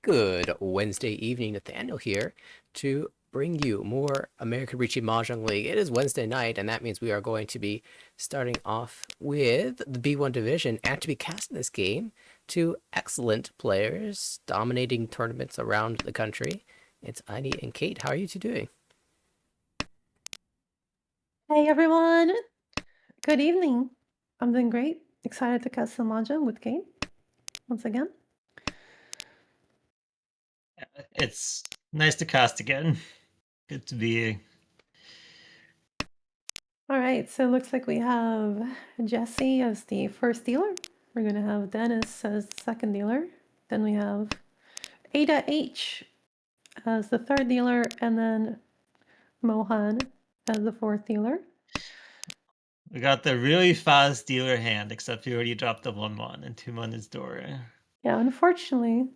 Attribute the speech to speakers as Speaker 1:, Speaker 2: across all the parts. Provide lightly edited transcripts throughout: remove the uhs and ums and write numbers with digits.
Speaker 1: Good Wednesday evening, Nathaniel here to bring you more American Richie Mahjong League. It is Wednesday night, and that means we are going to be starting off with the B1 division. And to be casting this game, two excellent players dominating tournaments around the country. It's Aini and Kate. How are you two doing?
Speaker 2: Hey everyone, good evening. I'm doing great. Excited to cast some Mahjong with Kate once again.
Speaker 3: It's nice to cast again. Good to be.
Speaker 2: All right, so it looks like we have Jesse as the first dealer. We're going to have Dennis as the second dealer. Then we have Ada H as the third dealer, and then Mohan as the fourth dealer.
Speaker 3: We got the really fast dealer hand, except he already dropped the 1-1 and 2-1 is Dora.
Speaker 2: Yeah, unfortunately,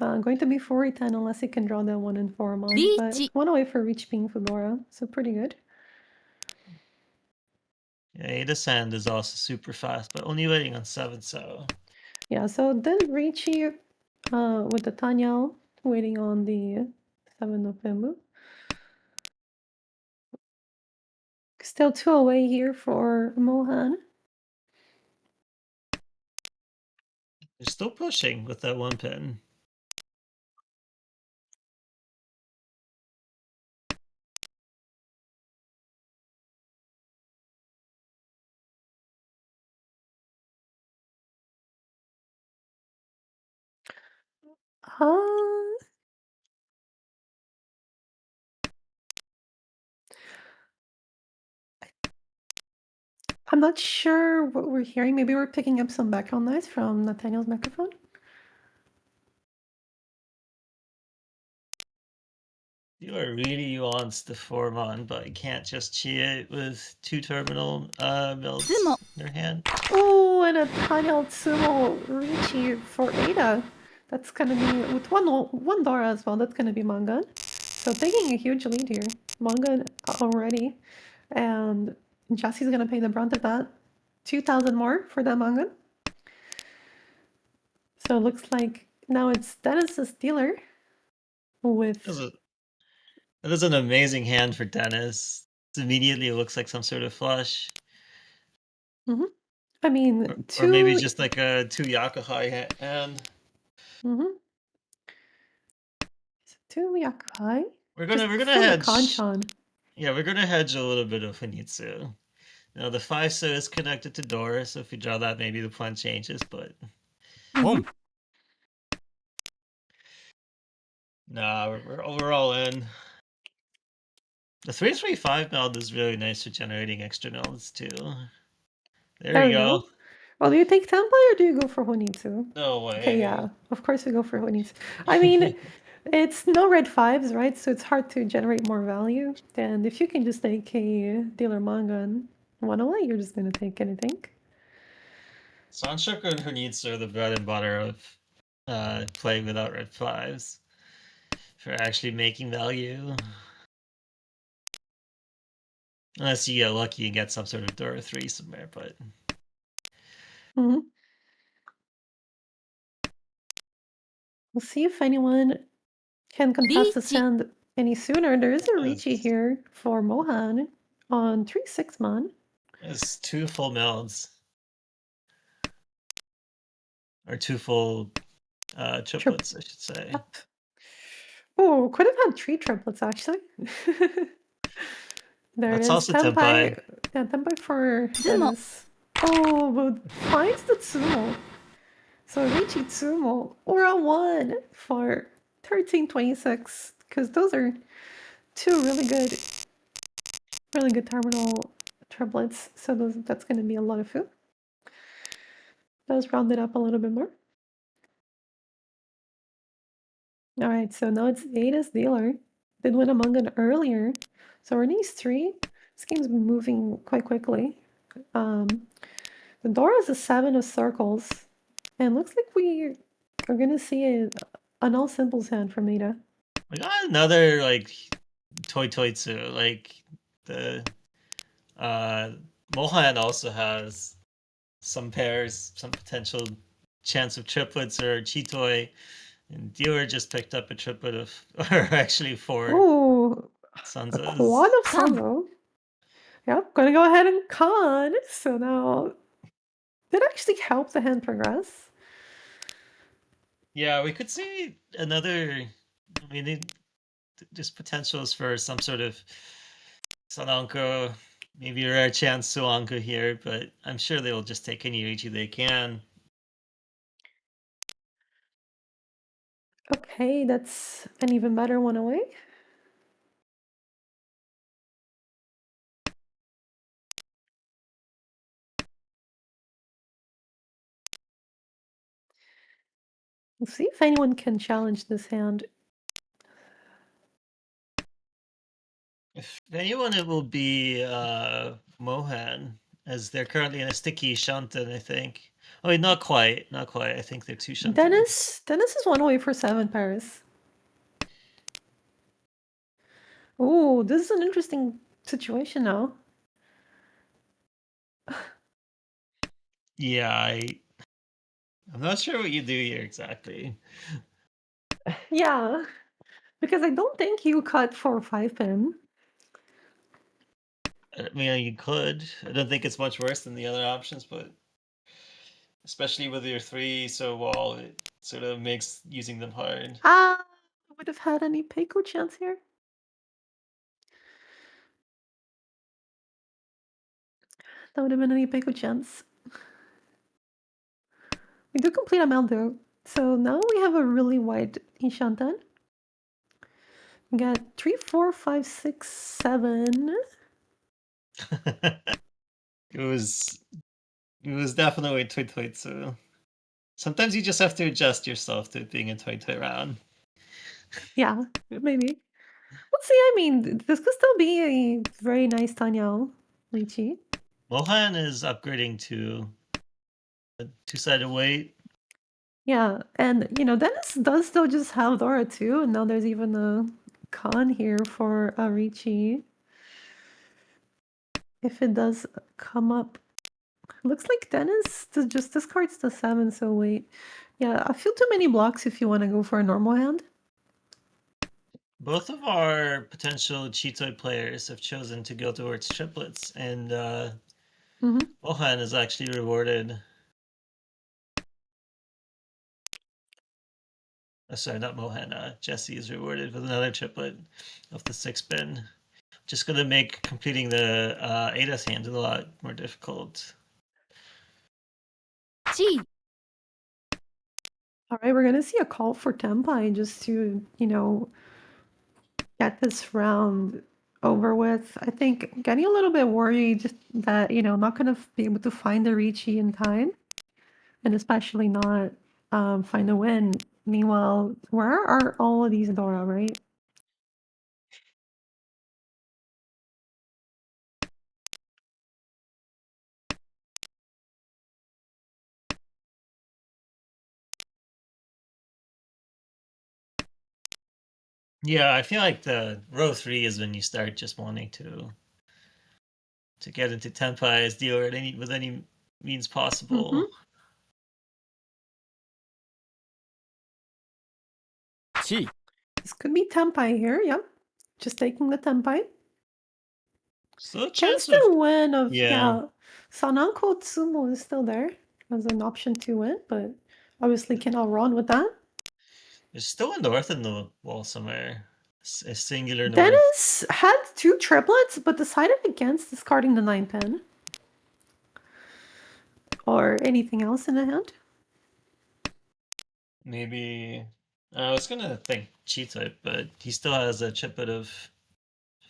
Speaker 2: going to be 4-10 unless he can draw the 1 and 4 mon, but
Speaker 4: Reach.
Speaker 2: 1 away for Reach being Fedora, so pretty good.
Speaker 3: Yeah, Ada's hand is also super fast, but only waiting on 7, so.
Speaker 2: Yeah, so then Richie with the Tanyao waiting on the 7 of Bamboo. Still 2 away here for Mohan.
Speaker 3: They're still pushing with that 1 pin.
Speaker 2: I'm not sure what we're hearing. Maybe we're picking up some background noise from Nathaniel's microphone.
Speaker 3: Dealer really wants the 4-mon, but he can't just cheat it with 2 terminal builds in their hand.
Speaker 2: Oh, and a Tanyao Tsumo Richie for Ada. That's gonna be with one Dora as well. That's gonna be Mangan. So taking a huge lead here. Mangan already, and Jesse's gonna pay the brunt of that. 2,000 more for that Mangan. So it looks like now it's Dennis's dealer with.
Speaker 3: That is an amazing hand for Dennis. Immediately it looks like some sort of flush.
Speaker 2: Mm-hmm. I mean,
Speaker 3: or maybe just like a 2 Yakuhai hand.
Speaker 2: Mm-hmm. So 2 Yakuhai.
Speaker 3: We're gonna hedge.
Speaker 2: Kanchan.
Speaker 3: Yeah, we're gonna hedge a little bit of Hanitsu. Now the 5-so is connected to Dora, so if we draw that, maybe the plan changes, but.
Speaker 1: Boom.
Speaker 3: Nah, we're all in. The 3-3-5 meld is really nice for generating extra melds too. There we go.
Speaker 2: Well, do you take Template or do you go for Honitsu?
Speaker 3: No way.
Speaker 2: Okay, yeah. Of course we go for Honitsu. I mean, it's no red 5s, right? So it's hard to generate more value. And if you can just take a dealer manga and 1 away, you're just going to take it, I think.
Speaker 3: Sunshoku and Hanitsu are the bread and butter of playing without red 5s. For actually making value. Unless you get lucky and get some sort of Dora 3 somewhere, but.
Speaker 2: Mm-hmm. We'll see if anyone can contest the sand any sooner. There is a Ricci here for Mohan on 3-6 mon.
Speaker 3: It's 2 full melds. Or 2 full triplets, I should say.
Speaker 2: Yep. Oh, could have had 3 triplets actually. That's
Speaker 3: also Tempai.
Speaker 2: Yeah, Tempai for Dennis. Oh, but finds the Tsumo. So Richie Tsumo or a 1 for 1326, because those are 2 really good terminal triplets. So that's going to be a lot of food. Let's round it up a little bit more. All right, so now it's Ada's dealer. Did win a Mungan earlier. So we're in these 3. This game's moving quite quickly. The door is a 7 of circles. And looks like we are going to see an all simples hand from Ada.
Speaker 3: We got another, like, Toitsu. Like, the Mohan also has some pairs, some potential chance of triplets or Chitoi. And dealer just picked up a triplet of, or actually 4
Speaker 2: Ooh, a
Speaker 3: Sanzas.
Speaker 2: quad of Sanzo. Yep, gonna go ahead and con. So now, did actually help the hand progress.
Speaker 3: Yeah, we could see another. I mean, there's potentials for some sort of Sananko, maybe a rare chance Suanko here, but I'm sure they'll just take any Ichi they can.
Speaker 2: Okay, that's an even better one away. Let's see if anyone can challenge this hand.
Speaker 3: If anyone, it will be Mohan, as they're currently in a sticky Shantan, I think. Oh, wait, not quite, not quite. I think they're 2 Shantans.
Speaker 2: Dennis is one away for 7 pairs. Oh, this is an interesting situation now.
Speaker 3: Yeah, I'm not sure what you do here exactly.
Speaker 2: Yeah, because I don't think you cut for 5 pin.
Speaker 3: I mean, you could. I don't think it's much worse than the other options, but especially with your 3 so wall, it sort of makes using them hard.
Speaker 2: Ah, would have had any Peiko chance here. That would have been any Peiko chance. We do complete a mount though. So now we have a really wide Ishantan. We got 3, 4, 5, 6, 7.
Speaker 3: It was definitely toy toy, so sometimes you just have to adjust yourself to it being a toy toy round.
Speaker 2: Yeah, maybe. Let's see, I mean, this could still be a very nice Tanyao Lychee.
Speaker 3: Mohan is upgrading to a 2-sided weight.
Speaker 2: Yeah, and Dennis does still just have Dora too, and now there's even a con here for Arichi. If it does come up. Looks like Dennis just discards the 7, so wait. Yeah, I feel too many blocks if you want to go for a normal hand.
Speaker 3: Both of our potential Cheetoy players have chosen to go towards triplets, and Mohan is actually rewarded. Sorry, not Mohan. Jesse is rewarded with another triplet of the 6 pin. Just going to make completing the ADAS hand a lot more difficult.
Speaker 2: Gee. All right, we're gonna see a call for Tempai just to, get this round over with. I think getting a little bit worried that, not gonna be able to find the Ricci in time, and especially not find a win. Meanwhile, where are all of these Dora, right?
Speaker 3: Yeah, I feel like the row 3 is when you start just wanting to get into Tenpai as dealer with any means possible.
Speaker 1: Gee.
Speaker 2: This could be Tempai here, yep. Just taking the Tempai.
Speaker 3: So a
Speaker 2: Can
Speaker 3: chance of
Speaker 2: still win
Speaker 3: yeah.
Speaker 2: Sananko Tsumo is still there as an option to win, but obviously cannot run with that.
Speaker 3: There's still a north in the wall somewhere. A singular north.
Speaker 2: Dennis had 2 triplets, but decided against discarding the 9 pin. Or anything else in the hand.
Speaker 3: Maybe I was gonna think Cheetah, but he still has a chiplet of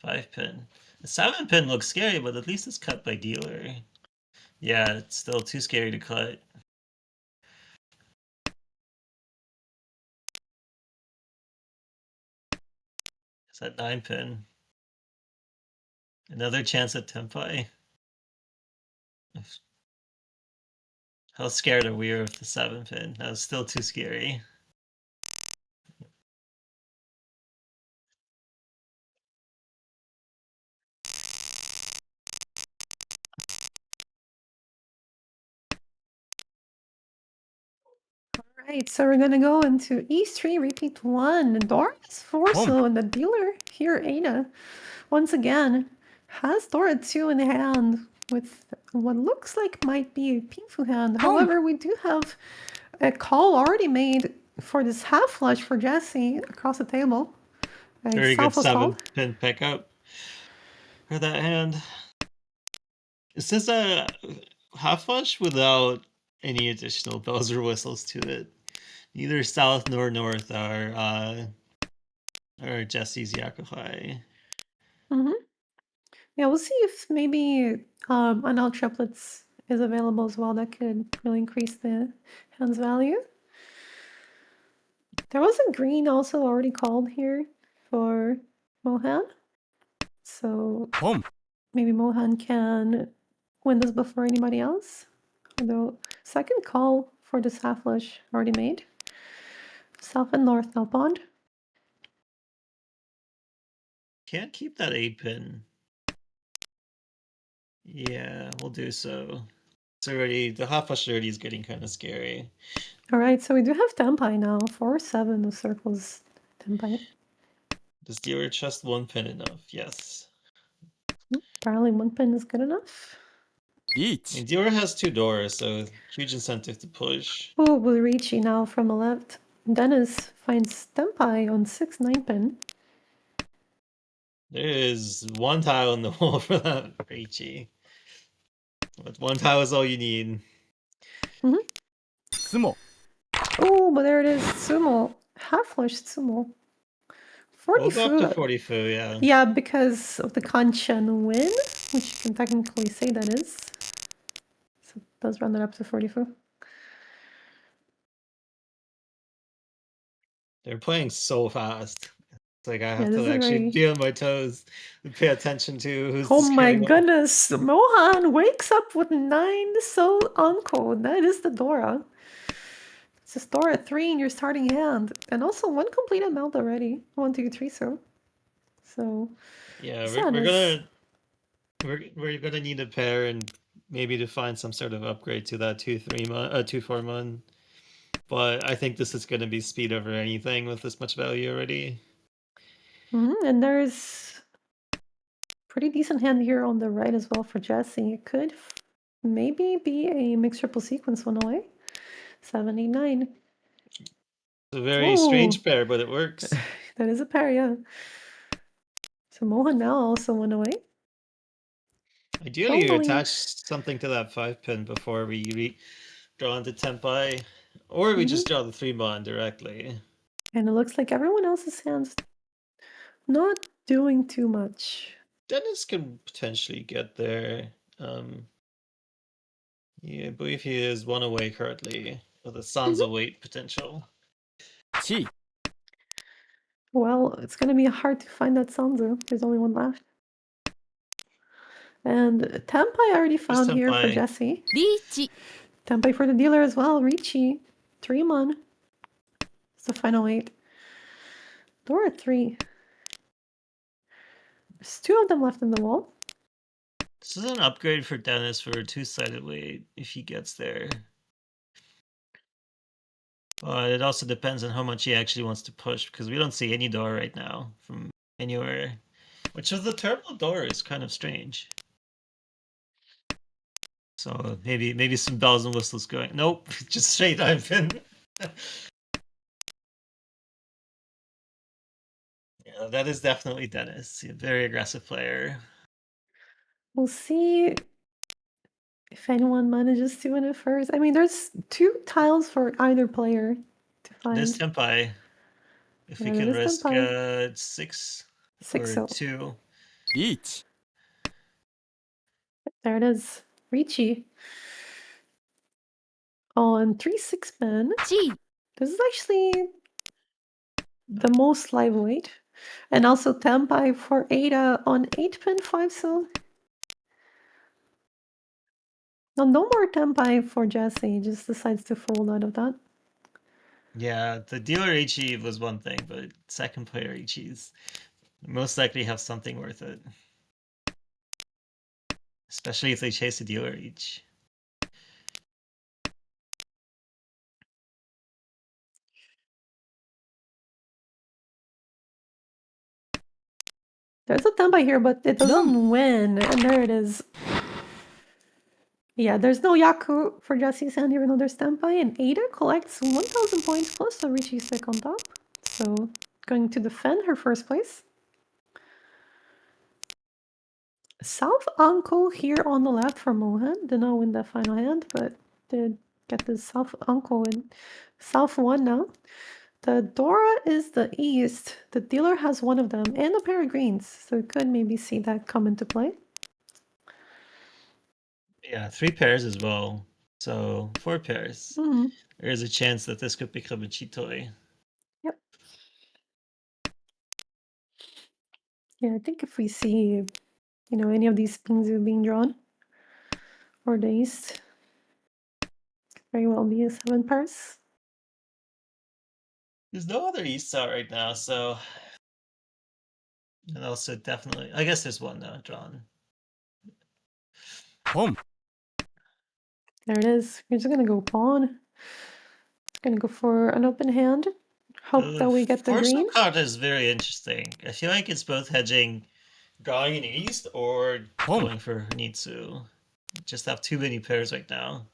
Speaker 3: 5 pin. The 7 pin looks scary, but at least it's cut by dealer. Yeah, it's still too scary to cut. It's that 9 pin. Another chance at Tempai. How scared are we of the 7 pin? That was still too scary.
Speaker 2: Right, so we're gonna go into E3, repeat 1. Dora is 4, so and the dealer here, Ada, once again, has Dora 2 in hand with what looks like might be a Pinfu hand. However, we do have a call already made for this half flush for Jesse across the table.
Speaker 3: Very good
Speaker 2: Southwest called.
Speaker 3: 7-pin pickup for that hand. Is this a half flush without any additional bells or whistles to it? Neither south nor north are Jesse's Yakuhai.
Speaker 2: Mm-hmm. Yeah, we'll see if maybe Anal triplets is available as well. That could really increase the hand's value. There was a green also already called here for Mohan. So maybe Mohan can win this before anybody else. Although second call for this half flush already made. South and north now pond.
Speaker 3: Can't keep that 8-pin. Yeah, we'll do so. It's already, the half flush already is getting kind of scary.
Speaker 2: All right, so we do have Tempai now. 4-7 of circles Tempai.
Speaker 3: Does dealer trust 1 pin enough? Yes.
Speaker 2: Apparently 1 pin is good enough.
Speaker 3: I mean, dealer has 2 doors, so huge incentive to push.
Speaker 2: Oh, Ricci now from the left. Dennis finds Tempai on 6-9 pin.
Speaker 3: There is 1 tile in the wall for that Reichi. But 1 tile is all you need.
Speaker 2: Sumo. Oh, but there it is. Sumo. Half flush Sumo. 40
Speaker 3: We'll go up to
Speaker 2: fu.
Speaker 3: 40 fu, yeah.
Speaker 2: Yeah, because of the Kanchan win, which you can technically say that is. So it does run that up to 40 fu.
Speaker 3: They're playing so fast. It's like I have
Speaker 2: this
Speaker 3: to
Speaker 2: is
Speaker 3: actually
Speaker 2: very...
Speaker 3: be on my toes and pay attention to who's
Speaker 2: Oh my
Speaker 3: getting off.
Speaker 2: goodness. Mohan wakes up with 9 so uncle. That is the Dora. It's a Dora 3 in your starting hand. And also 1 complete amount already. 1, 2, 3 so. So
Speaker 3: Yeah,
Speaker 2: sadness.
Speaker 3: we're gonna need a pair and maybe to find some sort of upgrade to that 2-4 mon. But I think this is gonna be speed over anything with this much value already.
Speaker 2: And there's pretty decent hand here on the right as well for Jesse. It could maybe be a mixed triple sequence one away. 789.
Speaker 3: It's a very strange pair, but it works.
Speaker 2: That is a pair, yeah. So Mohan now also one away.
Speaker 3: Ideally, you attach something to that 5-pin before we draw into Tempai, or we just draw the 3 mon directly.
Speaker 2: And it looks like everyone else's hands not doing too much.
Speaker 3: Dennis can potentially get there. Yeah, I believe he is 1 away currently with a Sansa weight potential.
Speaker 2: Well, it's going to be hard to find that Sansa. There's only 1 left. And Tempai already found here for Jesse. Tempai for the dealer as well. Ricci. 3 mon. It's the final 8. Dora 3. There's 2 of them left in the wall.
Speaker 3: This is an upgrade for Dennis for a 2-sided weight if he gets there. But it also depends on how much he actually wants to push, because we don't see any door right now from anywhere. Which is the terminal door is kind of strange. So maybe some bells and whistles going. Nope, just straight pin. Yeah, that is definitely Dennis. A very aggressive player.
Speaker 2: We'll see if anyone manages to win it first. I mean, there's 2 tiles for either player to find.
Speaker 3: This Tempai. If we can risk 6 or 2.
Speaker 1: Each.
Speaker 2: There it is. Ricci. On 3-6 pin. This is actually the most live weight. And also Tempai for Ada on 8 pin 5 so. No more Tempai for Jesse. He just decides to fold out of that.
Speaker 3: Yeah, the dealer Ichi was one thing, but second player Ichis most likely have something worth it. Especially if they chase a dealer each.
Speaker 2: There's a tenpai here, but it doesn't win. And there it is. Yeah, there's no Yaku for Jesse's hand, even though there's tenpai. And Ada collects 1,000 points plus a Richie stick on top. So going to defend her first place. South Uncle here on the left for Mohan. Did not win that final hand, but did get the South Uncle in. South 1 now. The Dora is the east. The dealer has one of them and a pair of greens. So we could maybe see that come into play.
Speaker 3: Yeah, 3 pairs as well. So 4 pairs.
Speaker 2: Hmm.
Speaker 3: There is a chance that this could become a chitoi.
Speaker 2: Yep. Yeah, I think if we see, any of these pinzu being drawn, or the east, very well be a 7 pairs.
Speaker 3: There's no other east out right now, so. And also definitely, I guess there's one now drawn.
Speaker 2: There it is. We're just gonna go pawn. Gonna go for an open hand. Hope that we get the green.
Speaker 3: card is very interesting. I feel like it's both hedging drawing an east or going for Nitsu. Just have too many pairs right now.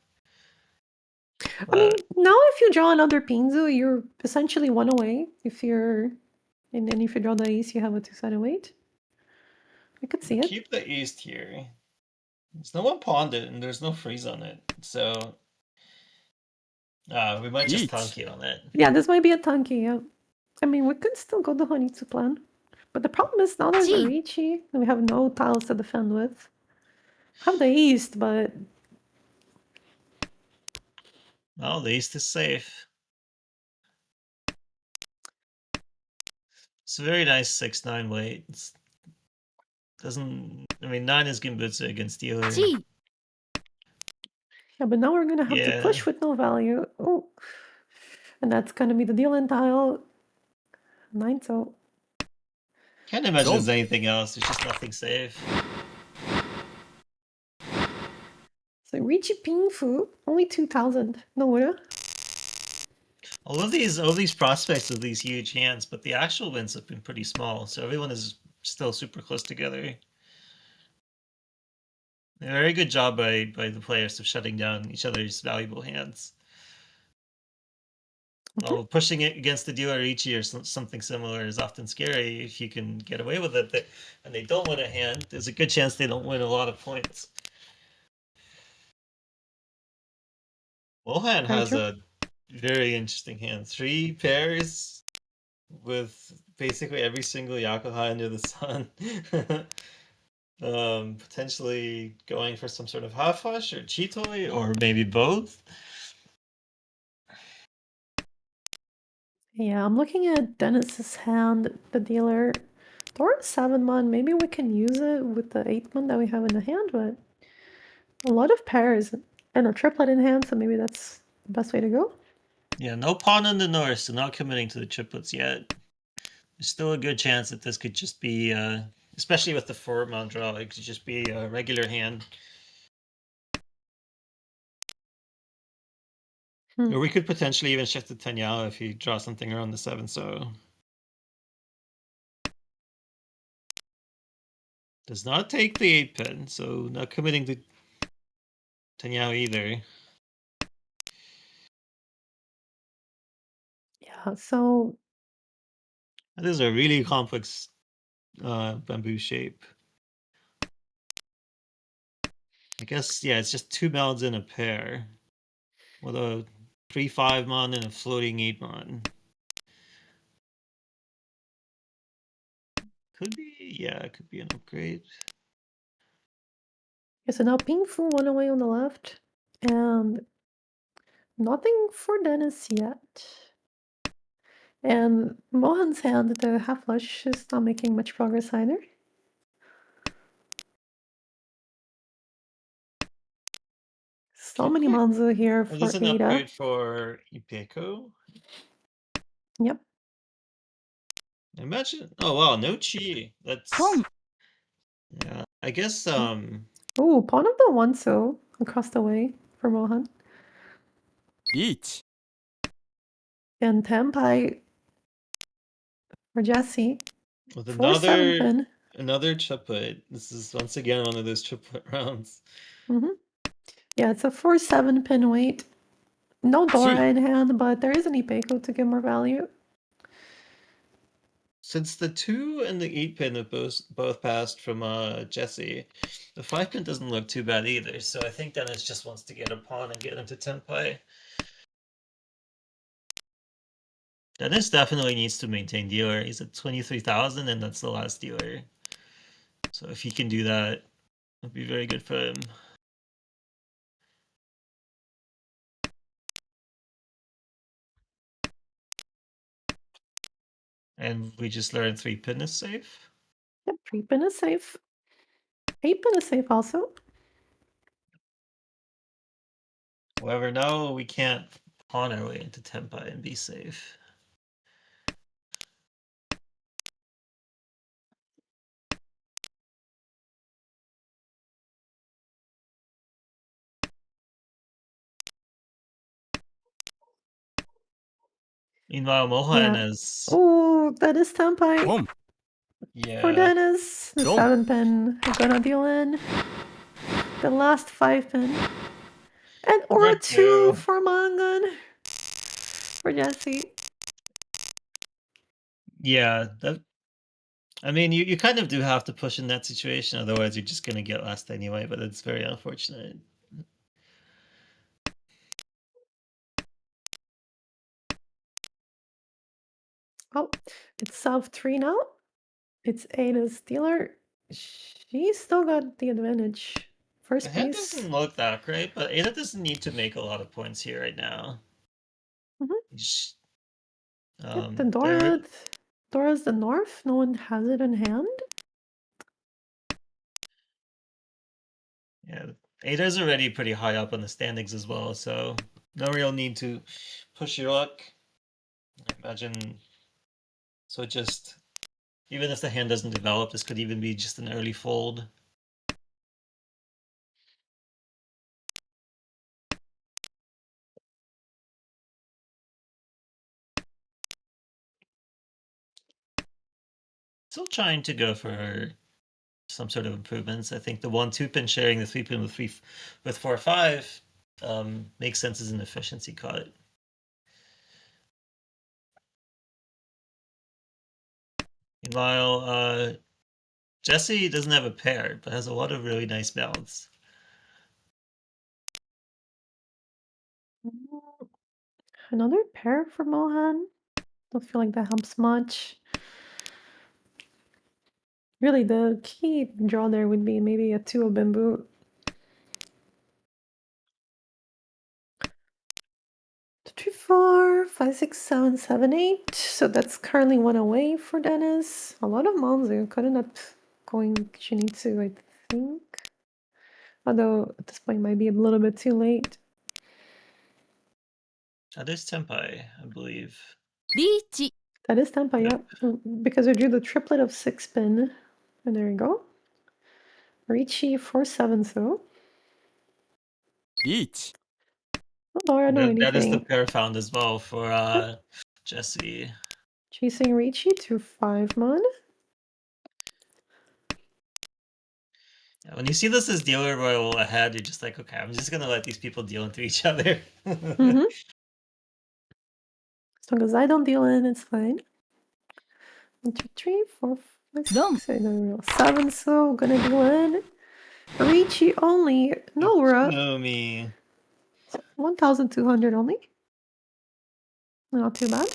Speaker 2: I mean, now if you draw another pinzu, you're essentially 1 away. If you draw the ace, you have a 2-sided weight. I could see it.
Speaker 3: Keep the east here. There's no one pawned it, and there's no freeze on it, so we might just tanky on it.
Speaker 2: Yeah, this might be a tanky, yeah. I mean, we could still go the Honitsu plan. But the problem is now there's a Ricci, and we have no tiles to defend with. Have the east, but...
Speaker 3: Well, the east is safe. It's a very nice 6-9 weight. I mean, 9 is Gimbutsu against dealer.
Speaker 2: Yeah, but now we're gonna have to push with no value. Oh, and that's gonna be the deal-in tile. 9, so...
Speaker 3: Can't imagine there's anything else. There's just nothing safe.
Speaker 2: So Ricci Pinfu, only 2,000. No,
Speaker 3: All of these prospects of these huge hands, but the actual wins have been pretty small, so everyone is still super close together. A very good job by the players of shutting down each other's valuable hands. Well, pushing it against the dealer Ichi or something similar is often scary. If you can get away with it and they don't win a hand, there's a good chance they don't win a lot of points. Mohan has a very interesting hand. 3 pairs with basically every single Yakuza under the sun. Potentially going for some sort of half flush or chitoi or maybe both.
Speaker 2: Yeah, I'm looking at Dennis's hand, the dealer. Dora 7-man, maybe we can use it with the 8-man that we have in the hand, but a lot of pairs and a triplet in hand, so maybe that's the best way to go.
Speaker 3: Yeah, no pawn in the north, so not committing to the triplets yet. There's still a good chance that this could just be, especially with the 4-man draw, it could just be a regular hand. Or we could potentially even shift to Tenyao if you draw something around the 7, so. Does not take the 8-pin, so not committing to Tenyao either.
Speaker 2: Yeah, so...
Speaker 3: That is a really complex bamboo shape. I guess, yeah, it's just 2 melons in a pair. With a 3-5-mon and a floating 8-mon. Could be, yeah, it could be an upgrade.
Speaker 2: Yeah, so now Pingfu 1 away on the left, and nothing for Dennis yet. And Mohan's hand, the half flush, is not making much progress either. So many Manzu here for
Speaker 3: This is an
Speaker 2: Ada.
Speaker 3: upgrade for Ipeko.
Speaker 2: Yep.
Speaker 3: Imagine, oh wow, no chi. That's, yeah, I guess,
Speaker 2: Oh, pawn of the 1 so across the way for Mohan. And Tenpai for Jesse.
Speaker 3: with
Speaker 2: 4-7 pin.
Speaker 3: another triplet. This is once again one of those triplet rounds.
Speaker 2: Yeah, it's a 4-7 pin weight. No Dora in hand, but there is an Ipeco to give more value.
Speaker 3: Since the 2 and the 8 pin have both passed from Jesse, the 5 pin doesn't look too bad either. So I think Dennis just wants to get a pawn and get into Tenpai. Dennis definitely needs to maintain dealer. He's at 23,000, and that's the last dealer. So if he can do that, it'd be very good for him. And we just learned 3 pin is safe.
Speaker 2: Yep, 3 pin is safe. 8 pin is safe also.
Speaker 3: However, now we can't pawn our way into Tenpai and be safe. Meanwhile, Mohan is...
Speaker 2: Oh, that is Tenpai.
Speaker 3: Yeah.
Speaker 2: For Dennis, the 7 pin gonna deal in. The last 5 pin. And or a 2 for Mangan. For Jesse.
Speaker 3: Yeah, that... I mean, you kind of do have to push in that situation, otherwise you're just gonna get last anyway, but it's very unfortunate.
Speaker 2: Oh, it's South 3 now. It's Ada's dealer. She's still got the advantage.
Speaker 3: The
Speaker 2: First
Speaker 3: hand
Speaker 2: place.
Speaker 3: doesn't look that great, but Ada doesn't need to make a lot of points here right now.
Speaker 2: Yep, the Dora's the north. No one has it in hand.
Speaker 3: Yeah, Ada's already pretty high up on the standings as well, so no real need to push your luck. I imagine. So just, even if the hand doesn't develop, this could even be just an early fold. Still trying to go for some sort of improvements. I think the 1-2 pin sharing the 3 pin with 4-5 makes sense as an efficiency cut. Meanwhile, Jesse doesn't have a pair, but has a lot of really nice balance.
Speaker 2: Another pair for Mohan. Don't feel like that helps much. Really, the key draw there would be maybe a 2 of bamboo. Three, 4, 5, 6, 7, 7, 8. So that's currently 1 away for Dennis. A lot of Monzu could end up going Shinichi, I think. Although at this point might be a little bit too late.
Speaker 3: That is Tenpai, I believe.
Speaker 2: That is Tenpai, yeah. Because we drew the triplet of 6 pin. And there you go. Ricci 4-7 so. Oh, Laura, know anything.
Speaker 3: That is the pair found as well for Jesse.
Speaker 2: Chasing Ricci to 5 mon.
Speaker 3: Yeah, when you see this as dealer royal ahead, you're just like, okay, I'm just gonna let these people deal into each other.
Speaker 2: As long as I don't deal in, it's fine. 1, 2, 3, 4, 5, 6, 7, so gonna deal in. Ricci only. Nora.
Speaker 3: Nomi.
Speaker 2: 1,200 only. Not too bad.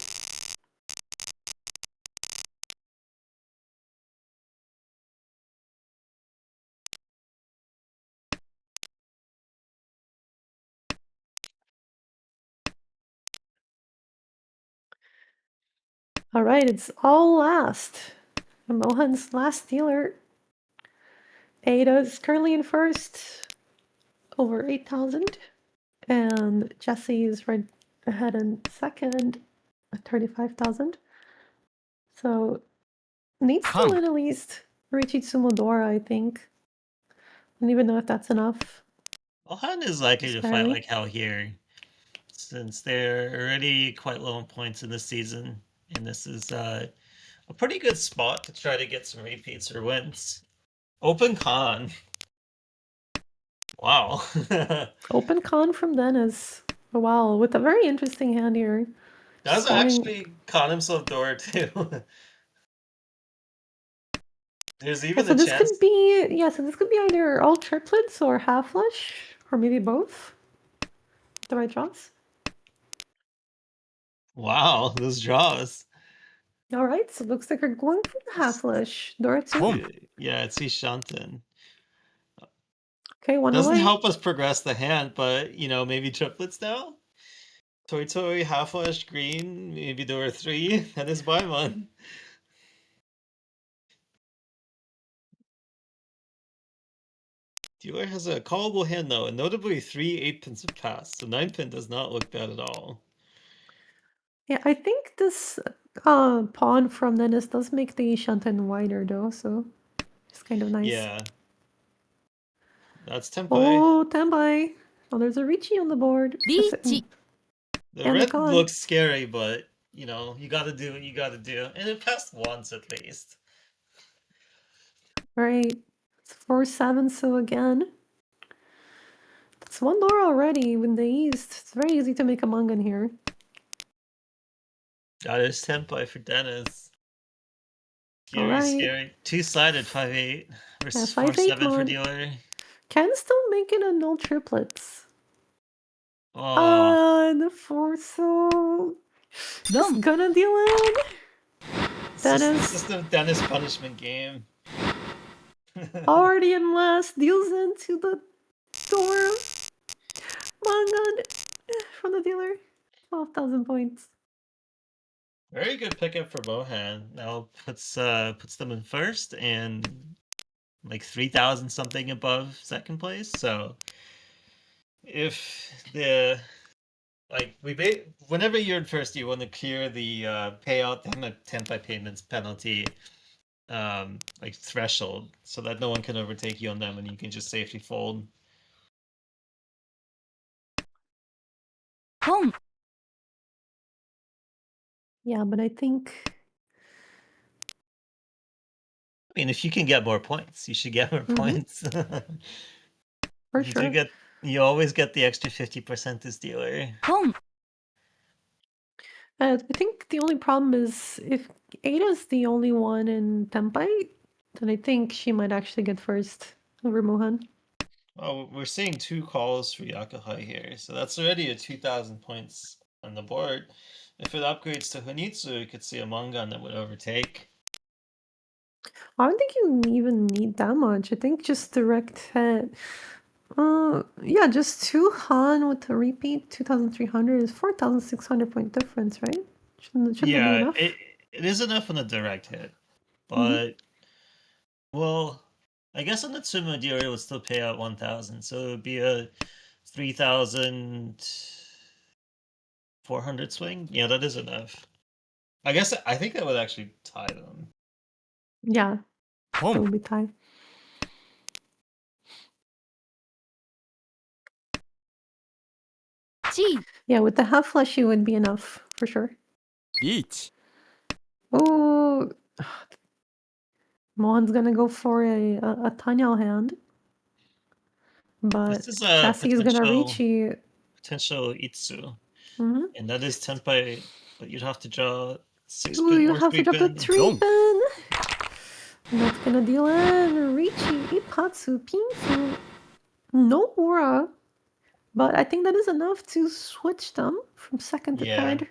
Speaker 2: All right, it's all last. Mohan's last dealer. Ada is currently in first, over 8,000. And Jesse is right ahead in second at 35,000. So needs to win at least Ricci Tsumodora, I think. I don't even know if that's enough.
Speaker 3: Mohan is likely to fight like hell here, since they're already quite low in points in this season, and this is a pretty good spot to try to get some repeats or wins. Open con. Wow.
Speaker 2: Open con from Dennis. Oh, wow, with a very interesting hand here.
Speaker 3: Does
Speaker 2: Scoring.
Speaker 3: actually con himself door too. There's
Speaker 2: Yeah,
Speaker 3: even
Speaker 2: so
Speaker 3: a
Speaker 2: this could
Speaker 3: chance.
Speaker 2: be so this could be either all triplets or half flush, or maybe both. The right draws.
Speaker 3: Wow, those draws.
Speaker 2: All right, so it looks like we're going for the half flush. Dora two.
Speaker 3: Yeah, it's Shanten.
Speaker 2: Okay, one
Speaker 3: Doesn't
Speaker 2: away.
Speaker 3: help us progress the hand, but maybe triplets now? Toy Toy, half flush, green, maybe door 3, that is by one. Dealer has a callable hand though, and notably 3 8-pins have passed, so 9-pin does not look bad at all.
Speaker 2: Yeah, I think this pawn from Dennis does make the Shanten wider though, so it's kind of nice.
Speaker 3: Yeah. That's Tempai.
Speaker 2: Oh, Tenbai. Oh, there's a Ricci on the board.
Speaker 3: The
Speaker 2: And the
Speaker 3: red
Speaker 2: con.
Speaker 3: looks scary, but you gotta do what you gotta do. And it passed once at least.
Speaker 2: Right. It's 4-7, so again. That's one door already with the east. It's very easy to make a Mungan here.
Speaker 3: That is Tempai for Dennis. Scary,
Speaker 2: Alright.
Speaker 3: scary. Two-sided 5-8 versus
Speaker 2: 5-8
Speaker 3: 4-7 for
Speaker 2: mon.
Speaker 3: dealer.
Speaker 2: Can still make it a null triplets.
Speaker 3: Oh,
Speaker 2: And the 4, so just gonna deal in. Dennis.
Speaker 3: This is the Dennis punishment game.
Speaker 2: Already in last, deals into the door. Mungan from the dealer. 12,000 points.
Speaker 3: Very good pickup for Mohan. Now puts them in first and like 3,000 something above second place. So if the whenever you're in first, you want to clear the payout Tempai payments penalty threshold, so that no one can overtake you on them, and you can just safely fold.
Speaker 2: Yeah, but I think.
Speaker 3: I mean, if you can get more points, you should get more points.
Speaker 2: For
Speaker 3: You
Speaker 2: sure.
Speaker 3: you always get the extra 50% as dealer.
Speaker 2: I think the only problem is if Ada's the only one in Tempai, then I think she might actually get first over Mohan.
Speaker 3: Oh, we're seeing 2 calls for Yakuhai here, so that's already a 2,000 points on the board. If it upgrades to Honitsu, we could see a Mangan that would overtake.
Speaker 2: I don't think you even need that much. I think just direct hit. Yeah, just 2 Han with a repeat, 2,300 is 4,600 point difference, right? Shouldn't that be enough?
Speaker 3: It is enough on a direct hit, but well, I guess on the Tsumo deal it would still pay out 1,000, so it would be a 3,400 swing. Yeah, that is enough. I think that would actually tie them.
Speaker 2: Yeah, that would be tied. Yeah, with the half flush, it would be enough for sure. Oh, Mohan's gonna go for a Tanyal hand, but
Speaker 3: This is a
Speaker 2: Chassis is gonna reach you.
Speaker 3: potential Itsu,
Speaker 2: Mm-hmm.
Speaker 3: and that is Tempai, but you'd have to draw 6
Speaker 2: Ooh,
Speaker 3: pin
Speaker 2: you
Speaker 3: or
Speaker 2: have
Speaker 3: 3
Speaker 2: to drop the
Speaker 3: pin.
Speaker 2: 3-pin. That's gonna deal in Richi, Ipatsu, Pinfu, no aura. But I think that is enough to switch them from second to third.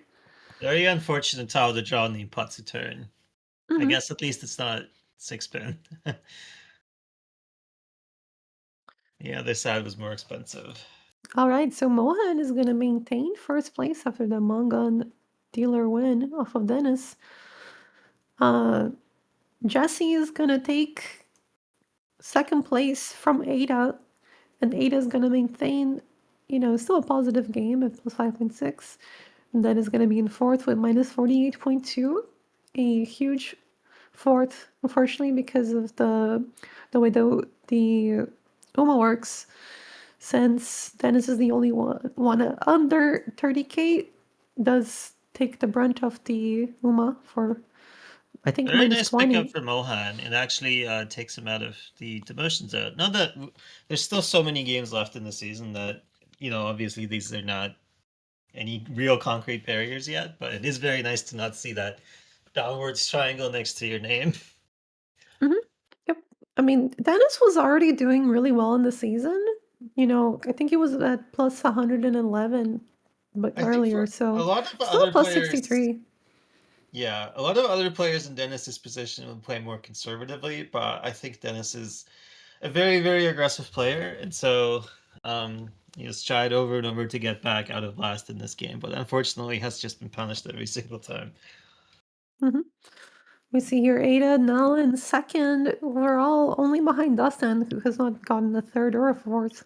Speaker 3: Very unfortunate how to draw on the Ipatsu turn. I guess at least it's not 6 pin. Yeah, this side was more expensive.
Speaker 2: All right, so Mohan is going to maintain first place after the Mongon dealer win off of Dennis. Jesse is going to take second place from Ada, and Ada is going to maintain, still a positive game at plus 5.6. And then is going to be in fourth with minus 48.2. A huge fourth, unfortunately, because of the way the UMA works. Since Dennis is the only one under 30k, does take the brunt of the UMA for I think
Speaker 3: Very
Speaker 2: minus
Speaker 3: nice pickup
Speaker 2: 20.
Speaker 3: for Mohan. It actually takes him out of the demotion zone. Now that there's still so many games left in the season that, obviously these are not any real concrete barriers yet, but it is very nice to not see that downwards triangle next to your name.
Speaker 2: Mhm. Yep. I mean, Dennis was already doing really well in the season. I think he was at plus 111 but
Speaker 3: I think
Speaker 2: earlier,
Speaker 3: for a
Speaker 2: so
Speaker 3: lot of
Speaker 2: still
Speaker 3: other
Speaker 2: plus
Speaker 3: players,
Speaker 2: 63.
Speaker 3: yeah, a lot of other players in Dennis's position would play more conservatively, but I think Dennis is a very, very aggressive player, and so he has tried over and over to get back out of last in this game, but unfortunately has just been punished every single time.
Speaker 2: hmm We see here Ada, Nala in second. We're all only behind Dustin, who has not gotten a third or a fourth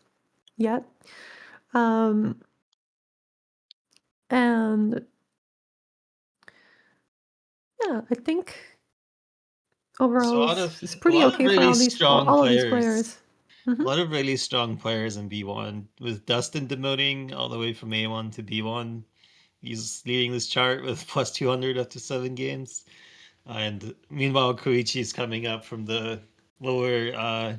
Speaker 2: yet. Um, and yeah, I think
Speaker 3: So
Speaker 2: overall it's
Speaker 3: a
Speaker 2: pretty
Speaker 3: lot of
Speaker 2: okay for
Speaker 3: really
Speaker 2: all these
Speaker 3: strong
Speaker 2: all of these
Speaker 3: players.
Speaker 2: players.
Speaker 3: A
Speaker 2: hmm
Speaker 3: lot of really strong players in B1, with Dustin demoting all the way from A1 to B1. He's leading this chart with plus 200 after 7 games. And meanwhile, Koichi's coming up from the lower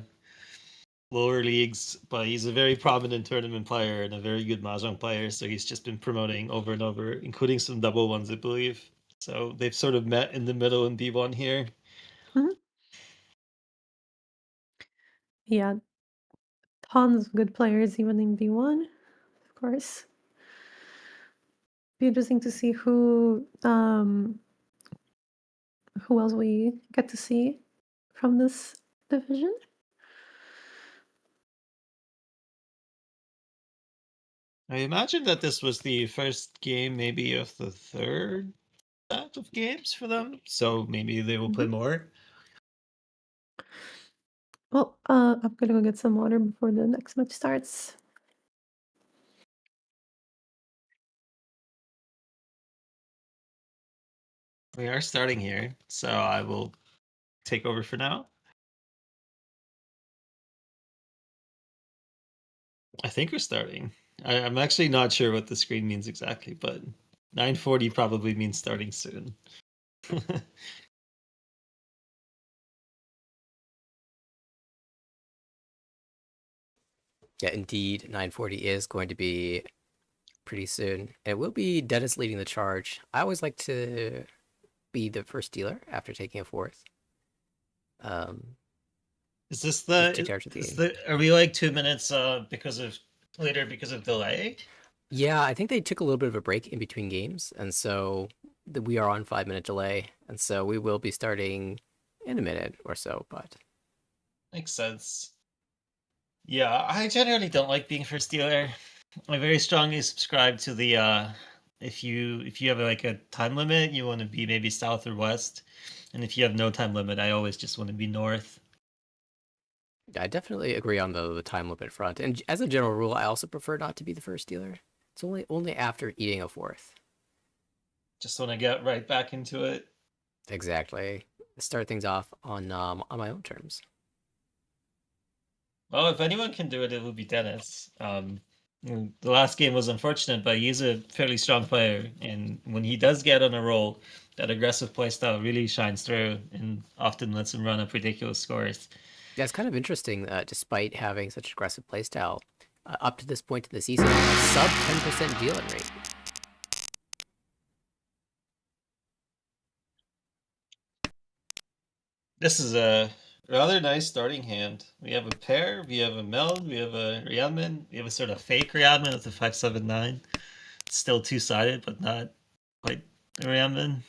Speaker 3: lower leagues, but he's a very prominent tournament player and a very good mahjong player. So he's just been promoting over and over, including some double ones, I believe. So they've sort of met in the middle in B1 here.
Speaker 2: hmm Yeah, tons of good players even in B1, of course. Be interesting to see who else we get to see from this division.
Speaker 3: I imagine that this was the first game, maybe of the third set of games for them. So maybe they will play
Speaker 2: Mhm.
Speaker 3: more.
Speaker 2: Well, I'm gonna go get some water before the next match starts.
Speaker 3: We are starting here, so I will take over for now. I think we're starting. I'm actually not sure what the screen means exactly, but 9:40 probably means starting soon.
Speaker 1: Yeah, indeed, 9:40 is going to be pretty soon. It will be Dennis leading the charge. I always like to be the first dealer after taking a fourth. Um,
Speaker 3: Is this
Speaker 1: just to charge the game.
Speaker 3: are we like 2 minutes because of delay?
Speaker 1: Yeah, I think they took a little bit of a break in between games, and so we are on 5 minute delay, and so we will be starting in a minute or so. But
Speaker 3: Makes sense. Yeah, I generally don't like being first dealer. I very strongly subscribe to the if you have like a time limit, you want to be maybe south or west. And if you have no time limit, I always just want to be north.
Speaker 1: I definitely agree on the time limit front. And as a general rule, I also prefer not to be the first dealer. It's only after eating a fourth.
Speaker 3: Just want to get right back into it.
Speaker 1: Exactly. Start things off on my own terms.
Speaker 3: Well, if anyone can do it, it would be Dennis. The last game was unfortunate, but he's a fairly strong player, and when he does get on a roll, that aggressive play style really shines through, and often lets him run up ridiculous scores.
Speaker 1: Yeah, it's kind of interesting. Despite having such aggressive playstyle, up to this point in the season, a sub 10% dealing rate.
Speaker 3: This is a rather nice starting hand. We have a pair, we have a meld, we have a Rianman, we have a sort of fake Rianman with a 579. Still two-sided, but not quite a Rianman.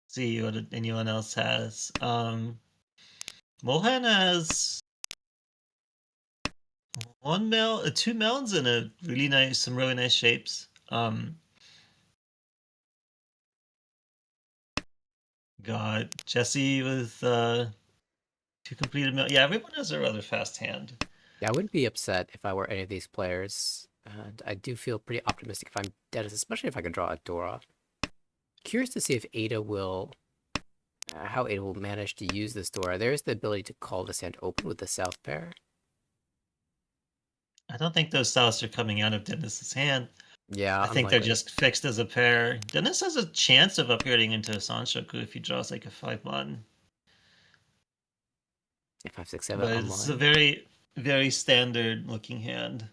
Speaker 3: See what anyone else has. Mohan has two melons, and some really nice shapes. Got Jesse with two completed mel. Yeah, everyone has a rather fast hand.
Speaker 1: Yeah, I wouldn't be upset if I were any of these players. And I do feel pretty optimistic if I'm Dennis, especially if I can draw a Dora. Curious to see if Ada will, how Ada will manage to use this Dora. There's the ability to call this hand open with the south pair.
Speaker 3: I don't think those souths are coming out of Dennis's hand.
Speaker 1: Yeah,
Speaker 3: I think they're
Speaker 1: unlikely.
Speaker 3: just fixed as a pair. Dennis has a chance of upgrading into a Sanshoku if he draws like a 5-1.
Speaker 1: Yeah, 5, 6, 7
Speaker 3: But it's a
Speaker 1: online.
Speaker 3: very, very standard looking hand.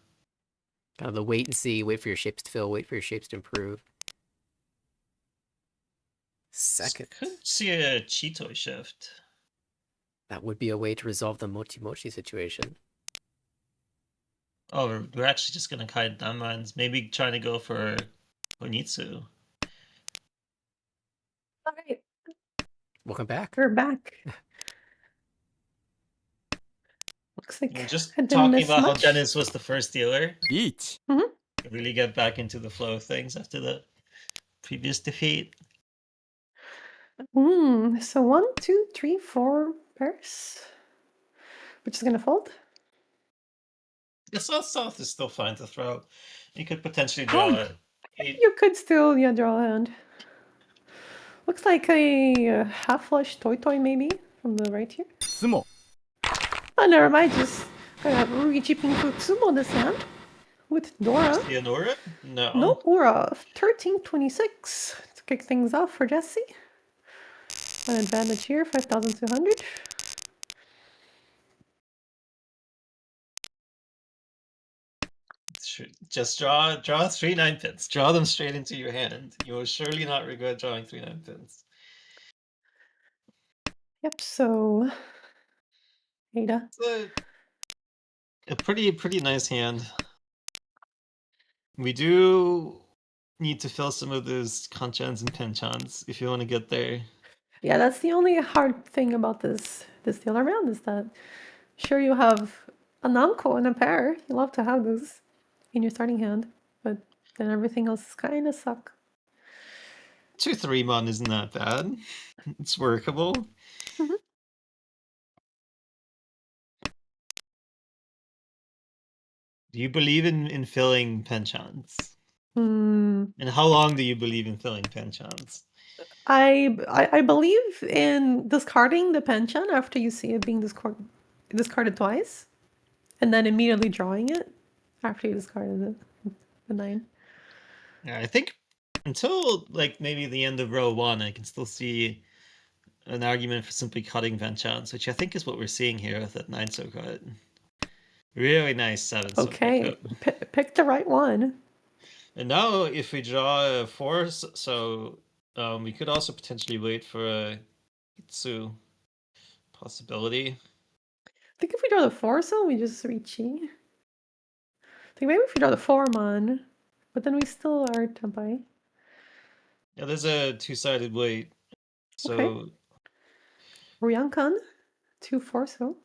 Speaker 1: Kind of the wait and see, wait for your shapes to fill, wait for your shapes to improve. Second.
Speaker 3: Could see a Chitoi shift.
Speaker 1: That would be a way to resolve the Mochi Mochi situation.
Speaker 3: Oh, we're actually just gonna kite Danmans. Maybe trying to go for Honitsu.
Speaker 2: All right,
Speaker 1: Welcome back.
Speaker 2: we're back. Looks like
Speaker 3: We're just
Speaker 2: I didn't
Speaker 3: talking
Speaker 2: miss
Speaker 3: about how
Speaker 2: much.
Speaker 3: Dennis was the first dealer.
Speaker 4: Beach.
Speaker 3: Really get back into the flow of things after the previous defeat.
Speaker 2: So 1, 2, 3, 4 pairs. Which is gonna fold.
Speaker 3: The south is still fine to throw. You could potentially draw it.
Speaker 2: You could still draw a hand. Looks like a half flush toy maybe from the right here.
Speaker 4: Sumo.
Speaker 2: Oh, never mind. Just gonna Luigi Pinku Tsumo this hand with Dora.
Speaker 3: Leonora? No.
Speaker 2: No, Ura 1326 to kick things off for Jesse. An advantage here, 5,200.
Speaker 3: Just draw 3 9-pins. Draw them straight into your hand. You will surely not regret drawing 3 9-pins.
Speaker 2: Yep. So Ada.
Speaker 3: It's a pretty nice hand. We do need to fill some of those kanchans and penchans if you want to get there.
Speaker 2: Yeah, that's the only hard thing about this dealer round is that sure you have a Namco and a pair. You love to have those in your starting hand, but then everything else kind of suck.
Speaker 3: 2 3-mon isn't that bad. It's workable.
Speaker 2: Mhm.
Speaker 3: Do you believe in filling penchants?
Speaker 2: Mm,
Speaker 3: And how long do you believe in filling penchants?
Speaker 2: I believe in discarding the pension after you see it being discarded twice, and then immediately drawing it after you discarded the 9.
Speaker 3: Yeah, I think until like maybe the end of row 1, I can still see an argument for simply cutting penchants, which I think is what we're seeing here with that 9 so cut. Really nice 7 so
Speaker 2: Okay, pick the right one.
Speaker 3: And now if we draw a 4, so we could also potentially wait for a Itsu possibility.
Speaker 2: I think if we draw the 4 so we just reach E. I think maybe if we draw the 4 mon, but then we still are Tempai.
Speaker 3: Yeah, there's a 2-sided wait. So
Speaker 2: Okay. Ryankan, 2 4 so.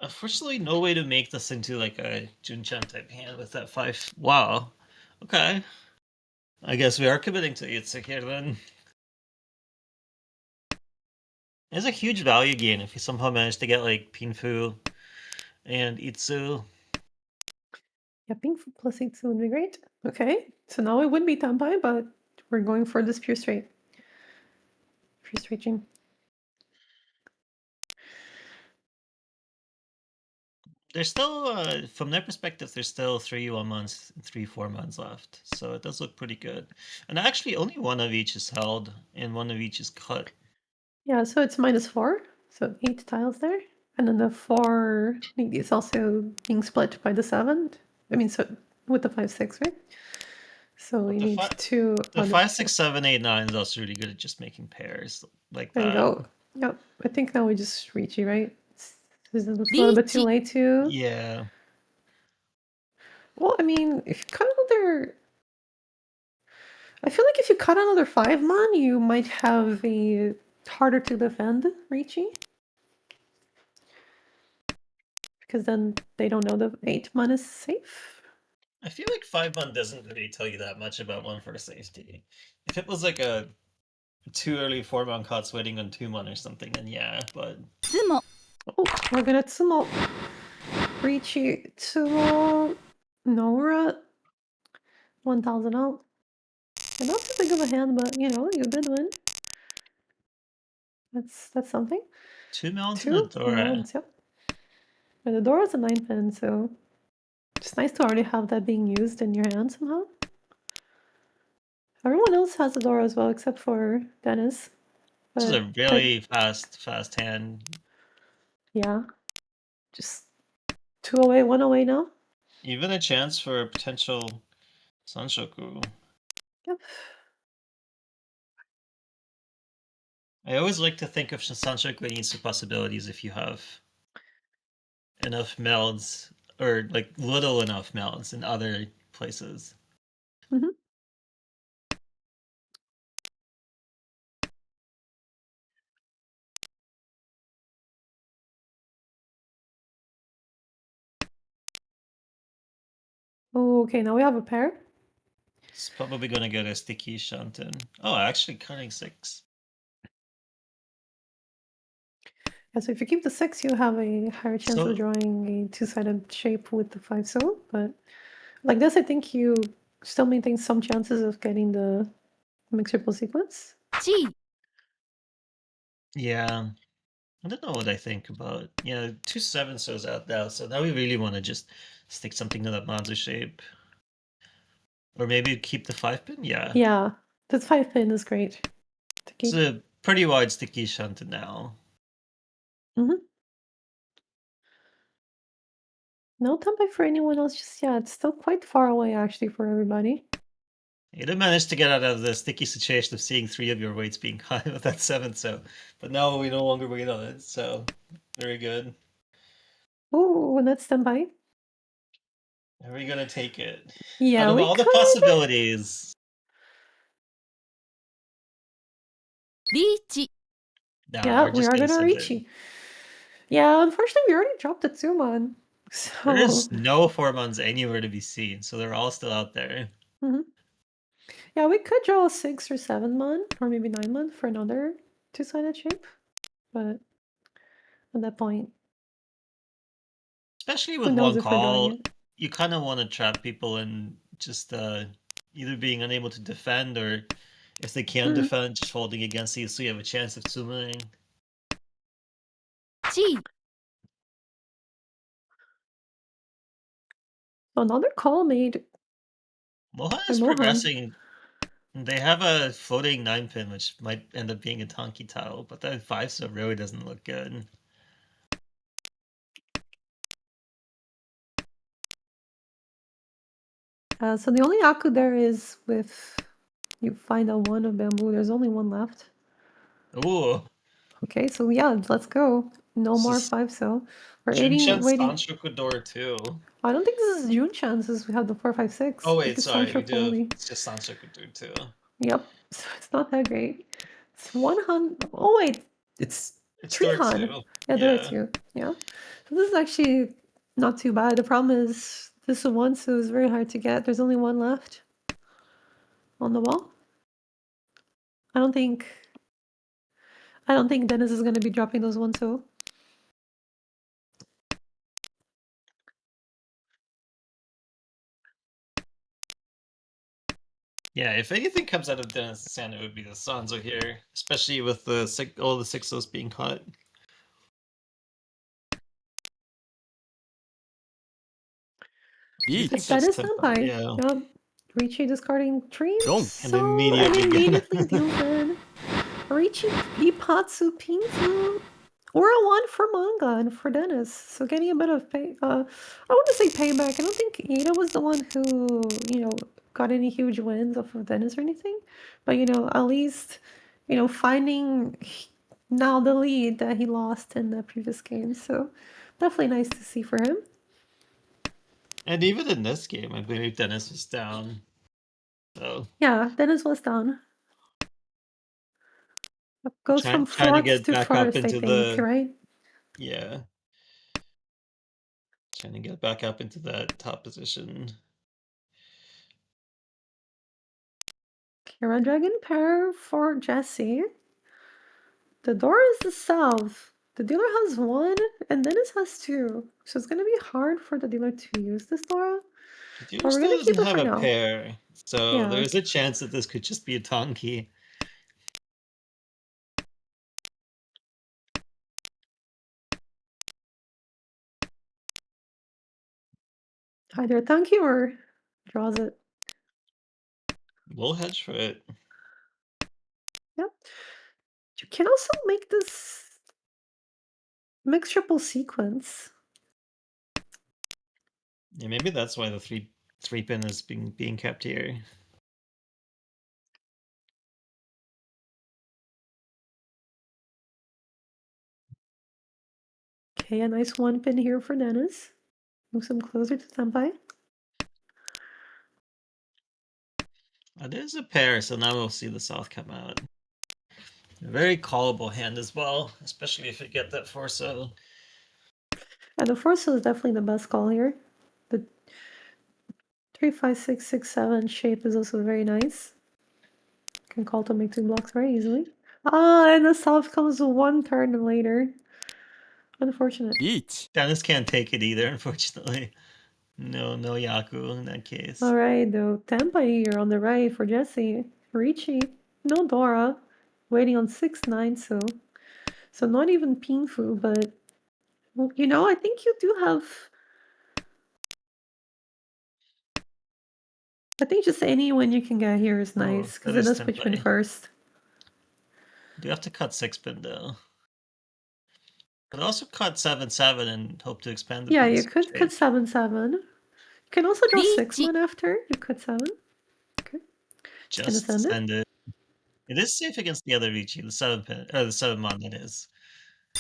Speaker 3: unfortunately, no way to make this into like a Junchan type hand with that 5. Wow. Okay. I guess we are committing to Itsu here then. There's a huge value gain if you somehow manage to get like Pinfu and Itsu.
Speaker 2: Yeah, pink plus 8 would be great. Okay, so now it would be Tempai, but we're going for this pure straight. Pure straight gene.
Speaker 3: There's still, from their perspective, there's still 3 1-mons, 3 4-mons left. So it does look pretty good. And actually, only one of each is held, and one of each is cut.
Speaker 2: Yeah, so it's -4, so 8 tiles there. And then the 4 is also being split by the 7. I mean, so with the 5 6, right? So we need 2.
Speaker 3: The 5 6 7 8 9 is also really good at just making pairs like
Speaker 2: there
Speaker 3: that.
Speaker 2: you go. Yep, I think now we just reach you, right? Is it a little bit too late too?
Speaker 3: Yeah.
Speaker 2: Well, I mean, if you cut another, I feel like if you cut another 5 mon, you might have a harder to defend Ricci. Because then they don't know the 8 mon is safe.
Speaker 3: I feel like 5-mon doesn't really tell you that much about 1 for safety. If it was like a 2 early 4-mon cuts waiting on 2-mon or something, then yeah, but...
Speaker 2: Oh, we're gonna Tsumo. Ricci, Tsumo, Nora, 1,000 out. And not too big of a hand, but you know, you did win. That's something.
Speaker 3: 2 melons
Speaker 2: 2
Speaker 3: and a Dora.
Speaker 2: melons, yep. And the Dora's a 9 pin, so it's nice to already have that being used in your hand somehow. Everyone else has a door as well, except for Dennis.
Speaker 3: This is
Speaker 2: But
Speaker 3: a really fast hand.
Speaker 2: yeah, just 2 away, 1 away now.
Speaker 3: Even a chance for a potential Sanshoku.
Speaker 2: Yep.
Speaker 3: I always like to think of Sanshoku needs the possibilities if you have enough melds, or like little enough melds in other places.
Speaker 2: Mm-hmm. Oh, okay, now we have a pair.
Speaker 3: It's probably gonna get a sticky Shanten. Oh, actually cutting 6.
Speaker 2: Yeah, so if you keep the 6, you have a higher chance of
Speaker 3: So
Speaker 2: drawing a two-sided shape with the 5 so, but like this, I think you still maintain some chances of getting the mixed triple sequence.
Speaker 3: yeah, I don't know what I think about. Yeah, 2 7-sos out now, so now we really want to just stick something to that Manzu shape. Or maybe keep the 5-pin? Yeah.
Speaker 2: Yeah, this 5-pin is great to
Speaker 3: It's
Speaker 2: keep.
Speaker 3: a pretty wide sticky Shanten now.
Speaker 2: Mm-hmm. No template for anyone else just yet. It's still quite far away, actually, for everybody.
Speaker 3: You did manage to get out of the sticky situation of seeing 3 of your weights being cut with that 7, so. But now we no longer wait on it, so very good.
Speaker 2: Oh, and that's standby.
Speaker 3: Are we gonna take it? Out
Speaker 2: Yeah,
Speaker 3: of
Speaker 2: we
Speaker 3: all the
Speaker 2: could.
Speaker 3: possibilities. Nah,
Speaker 2: Yeah,
Speaker 3: we're
Speaker 2: we
Speaker 3: just
Speaker 2: are
Speaker 3: gonna
Speaker 2: gonna
Speaker 3: send
Speaker 2: reach
Speaker 3: it.
Speaker 2: you. Yeah, unfortunately, we already dropped the 2-man.
Speaker 3: There
Speaker 2: So,
Speaker 3: is no 4-mons anywhere to be seen, so they're all still out there.
Speaker 2: mhm. Yeah, we could draw a 6 or 7-man, or maybe 9-man for another two-sided shape. But at that point,
Speaker 3: Especially
Speaker 2: who
Speaker 3: with
Speaker 2: knows
Speaker 3: one
Speaker 2: if we're drawing
Speaker 3: call,
Speaker 2: it?
Speaker 3: you kind of want to trap people in just either being unable to defend, or if they can
Speaker 2: Mhm.
Speaker 3: defend, just holding against you so you have a chance of summoning.
Speaker 2: So another call made
Speaker 3: Mohan
Speaker 2: by
Speaker 3: is
Speaker 2: Mohan.
Speaker 3: progressing. They have a floating 9-pin, which might end up being a Tonki tile, but that 5 so really doesn't look good.
Speaker 2: So the only Aku there is with you find a 1 of bamboo. There's only 1 left.
Speaker 3: Ooh,
Speaker 2: Okay, so yeah, let's go. No
Speaker 3: this
Speaker 2: more
Speaker 3: is
Speaker 2: 5 so. We're
Speaker 3: Junchen's
Speaker 2: waiting.
Speaker 3: Sanshokudor too.
Speaker 2: I don't think this is June chances. We have the 4, 5, 6.
Speaker 3: Oh
Speaker 2: I think
Speaker 3: wait,
Speaker 2: it's
Speaker 3: sorry, we
Speaker 2: Sancho
Speaker 3: do have
Speaker 2: only.
Speaker 3: it's just Sanshokudor too.
Speaker 2: Yep, so it's not that great. It's 100. Oh wait, it's
Speaker 3: It's door
Speaker 2: 300.
Speaker 3: 2.
Speaker 2: Yeah, there are
Speaker 3: Yeah.
Speaker 2: 2. Yeah, so this is actually not too bad. The problem is this one, so it's very hard to get. There's only 1 left on the wall. I don't think. I don't think Dennis is going to be dropping those 1 so.
Speaker 3: Yeah, if anything comes out of Dennis' hand, it would be the Sanzo here, especially with all the 6-0s being cut. I think
Speaker 2: It's
Speaker 3: that's
Speaker 2: Dennis
Speaker 3: tempo,
Speaker 2: standby.
Speaker 3: yeah.
Speaker 2: Yep. Ricci discarding 3.
Speaker 3: And
Speaker 2: So, and
Speaker 3: immediately get
Speaker 2: immediately deals in. Ricci Ipatsu Pinzu. Or a 1 for manga and for Dennis. So getting a bit of I want to say payback. I don't think Ida was the one who, got any huge wins off of Dennis or anything. But, at least, finding now the lead that he lost in the previous game. So definitely nice to see for him.
Speaker 3: And even in this game, I believe Dennis was down. So
Speaker 2: Yeah, Dennis was down. Goes from
Speaker 3: trying to
Speaker 2: fourth
Speaker 3: get
Speaker 2: to
Speaker 3: back up
Speaker 2: first, I
Speaker 3: into
Speaker 2: think,
Speaker 3: the
Speaker 2: right?
Speaker 3: yeah. Trying to get back up into that top position.
Speaker 2: Kira Dragon pair for Jesse. The door is the south. The dealer has 1, and Dennis has 2. So it's going to be hard for the dealer to use this Dora.
Speaker 3: The
Speaker 2: But
Speaker 3: dealer
Speaker 2: we're
Speaker 3: still
Speaker 2: going to keep
Speaker 3: doesn't
Speaker 2: it
Speaker 3: have
Speaker 2: for
Speaker 3: a
Speaker 2: now.
Speaker 3: pair, so
Speaker 2: Yeah.
Speaker 3: there's a chance that this could just be a Tonki.
Speaker 2: Either thank you or draws it.
Speaker 3: We'll hedge for it.
Speaker 2: Yep. You can also make this mixed triple sequence.
Speaker 3: Yeah, maybe that's why the three pin is being kept here.
Speaker 2: Okay, a nice one pin here for Dennis. Moves him closer to Senpai.
Speaker 3: There's a pair, so now we'll see the south come out. A very callable hand as well, especially if you get that 4-0.
Speaker 2: And the 4-0 is definitely the best call here. The 3, 5, 6, 6, 7 shape is also very nice. Can call to make 2 blocks very easily. Ah, and the south comes 1 turn later. Unfortunate.
Speaker 3: Dennis can't take it either, unfortunately. No Yaku in that case.
Speaker 2: All right, though. Tempai here on the right for Jesse. Ricci. No Dora. Waiting on 6-9, so not even Pinfu, but well, you know, I think you do have. I think just any win you can get here is nice because
Speaker 3: that
Speaker 2: it
Speaker 3: is
Speaker 2: does put you in
Speaker 3: Tempai.
Speaker 2: first.
Speaker 3: Do have to cut 6-pin though. Could also cut 7-7 and hope to expand the
Speaker 2: Yeah,
Speaker 3: pins
Speaker 2: you could
Speaker 3: shape.
Speaker 2: cut 7-7. You can also draw 6-1 after. You cut 7. Okay.
Speaker 3: Just
Speaker 2: send it.
Speaker 3: send it. It is safe against the other Ricci, the 7-pin, or the 7-mon it is.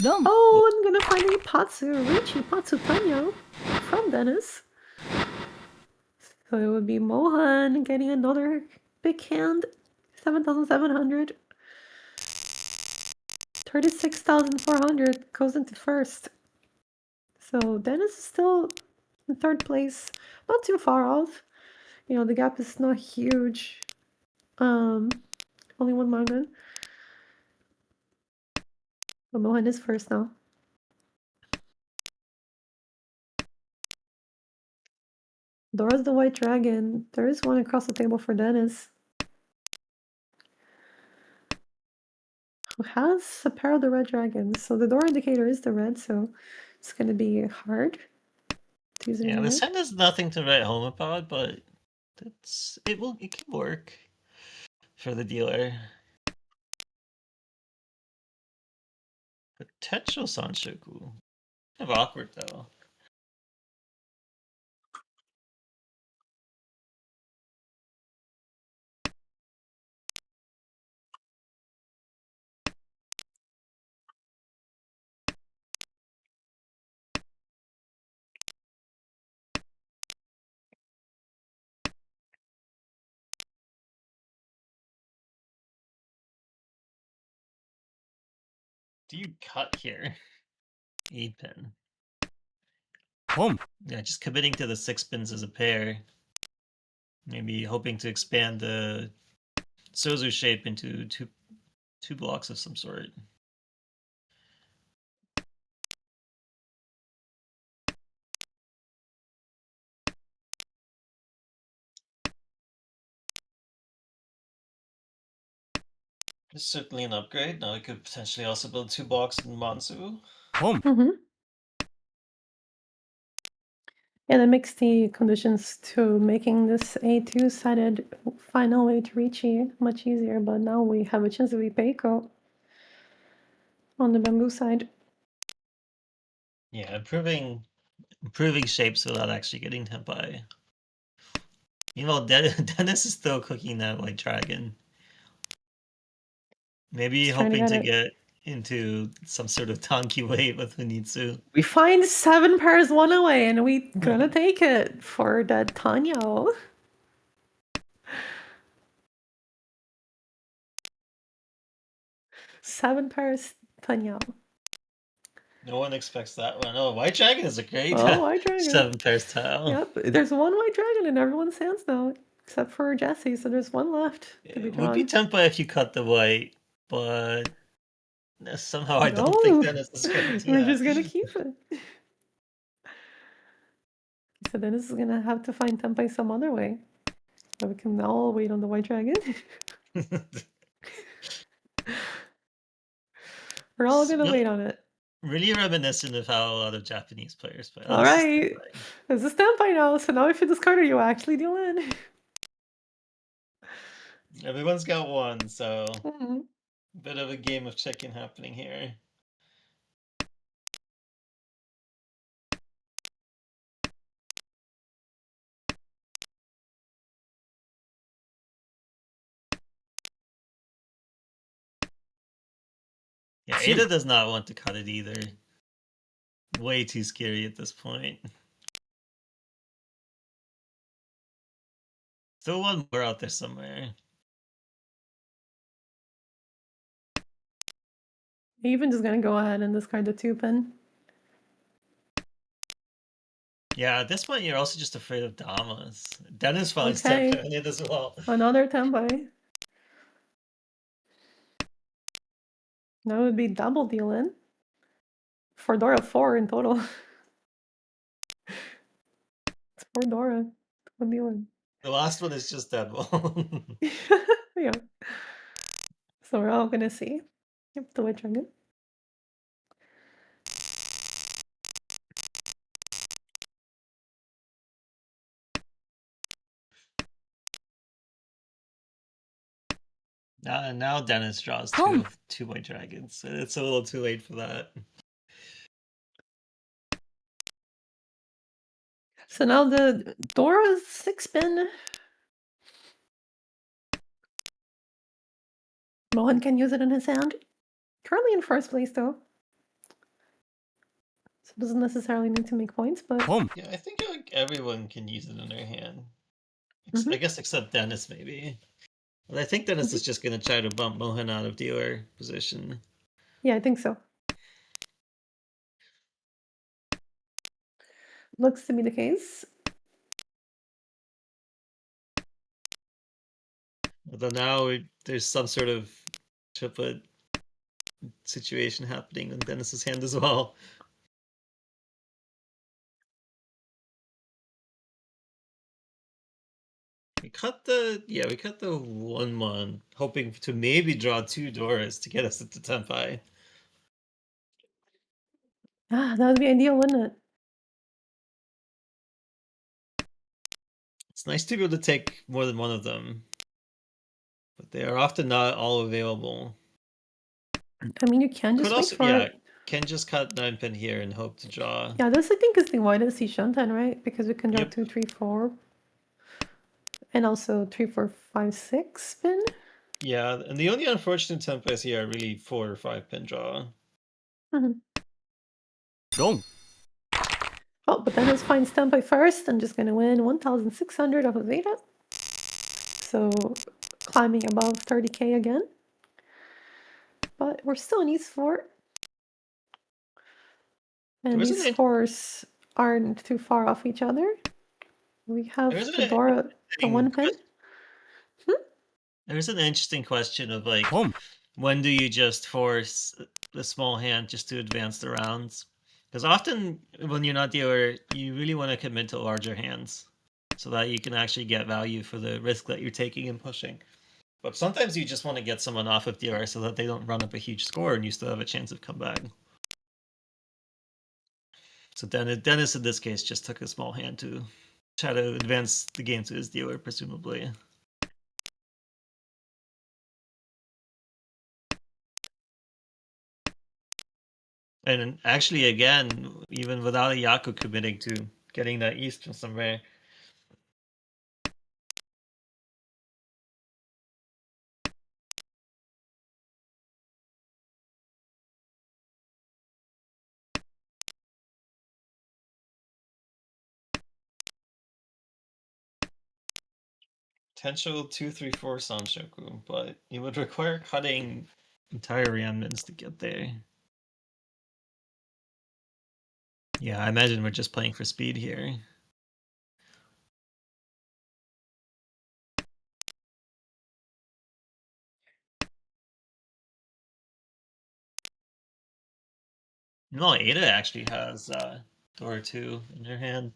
Speaker 2: Oh, I'm gonna find a Patsu Ricci Patsu Tanyo from Dennis. So it would be Mohan getting another big hand. 7,700. 36,400 goes into first. So Dennis is still in third place. Not too far off. You know, the gap is not huge. Only one manga. But Mohan is first now. Dora's the white dragon. There is one across the table for Dennis. Who has a pair of the red dragons. So the door indicator is the red, so it's going to be hard to use it
Speaker 3: Yeah,
Speaker 2: anyway.
Speaker 3: this hand has nothing to write home about, but it can work for the dealer. Potential Sanshoku. Kind of awkward though. Do you cut here? 8-pin. Yeah, just committing to the 6 pins as a pair. Maybe hoping to expand the Sozu shape into two blocks of some sort. This is certainly an upgrade. Now I could potentially also build 2 blocks in Mansu.
Speaker 2: Mm-hmm. Yeah, that makes the conditions to making this a two-sided final way to Ricci much easier, but now we have a chance to be Peiko on the bamboo side.
Speaker 3: Yeah, improving shapes without actually getting Tempai. Meanwhile, Dennis is still cooking that white dragon. Maybe
Speaker 2: Just trying to
Speaker 3: hoping
Speaker 2: get
Speaker 3: to
Speaker 2: it.
Speaker 3: get into some sort of Tanki wave with Hunitsu.
Speaker 2: We find 7 pairs one away, and we gonna take it for that Tanyo. Seven pairs Tanyo.
Speaker 3: No one expects that one. Oh, White Dragon is a great
Speaker 2: White dragon.
Speaker 3: 7 pairs tile.
Speaker 2: Yep, there's one white dragon in everyone's hands now, except for Jesse, so there's one left to be
Speaker 3: It
Speaker 2: drawn.
Speaker 3: would be Tempa if you cut the white, but somehow I don't think Dennis is going to.
Speaker 2: We're just gonna keep it. So Dennis is gonna have to find Tempai some other way. So we can all wait on the white dragon. We're all gonna wait on it.
Speaker 3: Really reminiscent of how a lot of Japanese players play.
Speaker 2: All right, this is Tempai now. So now if you discard it, you actually deal in.
Speaker 3: Everyone's got one, so
Speaker 2: Mhm.
Speaker 3: bit of a game of chicken happening here. Yeah, Ada does not want to cut it either. Way too scary at this point. Still one more out there somewhere.
Speaker 2: Even just gonna go ahead and discard the 2-pin.
Speaker 3: Yeah, at this point you're also just afraid of Damas. Dennis finds
Speaker 2: Okay.
Speaker 3: tempo in it as well.
Speaker 2: Another Tenpai. That would be double dealing. For Dora, 4 in total. It's 4 Dora. One dealing.
Speaker 3: The last one is just Deadball.
Speaker 2: Yeah. So we're all gonna see. Yep, the White Dragon.
Speaker 3: Now Dennis draws two White Dragons. It's a little too late for that.
Speaker 2: So now the Dora's 6-pin. Mohan can use it in his hand. Currently in first place though. So doesn't necessarily need to make points, but
Speaker 3: Yeah, I think like everyone can use it in their hand.
Speaker 2: Mhm.
Speaker 3: I guess except Dennis maybe. But I think Dennis
Speaker 2: Mhm.
Speaker 3: is just gonna try to bump Mohan out of dealer position.
Speaker 2: Yeah, I think so. Looks to be the case.
Speaker 3: Although now there's some sort of triplet situation happening in Dennis's hand as well. We cut the 1-1, hoping to maybe draw 2 Doras to get us into Tenpai.
Speaker 2: Ah, that would be ideal, wouldn't it?
Speaker 3: It's nice to be able to take more than one of them, but they are often not all available.
Speaker 2: I mean, you can
Speaker 3: Could
Speaker 2: just wait
Speaker 3: also,
Speaker 2: for
Speaker 3: yeah,
Speaker 2: it.
Speaker 3: can just cut 9-pin here and hope to draw.
Speaker 2: Yeah, this I think is the widest Shantan, right? Because we can draw
Speaker 3: Yep.
Speaker 2: 2, 3, 4. And also 3, 4, 5, 6 spin.
Speaker 3: Yeah, and the only unfortunate Tenpais here are really 4 or 5-pin draw.
Speaker 2: Mhm. Oh, but then it's fine standby first. I'm just gonna win 1,600 off of Veda. So climbing above 30k again. But we're still in East 4. And
Speaker 3: There
Speaker 2: these
Speaker 3: isn't
Speaker 2: scores aren't too far off each other. We
Speaker 3: there
Speaker 2: have
Speaker 3: isn't
Speaker 2: the Dora, the 1-pin.
Speaker 3: There's an interesting question of like when do you just force the small hand just to advance the rounds? Because often when you're not dealer, you really want to commit to larger hands so that you can actually get value for the risk that you're taking and pushing. But sometimes you just want to get someone off of dealer so that they don't run up a huge score and you still have a chance of comeback. So Dennis in this case just took a small hand to try to advance the game to his dealer, presumably. And actually, again, even without a Yaku committing to getting that East from somewhere, potential 2-3-4 Sanshoku, but it would require cutting entire Ryanmans to get there. Yeah, I imagine we're just playing for speed here. No, Ada actually has Dora 2 in her hand.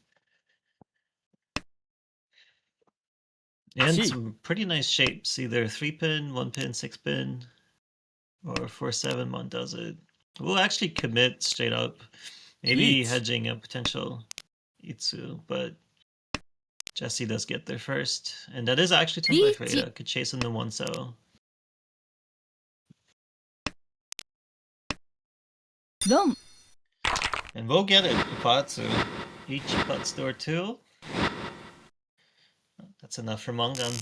Speaker 3: And some pretty nice shapes, either 3-pin, 1-pin, 6-pin, or 4-7 one does it. We'll actually commit straight up, maybe hedging a potential Itsu, but Jesse does get there first. And that is actually tempo Freda. Could chase in the 1-so.
Speaker 4: Dom.
Speaker 3: And we'll get it, Ipatsu. Each butts door 2. That's enough for Mungan.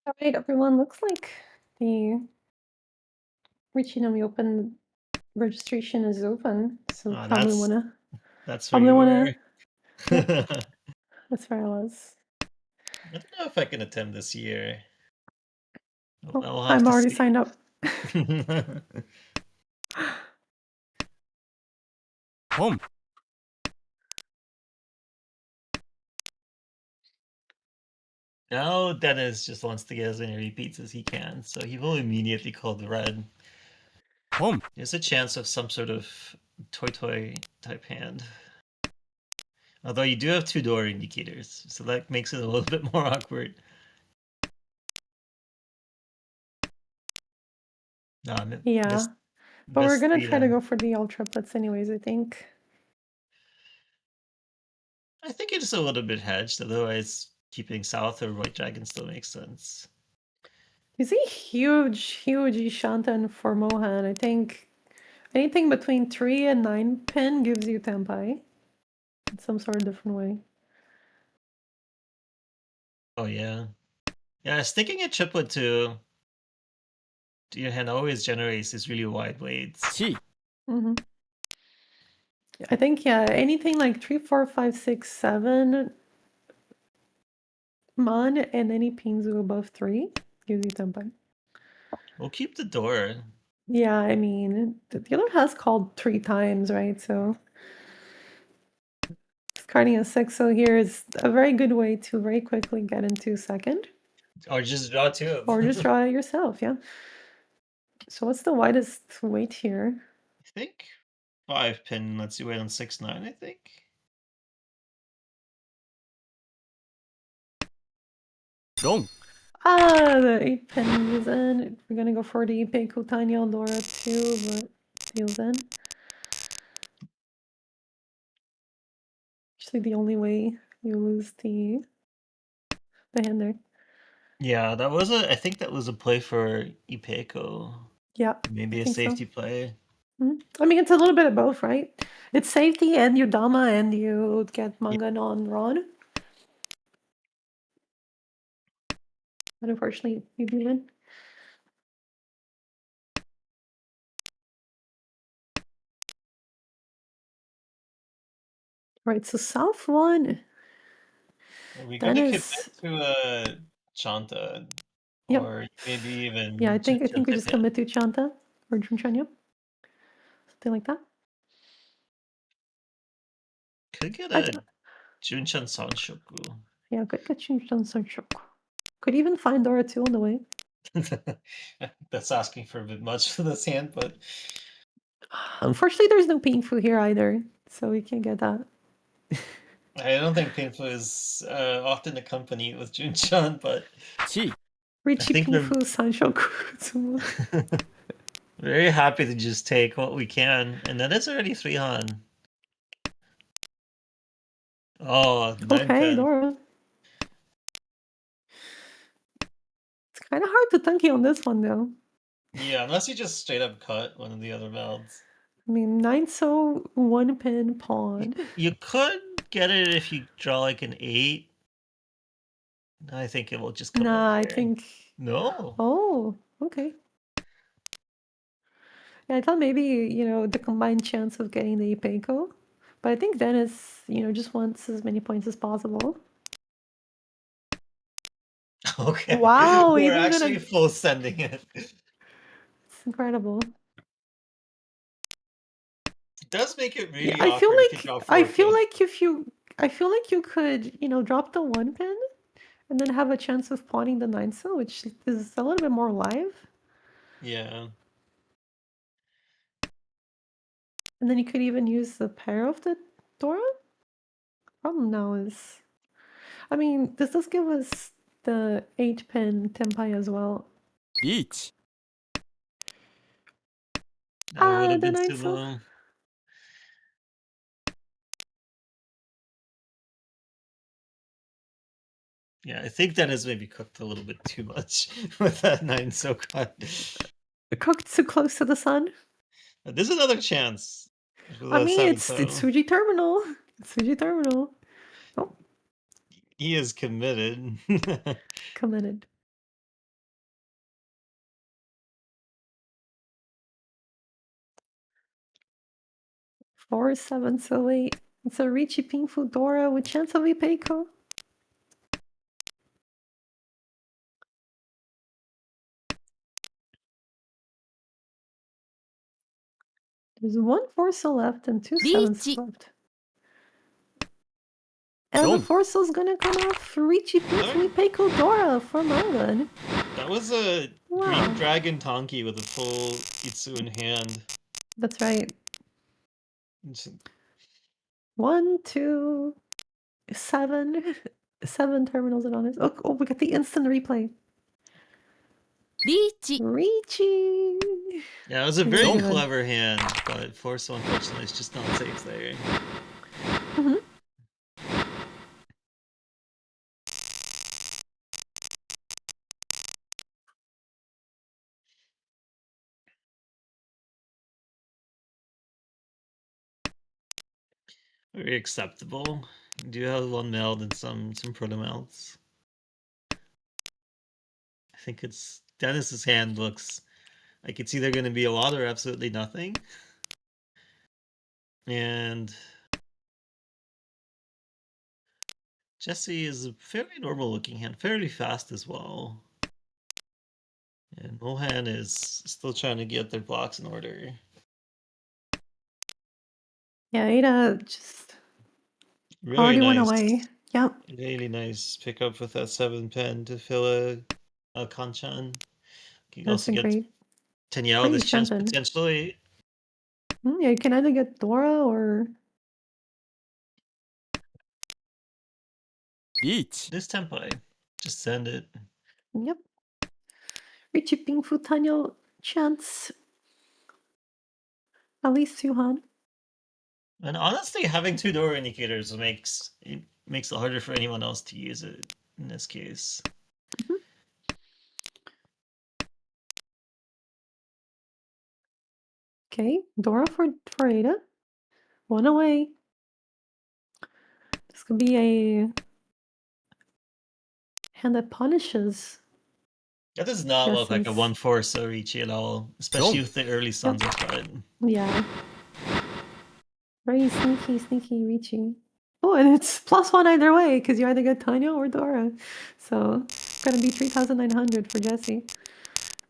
Speaker 2: All right, everyone. Looks like the Richinami Open registration is open, so
Speaker 3: Ah,
Speaker 2: probably wanna.
Speaker 3: that's where
Speaker 2: Probably
Speaker 3: you
Speaker 2: wanna.
Speaker 3: were.
Speaker 2: That's where I was.
Speaker 3: I don't know if I can attend this year.
Speaker 2: Oh,
Speaker 3: I'll have
Speaker 2: I'm
Speaker 3: to
Speaker 2: already
Speaker 3: see.
Speaker 2: signed up.
Speaker 4: Home.
Speaker 3: Now Dennis just wants to get as many repeats as he can, so he will immediately call the red.
Speaker 4: Home.
Speaker 3: There's a chance of some sort of toy type hand. Although you do have 2 door indicators, so that makes it a little bit more awkward.
Speaker 2: Yeah, but we're gonna try to go for the all triplets anyways, I think.
Speaker 3: I think it's a little bit hedged, otherwise keeping south or white dragon still makes sense.
Speaker 2: You see huge Ishantan for Mohan. I think anything between 3 and 9 pin gives you Tempai in some sort of different way.
Speaker 3: Oh yeah. Yeah, sticking a triplet to your hand always generates these really wide blades.
Speaker 4: Chi.
Speaker 2: Mm-hmm. I think, yeah, anything like 3, 4, 5, 6, 7 Mon and any Pinzu above 3 gives you Tempai.
Speaker 3: We'll keep the door.
Speaker 2: Yeah, I mean, the other has called 3 times, right? So discarding a 6-0 here is a very good way to very quickly get into second.
Speaker 3: Or just draw 2.
Speaker 2: Or just draw it yourself, yeah. So what's the widest weight here?
Speaker 3: I think 5 pin lets you wait on 6-9, I think.
Speaker 4: Dong.
Speaker 2: Ah, the 8 pin is in. We're gonna go for the Peiko Tanya Dora too, but deals in. Actually, the only way you lose the hand there.
Speaker 3: Yeah, I think that was a play for Ipeco.
Speaker 2: Yeah.
Speaker 3: Maybe
Speaker 2: I
Speaker 3: a
Speaker 2: think so.
Speaker 3: safety play.
Speaker 2: I mean, it's a little bit of both, right? It's safety and you Dama and you get Mangan on Ron. But unfortunately, you do win. Right, so South one.
Speaker 3: We gotta commit
Speaker 2: Dennis.
Speaker 3: to Chanta.
Speaker 2: Yep.
Speaker 3: Or maybe even
Speaker 2: Yeah, I think we just
Speaker 3: Chanta.
Speaker 2: commit to Chanta or Junchanya. Something like that.
Speaker 3: Could get a Junchan Sanshoku.
Speaker 2: Yeah, could get Junchan Sunshoku. Could even find Dora 2 on the way.
Speaker 3: That's asking for a bit much for this hand, but
Speaker 2: Unfortunately, there's no Pinfu here either, so we can't get that.
Speaker 3: I don't think Painful is often accompanied with Junchan, but
Speaker 4: Chi.
Speaker 2: Richie
Speaker 3: think
Speaker 2: Pinfu Sanshoku.
Speaker 3: very happy to just take what we can, and that is already 3 Han. Oh, 9
Speaker 2: Okay,
Speaker 3: pen.
Speaker 2: Dora. It's kind of hard to Tunky on this one, though.
Speaker 3: Yeah, unless you just straight up cut one of the other melds.
Speaker 2: I mean, 9-so, 1 pin pawn.
Speaker 3: You could get it if you draw like an 8. I think it will just come
Speaker 2: Nah,
Speaker 3: out
Speaker 2: I
Speaker 3: there.
Speaker 2: think.
Speaker 3: No.
Speaker 2: Oh, okay. Yeah, I thought maybe, the combined chance of getting the Ipeco. But I think Dennis, just wants as many points as possible.
Speaker 3: Okay.
Speaker 2: Wow,
Speaker 3: We're
Speaker 2: even
Speaker 3: actually
Speaker 2: gonna.
Speaker 3: full sending it.
Speaker 2: It's incredible.
Speaker 3: It does make it really
Speaker 2: I feel
Speaker 3: awkward if you
Speaker 2: like
Speaker 3: draw 4
Speaker 2: I feel
Speaker 3: pin.
Speaker 2: like I feel like you could, drop the 1 pin and then have a chance of pawning the 9-so, which is a little bit more live.
Speaker 3: Yeah.
Speaker 2: And then you could even use the pair of the Dora. Problem now is, I mean, this does give us the 8 pin Tempai as well.
Speaker 4: Each.
Speaker 3: That would have
Speaker 2: The
Speaker 3: been too
Speaker 2: 9-so.
Speaker 3: low. Yeah, I think that has maybe cooked a little bit too much with that 9 SOCON.
Speaker 2: Cooked too close to the sun.
Speaker 3: There's another chance for
Speaker 2: I
Speaker 3: the
Speaker 2: mean,
Speaker 3: 7
Speaker 2: it's
Speaker 3: total.
Speaker 2: Fuji Terminal. It's Fuji Terminal. Oh,
Speaker 3: He is committed.
Speaker 2: committed. Four, seven, so late. It's a Richie Ping Fudora with chance of Ipeco. There's one Forso left and two sevens
Speaker 4: Reach.
Speaker 2: left. And the
Speaker 4: Don't.
Speaker 2: Forso's gonna come off Richie Ping
Speaker 3: Alright.
Speaker 2: Ipeco Dora for Mangan.
Speaker 3: That was a
Speaker 2: Wow.
Speaker 3: Green Dragon Tonki with a full Itsu in hand.
Speaker 2: That's right.
Speaker 3: It's-
Speaker 2: 1, 2, 7. 7 terminals and honors. Oh, we got the instant replay.
Speaker 4: Reach.
Speaker 2: Richie.
Speaker 3: Yeah, it was a
Speaker 2: Pretty
Speaker 3: very
Speaker 2: good.
Speaker 3: clever hand, but Forso unfortunately is just not safe there.
Speaker 2: Mhm.
Speaker 3: Very acceptable. You do have one meld and some proto melds. I think it's Dennis's hand looks like it's either going to be a lot or absolutely nothing. And Jesse is a fairly normal looking hand, fairly fast as well. And Mohan is still trying to get their blocks in order.
Speaker 2: Yeah, Ada just
Speaker 3: Really
Speaker 2: already went
Speaker 3: nice.
Speaker 2: away. Yep.
Speaker 3: Really nice pickup with that 7 pen to fill a Kanchan. You can
Speaker 2: That's
Speaker 3: also
Speaker 2: been
Speaker 3: get
Speaker 2: great.
Speaker 3: Tanyao
Speaker 2: Pretty
Speaker 3: this chance
Speaker 2: strengthened.
Speaker 3: potentially.
Speaker 2: Yeah, you can either get Dora or
Speaker 4: Reach.
Speaker 3: This tempo. Just send it.
Speaker 2: yep. Richie Ping Fu Tanyo chance. At least 2 Han.
Speaker 3: And honestly, having 2 door indicators makes it harder for anyone else to use it in this case.
Speaker 2: Okay, Dora for Ada. 1 away. This could be a hand that punishes.
Speaker 3: That does not look like a
Speaker 2: Jesse's.
Speaker 3: 1/4 Sorichi at all, especially
Speaker 4: Don't.
Speaker 3: with the early Sons of Cut.
Speaker 2: Yeah. Very sneaky Richie. Oh, and it's +1 either way, because you either get Tanyo or Dora. So it's gonna be 3,900 for Jesse.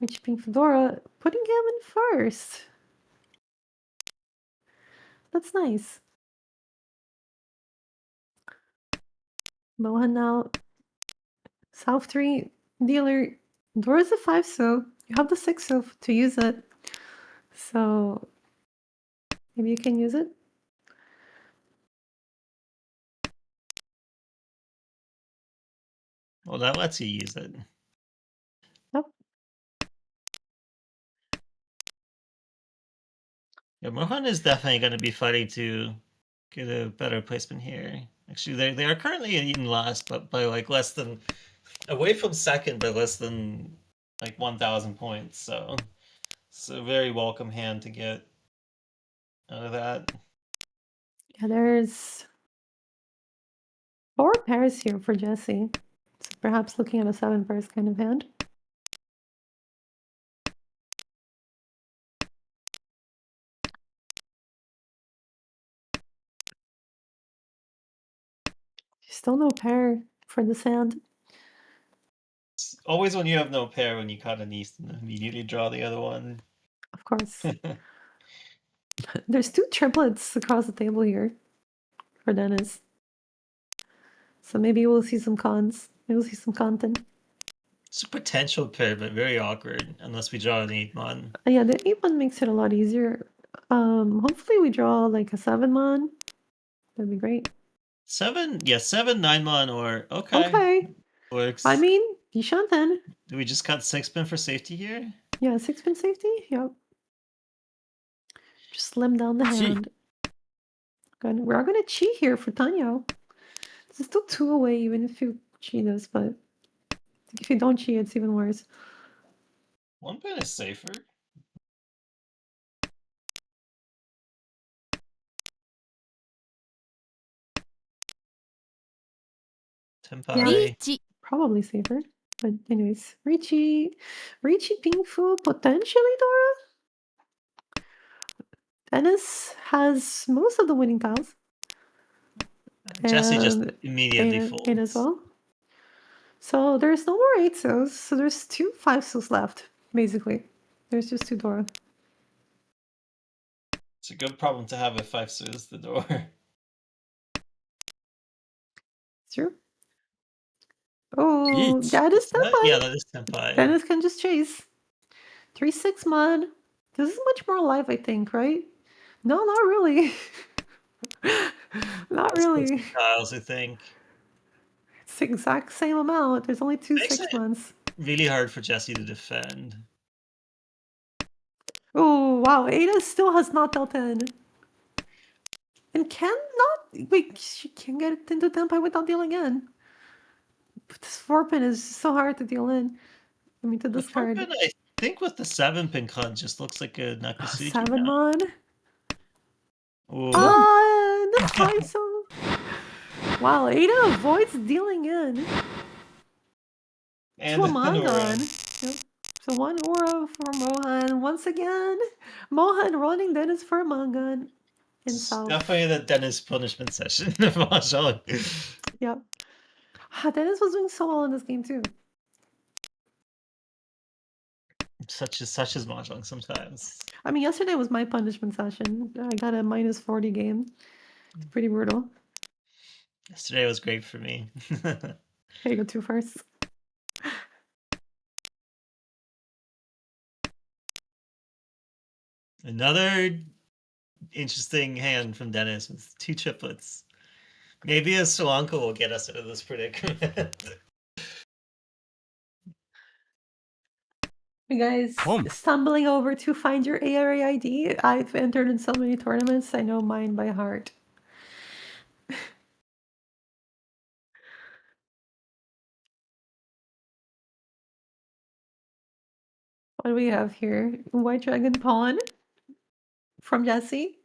Speaker 2: Richie Ping for Dora, putting him in first. That's nice. Mohan now. South 3 dealer. Dora's a 5, so you have the 6 so to use it. So maybe you can use it.
Speaker 3: Well, that lets you use it.
Speaker 2: Yep.
Speaker 3: Yeah, Mohan is definitely going to be fighting to get a better placement here. Actually, they are currently in last, but by like less than away from second, by less than like 1,000 points. So it's a very welcome hand to get out of that.
Speaker 2: Yeah, there's 4 pairs here for Jesse. So perhaps looking at a 7 pairs kind of hand. Still no pair for this hand.
Speaker 3: It's always when you have no pair when you cut an east and immediately draw the other one.
Speaker 2: Of course. There's 2 triplets across the table here for Dennis. So maybe we'll see some cons. Maybe we'll see some content.
Speaker 3: It's a potential pair, but very awkward unless we draw an 8-mon.
Speaker 2: Yeah, the 8-1 makes it a lot easier. Hopefully we draw like a 7-mon. That'd be great.
Speaker 3: 7, yeah, 7, 9-mon, or
Speaker 2: Okay.
Speaker 3: works.
Speaker 2: I mean, Yishanten.
Speaker 3: Do we just cut 6-pin for safety here?
Speaker 2: Yeah, 6-pin safety. Yep. Just slim down the
Speaker 4: Chi.
Speaker 2: hand. Good. We are gonna cheat here for Tanyo. This is still 2 away, even if you cheat this, but if you don't cheat, it's even worse.
Speaker 3: 1 pin is safer. Tempai.
Speaker 4: 1
Speaker 2: Probably safer. But anyways, Richie Pingfu, potentially Dora. Dennis has most of the winning tiles.
Speaker 3: Jesse just
Speaker 2: And
Speaker 3: immediately
Speaker 2: eight as
Speaker 3: folds.
Speaker 2: well. So there's no more 8-sos. So there's 2 5-sos left, basically. There's just 2 Dora.
Speaker 3: It's a good problem to have if 5 suits the door.
Speaker 2: It's true. Oh,
Speaker 4: Each.
Speaker 2: that is Tempai.
Speaker 3: Yeah, that is Tempai.
Speaker 2: Dennis can just chase. 3-6 mud. This is much more alive, I think, right? No, not really. Not
Speaker 3: Let's put
Speaker 2: really.
Speaker 3: some tiles, I think.
Speaker 2: It's the exact same amount. There's only 2
Speaker 3: Makes
Speaker 2: 6
Speaker 3: it
Speaker 2: months.
Speaker 3: really hard for Jesse to defend.
Speaker 2: Oh, wow. Ada still has not dealt in. And cannot. Wait, she can get it into Tempai without dealing in. But this 4-pin is so hard to deal in. I mean, to
Speaker 3: The 4
Speaker 2: discard.
Speaker 3: pin, I think with the 7 pin con just looks like a Nakusuji
Speaker 2: 7
Speaker 3: now.
Speaker 2: mod.
Speaker 3: Oh.
Speaker 2: The 5-so. Wow, Ada avoids dealing in.
Speaker 3: And
Speaker 2: To a
Speaker 3: an aura.
Speaker 2: Mangon. Yep. So 1 aura for Mohan. Once again, Mohan running Dennis for a Mangon. In
Speaker 3: It's
Speaker 2: South.
Speaker 3: definitely the Dennis punishment session of Mahjong.
Speaker 2: Yep. Dennis was doing so well in this game too.
Speaker 3: Such as Mahjong sometimes.
Speaker 2: I mean, yesterday was my punishment session. I got a minus 40 game. It's pretty brutal.
Speaker 3: Yesterday was great for me.
Speaker 2: Okay, you go 2 first.
Speaker 3: Another interesting hand from Dennis with 2 triplets. Maybe a Solanka will get us out of this predicament.
Speaker 2: You guys stumbling over to find your ARA ID. I've entered in so many tournaments. I know mine by heart. What do we have here? White Dragon Pawn from Jesse.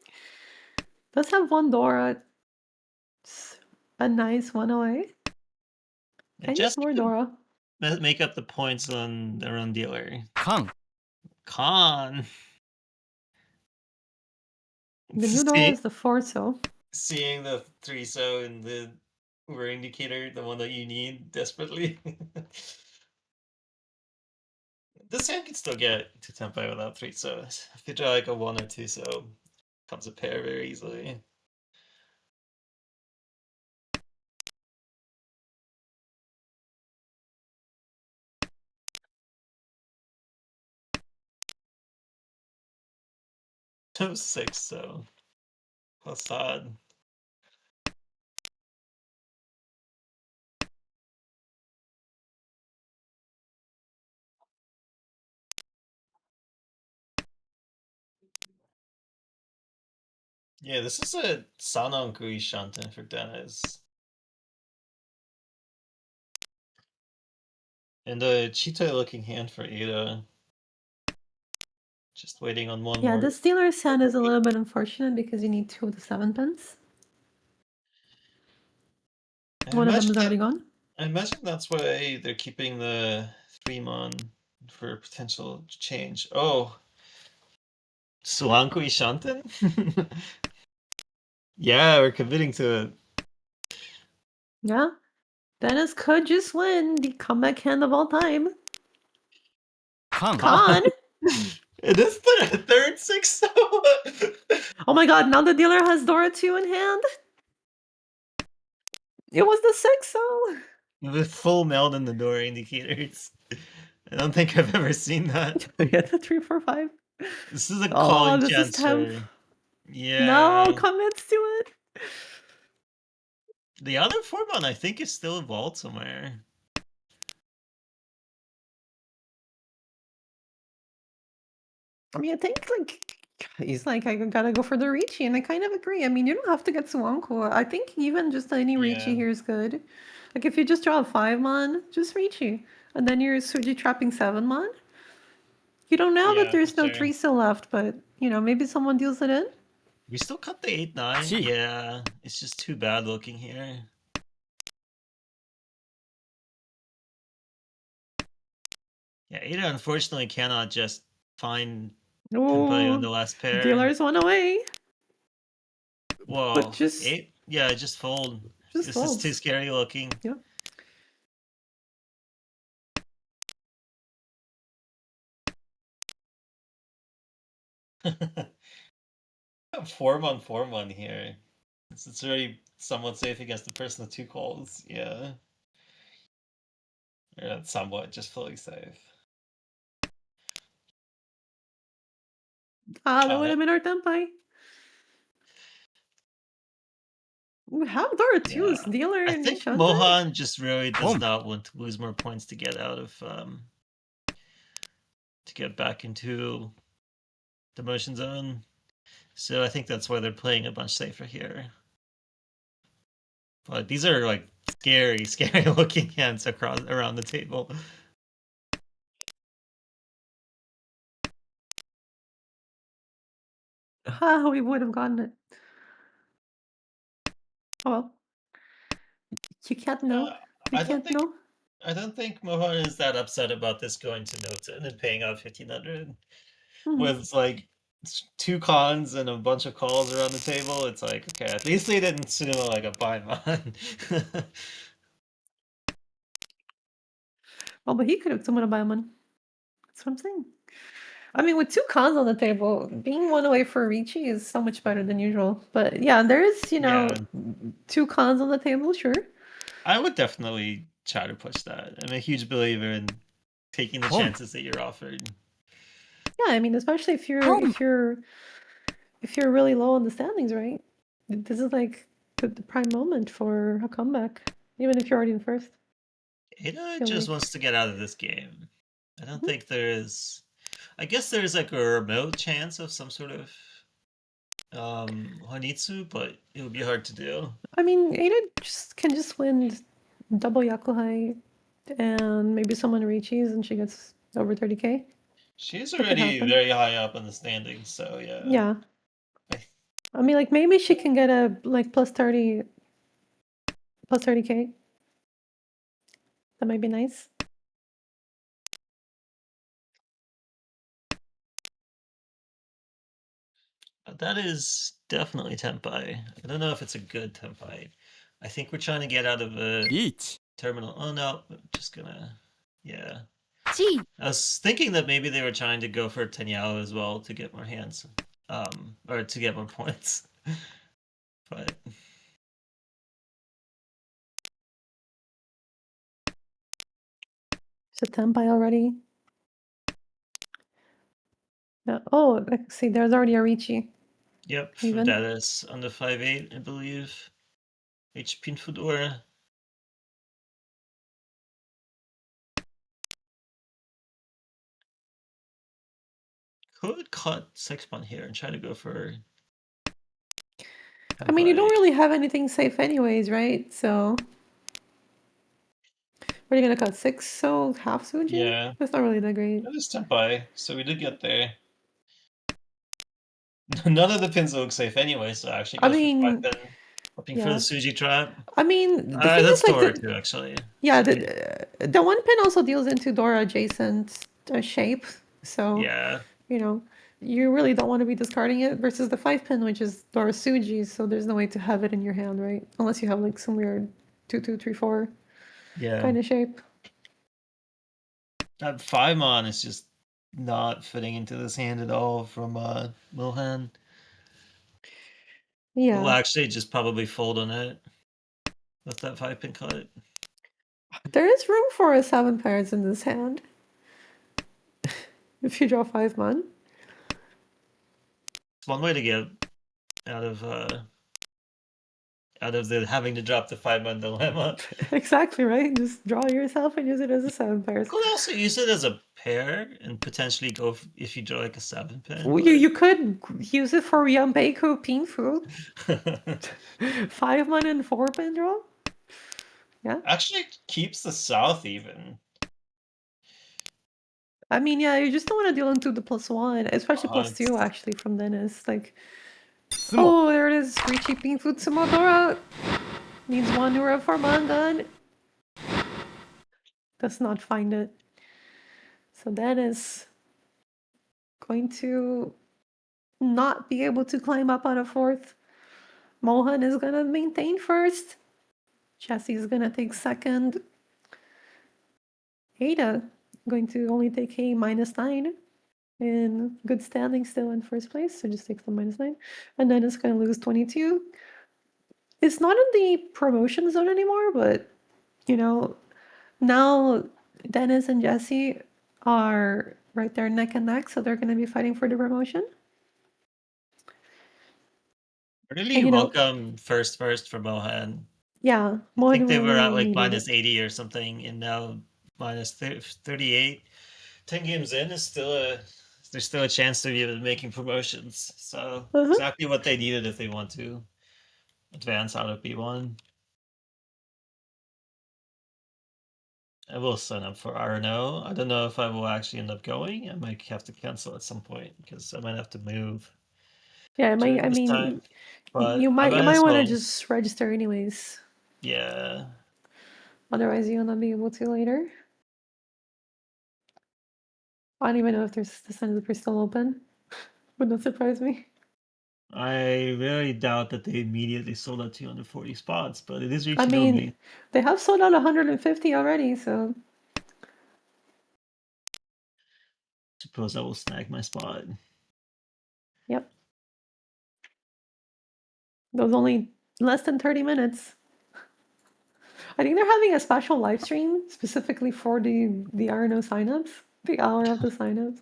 Speaker 2: Does have 1 Dora. It's a nice 1 away. Can use more Dora.
Speaker 3: Make up the points on their own dealer.
Speaker 4: Con.
Speaker 2: The new Dora is the 4-so.
Speaker 3: Seeing the 3-so in the Uber indicator, the one that you need desperately. This hand can still get to Tempai without 3-sos. If you draw like a 1 or 2-so, comes a pair very easily. Two 6-so. Facade. Yeah, this is a Sanon Gui Shanten for Dennis. And a cheetah looking hand for Ada. Just waiting on one more.
Speaker 2: Yeah, this dealer's hand is a little bit unfortunate because you need 2 of the 7 pins. One of them is already gone.
Speaker 3: I imagine that's why they're keeping the 3-mon for potential change. Oh. Suanko Ishanten? Yeah, we're committing to it.
Speaker 2: Yeah. Dennis could just win the comeback hand of all time. Con!
Speaker 3: It is the third 6-so.
Speaker 2: Oh my god, now the dealer has Dora 2 in hand. It was the 6-so.
Speaker 3: With full meld in the door indicators. I don't think I've ever seen that.
Speaker 2: Get the 3, 4, 5.
Speaker 3: This is a calling
Speaker 2: this
Speaker 3: chance
Speaker 2: is temp.
Speaker 3: for... Yeah.
Speaker 2: No, commits to it.
Speaker 3: The other 4-mon I think is still involved somewhere.
Speaker 2: I mean, I think like he's like, I gotta go for the Ricci, and I kind of agree. I mean, you don't have to get Suanko. I think even just any Ricci
Speaker 3: Yeah.
Speaker 2: here is good. Like if you just draw a 5-mon, just Ricci. And then you're Suji trapping 7-mon. You don't know that
Speaker 3: Yeah,
Speaker 2: there's no
Speaker 3: sure.
Speaker 2: 3 still left, but maybe someone deals it in.
Speaker 3: We still cut the 8-9.
Speaker 4: Gee.
Speaker 3: Yeah, it's just too bad looking here. Yeah, Ada unfortunately cannot just find Tenpai on the
Speaker 2: Oh,
Speaker 3: last pair.
Speaker 2: dealers went away.
Speaker 3: Whoa,
Speaker 2: But just
Speaker 3: 8? Yeah, just fold.
Speaker 2: Just
Speaker 3: This
Speaker 2: folds.
Speaker 3: is too scary looking.
Speaker 2: Yeah.
Speaker 3: Form on form on here. It's already somewhat safe against the person with 2 calls. Yeah. Yeah, somewhat just fully safe.
Speaker 2: That
Speaker 3: Oh,
Speaker 2: would have been our Tenpai. We have Dora too
Speaker 3: yeah.
Speaker 2: as dealer
Speaker 3: I
Speaker 2: and
Speaker 3: think
Speaker 2: Nishanta.
Speaker 3: Mohan just really does
Speaker 4: Boom.
Speaker 3: not want to lose more points to get out of to get back into the motion zone. So I think that's why they're playing a bunch safer here. But these are like scary, scary looking hands around the table.
Speaker 2: We would have gotten it. Oh well. You can't know. You
Speaker 3: I don't
Speaker 2: can't
Speaker 3: think
Speaker 2: know.
Speaker 3: I don't think Mohan is that upset about this going to Noten and paying out 1,500
Speaker 2: Mhm.
Speaker 3: with like 2 cons and a bunch of calls around the table. It's like, okay, at least they didn't sumo like a Paimon.
Speaker 2: Well, but he could have someone to buy one. That's what I'm saying. I mean, with 2 cons on the table, being one away for Ricci is so much better than usual. But yeah, there is,
Speaker 3: Yeah.
Speaker 2: 2 cons on the table, sure.
Speaker 3: I would definitely try to push that. I'm a huge believer in taking the
Speaker 4: Boom.
Speaker 3: chances that you're offered.
Speaker 2: Yeah, I mean, especially if you're
Speaker 4: Boom.
Speaker 2: if you're really low on the standings, right? This is like the prime moment for a comeback, even if you're already in first.
Speaker 3: Ada
Speaker 2: Feel
Speaker 3: just
Speaker 2: like.
Speaker 3: wants to get out of this game. I don't
Speaker 2: Mhm.
Speaker 3: think there's. I guess there's like a remote chance of some sort of Honitsu, but it would be hard to do.
Speaker 2: I mean, Ada can just win double Yakuhai and maybe someone Ricci's and she gets over 30K.
Speaker 3: She's
Speaker 2: That could
Speaker 3: already
Speaker 2: happen.
Speaker 3: very high up in the standings, so yeah.
Speaker 2: Yeah.
Speaker 3: I-
Speaker 2: I mean, like maybe she can get a like plus 30K. That might be nice.
Speaker 3: That is definitely Tenpai. I don't know if it's a good Tenpai. I think we're trying to get out of a
Speaker 4: Beach.
Speaker 3: terminal. Oh no, I'm just gonna. Yeah.
Speaker 4: Gee.
Speaker 3: I was thinking that maybe they were trying to go for Tenyao as well to get more hands. Or to get more points. But
Speaker 2: Is it Tenpai already? Yeah. Oh, see, there's already a Ricci.
Speaker 3: yep,
Speaker 2: Even.
Speaker 3: that is under 5'8", I believe. H Pinfudora. Could cut 6-1 here and try to go for.
Speaker 2: I mean, you don't
Speaker 3: Tenpai.
Speaker 2: really have anything safe anyways, right? So what are you gonna cut 6? So half Suji?
Speaker 3: Yeah,
Speaker 2: That's not really that great.
Speaker 3: that is Tenpai, so we did get there. None of the pins look safe anyway, so I actually
Speaker 2: I
Speaker 3: goes for 5
Speaker 2: mean,
Speaker 3: pin, hoping for the
Speaker 2: yeah.
Speaker 3: Suji trap.
Speaker 2: I mean, the thing
Speaker 3: That's
Speaker 2: is like
Speaker 3: Dora too, actually.
Speaker 2: yeah,
Speaker 3: So,
Speaker 2: the one pin also deals into Dora adjacent shape. So,
Speaker 3: yeah,
Speaker 2: you really don't want to be discarding it versus the 5 pin, which is Dora Suji. So there's no way to have it in your hand, right? Unless you have like some weird 2, 2, 3, 4
Speaker 3: yeah.
Speaker 2: kind of shape.
Speaker 3: That 5-mon is just not fitting into this hand at all from Mohan.
Speaker 2: Yeah.
Speaker 3: We'll actually just probably fold on it with that 5-pin cut.
Speaker 2: There is room for a 7 pairs in this hand. If you draw 5-mon.
Speaker 3: It's one way to get out of the having to drop the 5-mon dilemma.
Speaker 2: Exactly, right? Just draw yourself and use it as a 7 pairs.
Speaker 3: You could also use it as a pair and potentially go if you draw like a 7-pin.
Speaker 2: Well, you could use it for Yambeiku Pinfu.
Speaker 3: But...
Speaker 2: 5-mon and 4-pin draw. Yeah.
Speaker 3: Actually keeps the south even.
Speaker 2: I mean, yeah, you just don't want to deal into the +1, especially +2
Speaker 3: It's-
Speaker 2: actually from Dennis. Like,
Speaker 4: 質問
Speaker 2: oh, there it is. Recheaping Futsumodora needs one euro for Mangan. Does not find it. So Dennis going to not be able to climb up on a fourth. Mohan is gonna maintain first. Jesse is gonna take second. Ada going to only take a -9 in good standing still in first place, so just takes the -9. And then it's gonna lose 22. It's not in the promotion zone anymore, but you know, now Dennis and Jesse are right there neck and neck, so they're gonna be fighting for the promotion.
Speaker 3: Really
Speaker 2: And
Speaker 3: welcome first for Mohan.
Speaker 2: yeah,
Speaker 3: I
Speaker 2: Mohan
Speaker 3: think they were at
Speaker 2: really
Speaker 3: like
Speaker 2: needed it.
Speaker 3: -80 or something, and now minus 38. 10 games in is still there's still a chance to be making promotions. So
Speaker 2: Uh-huh.
Speaker 3: exactly what they needed if they want to advance out of B1. I will sign up for RNO. I don't know if I will actually end up going. I might have to cancel at some point because I might have to move
Speaker 2: Yeah,
Speaker 3: during
Speaker 2: I
Speaker 3: this
Speaker 2: mean,
Speaker 3: time. But
Speaker 2: you
Speaker 3: I
Speaker 2: might
Speaker 3: might as
Speaker 2: want to
Speaker 3: well.
Speaker 2: just register anyways.
Speaker 3: Yeah.
Speaker 2: Otherwise, you'll not be able to later. I don't even know if there's the sign up are still open. Would not surprise me.
Speaker 3: I really doubt that they immediately sold out 240 spots, but it is
Speaker 2: I
Speaker 3: reaching
Speaker 2: mean,
Speaker 3: me.
Speaker 2: they have sold out 150 already, so
Speaker 3: Suppose I will snag my spot.
Speaker 2: yep. Those only less than 30 minutes. I think they're having a special live stream specifically for the RNO signups, the hour of the signups.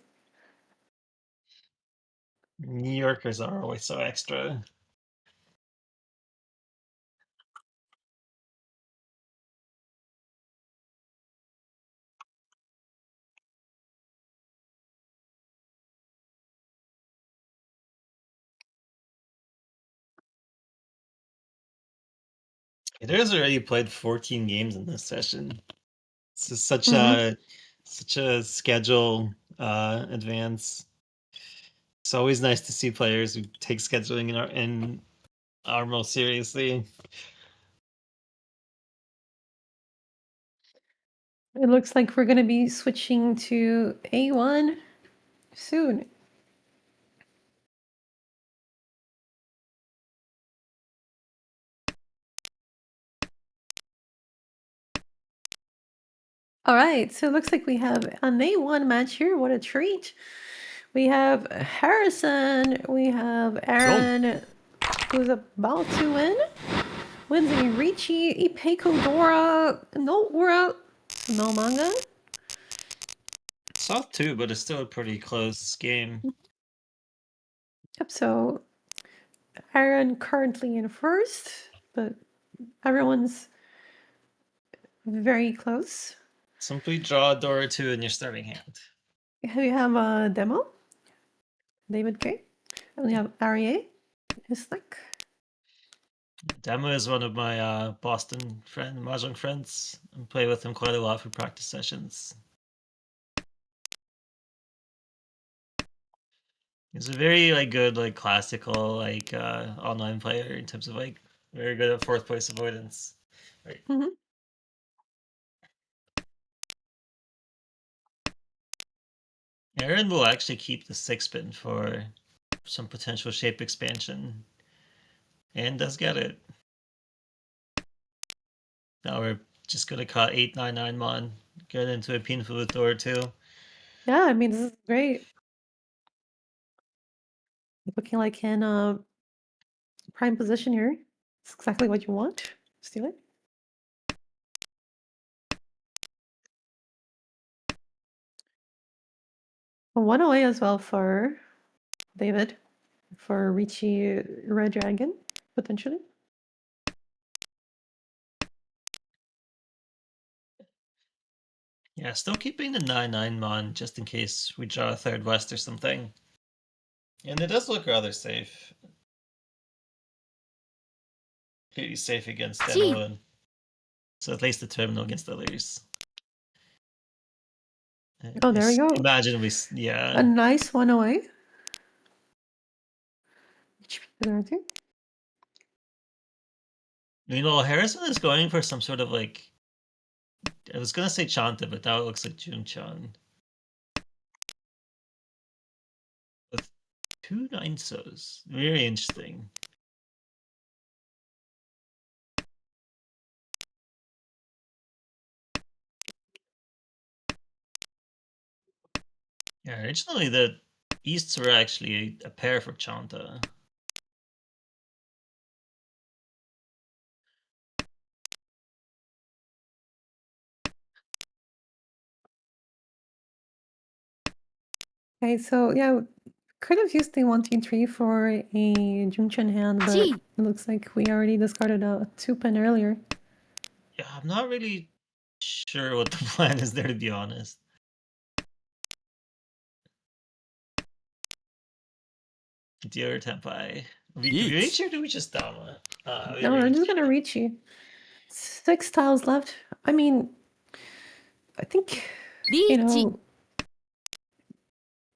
Speaker 3: New Yorkers are always so extra. It has already played 14 games in this session. This is such a schedule advance. It's always nice to see players who take scheduling in our most seriously.
Speaker 2: It looks like we're going to be switching to A1 soon. All right, so it looks like we have an A1 match here. What a treat. We have Harrison, we have Aaron, who's about to win. Wins a Ricci, Ipeco Dora, no Ura, no manga.
Speaker 3: South too, but it's still a pretty close game.
Speaker 2: Yep, so Aaron currently in first, but everyone's very close.
Speaker 3: Simply draw a door or two in your starting hand.
Speaker 2: We have a demo, David K. And we have Arie, Islik.
Speaker 3: Demo is one of my Boston mahjong friends. I play with him quite a lot for practice sessions. He's a very good classical online player in terms of very good at fourth place avoidance. Right.
Speaker 2: Mm-hmm.
Speaker 3: Aaron will actually keep the 6-pin for some potential shape expansion, and does get it. Now we're just gonna cut 899 mon, get into a painful with door too.
Speaker 2: Yeah, I mean, this is great. Looking like in prime position here. It's exactly what you want. Steal it. One away as well for David, for Ricci Red Dragon, potentially.
Speaker 3: Yeah, still keeping the 9-9 mon just in case we draw a third west or something. And it does look rather safe. Pretty safe against demo and So at least the terminal against others.
Speaker 2: Oh, there we go.
Speaker 3: Imagine we,
Speaker 2: A
Speaker 3: yeah.
Speaker 2: nice one away. There too.
Speaker 3: Harrison is going for some sort of like, I was gonna say Chanta, but now it looks like Junchan. With 2 9-sos. Very interesting. Yeah, originally the Easts were actually a pair for Chanta.
Speaker 2: Okay, so yeah, could have used the 1, 2, 3 for a Junction hand, but
Speaker 1: Gee.
Speaker 2: it looks like we already discarded a 2-pin earlier.
Speaker 3: Yeah, I'm not really sure what the plan is there, to be honest. Dear Tempai. Do we reach or do we just down?
Speaker 2: No, we're just gonna reach you. 6 tiles left. I mean, I think, you know,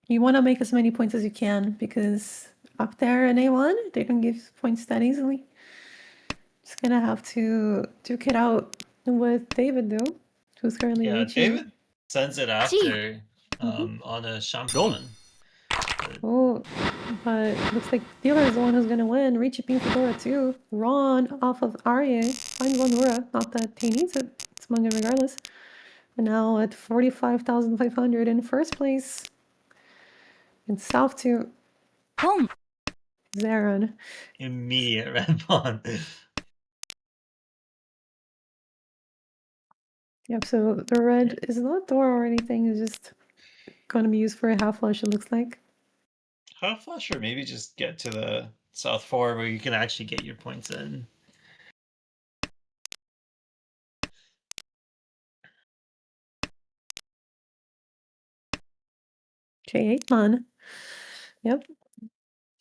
Speaker 2: you want to make as many points as you can because up there in A1, they don't give points that easily. Just gonna have to duke it out with David though, who's currently reaching.
Speaker 3: David sends it after on a Champon.
Speaker 2: Oh, but looks like Dealer is the one who's gonna win. Reaching Fedora too. Ron off of Arya finds Wanura. Not that he needs it. It's Mungan regardless. And now at 45,500 in first place. And South to Zaron.
Speaker 3: Immediate red pawn.
Speaker 2: Yep, so the red is not door or anything, it's just gonna be used for a half flush, it looks like.
Speaker 3: Half flush, or maybe just get to the South 4 where you can actually get your points in.
Speaker 2: J8 man. Yep.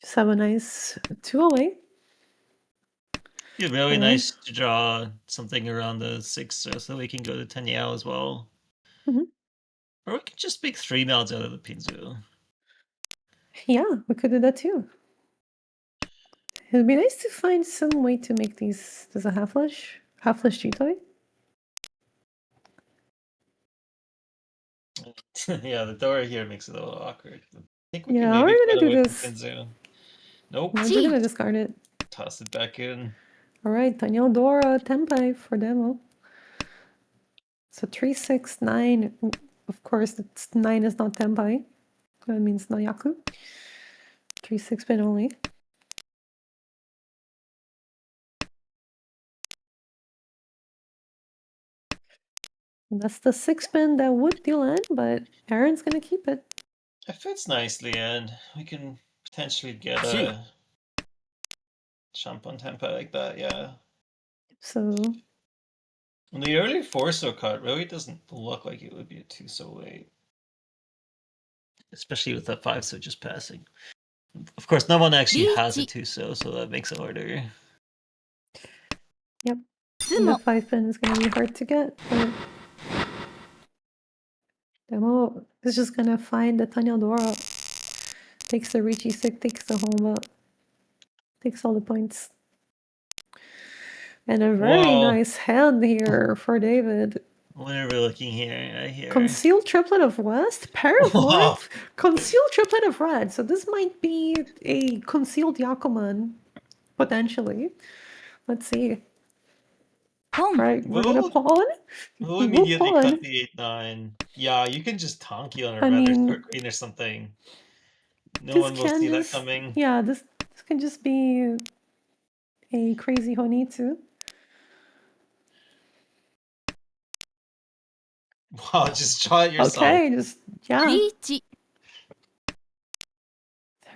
Speaker 2: Just have a nice 2 away.
Speaker 3: Yeah, really nice to draw something around the 6 so we can go to 10 Yao as well. Or we could just make 3 melds out of the Pinzu.
Speaker 2: Yeah, we could do that too. It would be nice to find some way to make these. Does a half flush G-toy?
Speaker 3: Yeah, the door here makes it a little awkward. I think we
Speaker 2: Yeah,
Speaker 3: can maybe
Speaker 2: we're
Speaker 3: get
Speaker 2: gonna do
Speaker 3: away
Speaker 2: this.
Speaker 3: from Pinzu. Nope.
Speaker 2: We're just gonna discard it.
Speaker 3: Toss it back in.
Speaker 2: Alright, Daniel Dora Tempai for demo. So 3, 6, 9. Of course, it's 9 is not Tempai. That means no Yaku. 3, 6 pin only. And that's the 6 pin that would deal in, but Aaron's gonna keep it.
Speaker 3: It fits nicely, and we can potentially get a Champon Tempa like that, yeah.
Speaker 2: So
Speaker 3: And the early 4-so cut really doesn't look like it would be a 2-so late. Especially with that 5-so just passing. Of course, no one actually has a 2-so, so that makes it harder.
Speaker 2: Yep. And the 5 pin is gonna be hard to get, but demo is just gonna find the Daniel Dora. Takes the Ricci stick, takes the home up, takes all the points. And a very nice hand here for David.
Speaker 3: What are we looking here? I hear
Speaker 2: Concealed triplet of West, pair of North, concealed triplet of Red. So this might be a concealed Yakuman, potentially. Let's see. Right, we're gonna pawn.
Speaker 3: We'll immediately cut the 8-9. Yeah, you can just Tonky on a red or green or something. No one will see that coming.
Speaker 2: Yeah, this can just be a crazy Honitsu.
Speaker 3: Wow, just draw it yourself.
Speaker 2: Okay, just, yeah.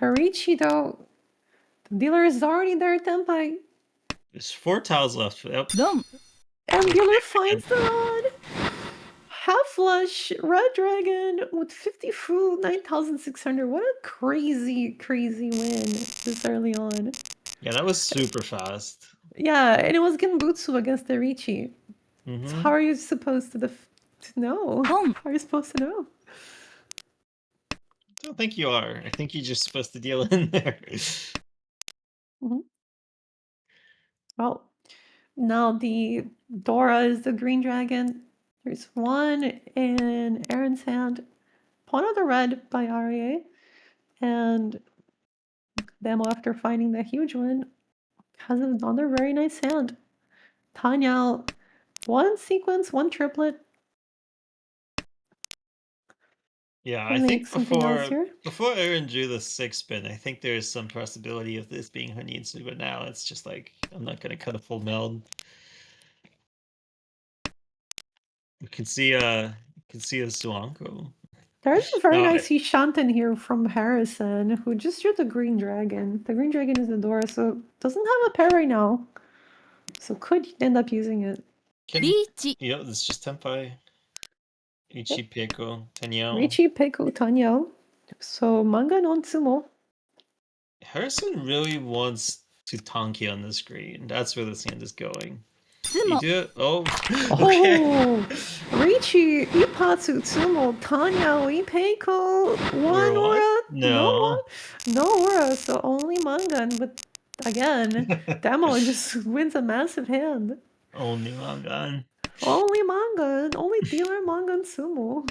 Speaker 2: Harichi, though, the dealer is already there, Tempai.
Speaker 3: There's 4 tiles left. Yep.
Speaker 2: And dealer finds the rod. Half flush, red dragon with 50 fu, 9,600. What a crazy, crazy win this early on.
Speaker 3: Yeah, that was super fast.
Speaker 2: Yeah, and it was Genbutsu against the Ricci. So
Speaker 3: Mm-hmm.
Speaker 2: how are you supposed to know?
Speaker 4: Boom.
Speaker 2: How are you supposed to know?
Speaker 3: I don't think you are. I think you're just supposed to deal in there.
Speaker 2: Mhm. Well, now the Dora is the green dragon. There's one in Aaron's hand, pawn of the red by Arya, and Demo, after finding the huge one, has another very nice hand. Tanya, one sequence, one triplet.
Speaker 3: Yeah,
Speaker 2: Can
Speaker 3: I
Speaker 2: we make
Speaker 3: think
Speaker 2: something else here?
Speaker 3: before Aaron drew the 6-spin, I think there's some possibility of this being Hanitsu, but now it's just like I'm not gonna cut a full meld. You can see a Suanko.
Speaker 2: There's a very
Speaker 3: No,
Speaker 2: nice Ishanten here from Harrison, who just drew the green dragon. The green dragon is the Dora, so doesn't have a pair right now. So could end up using it.
Speaker 4: Riichi.
Speaker 3: Yeah, this is just Tenpai. Ichi Peko, Tanyao.
Speaker 2: Richi Peko Tanyao. So manga non tsumo.
Speaker 3: Harrison really wants to Tanki on the screen. That's where this hand is going. You
Speaker 4: Tsumo.
Speaker 3: do it? Oh, okay.
Speaker 2: Oh, Richi Ipatsu Tsumo Tanyao Ipeko one
Speaker 3: Or what?
Speaker 2: aura.
Speaker 3: No.
Speaker 2: No aura, so only Mangan, but again, Demo just wins a massive hand.
Speaker 3: Only Mangan.
Speaker 2: Only Mangan, only dealer Mangan Sumo.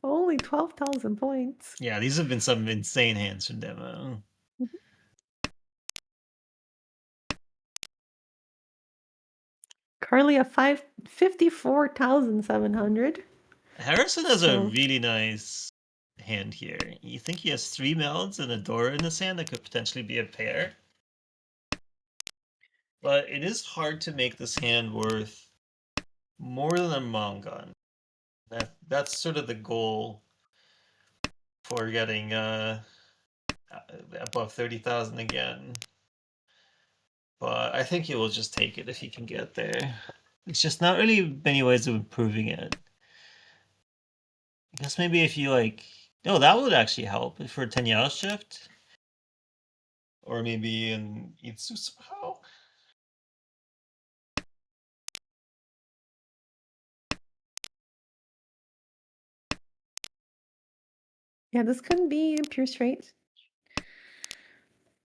Speaker 2: Only 12,000 points.
Speaker 3: Yeah, these have been some insane hands from Demo.
Speaker 2: Currently at 54,700.
Speaker 3: Harrison has a
Speaker 2: So-
Speaker 3: really nice hand here. You think he has 3 melds and a Dora in his hand that could potentially be a pair? But it is hard to make this hand worth more than a Mangan. That's sort of the goal for getting above 30,000 again. But I think he will just take it if he can get there. It's just not really many ways of improving it. I guess maybe if you like... No, that would actually help for Tenyao shift. Or maybe in Itsu somehow.
Speaker 2: Yeah, this couldn't be pure straight.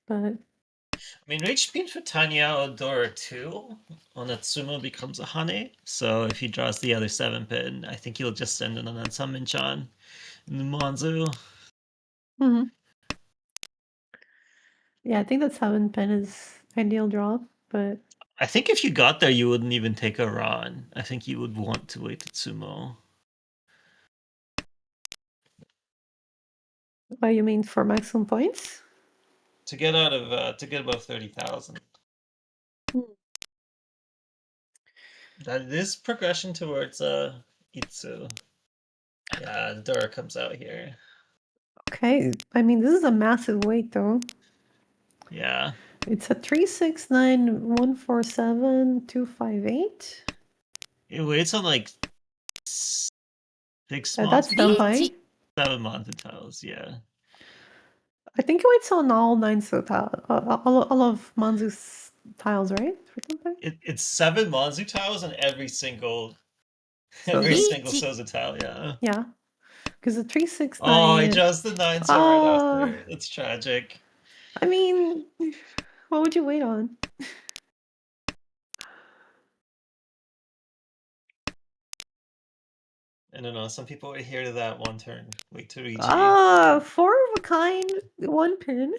Speaker 2: But
Speaker 3: I mean, Rage Spin for Tanya Dora 2 on Natsumo becomes a Hane. So if he draws the other 7-pin, I think he'll just send it on Summon-chan in the Monzu.
Speaker 2: mhm. Yeah, I think that 7-pin is ideal draw, but
Speaker 3: I think if you got there, you wouldn't even take a Ron. I think you would want to wait Tsumo.
Speaker 2: what you mean for maximum points?
Speaker 3: To get out of to get above 30,000.
Speaker 2: Hmm.
Speaker 3: That is progression towards Itsu. Yeah, the Dora comes out here.
Speaker 2: Okay, I mean, this is a massive weight though.
Speaker 3: Yeah.
Speaker 2: It's a 369,147,258.
Speaker 3: It waits on like 6
Speaker 2: That's
Speaker 3: months.
Speaker 2: Senpai.
Speaker 3: 7 month tiles, yeah.
Speaker 2: I think it waits on all 9 tile, all of Manzu's tiles, right? For Senpai?
Speaker 3: It's 7 Monzu tiles and every single
Speaker 2: So
Speaker 3: Soza tile, yeah.
Speaker 2: yeah, because the 369.
Speaker 3: Oh, I just the 9 right after. That's tragic.
Speaker 2: I mean, what would you wait on?
Speaker 3: I don't know. Some people adhere to that one turn. Wait to reach.
Speaker 2: 4 of a kind, 1 pin.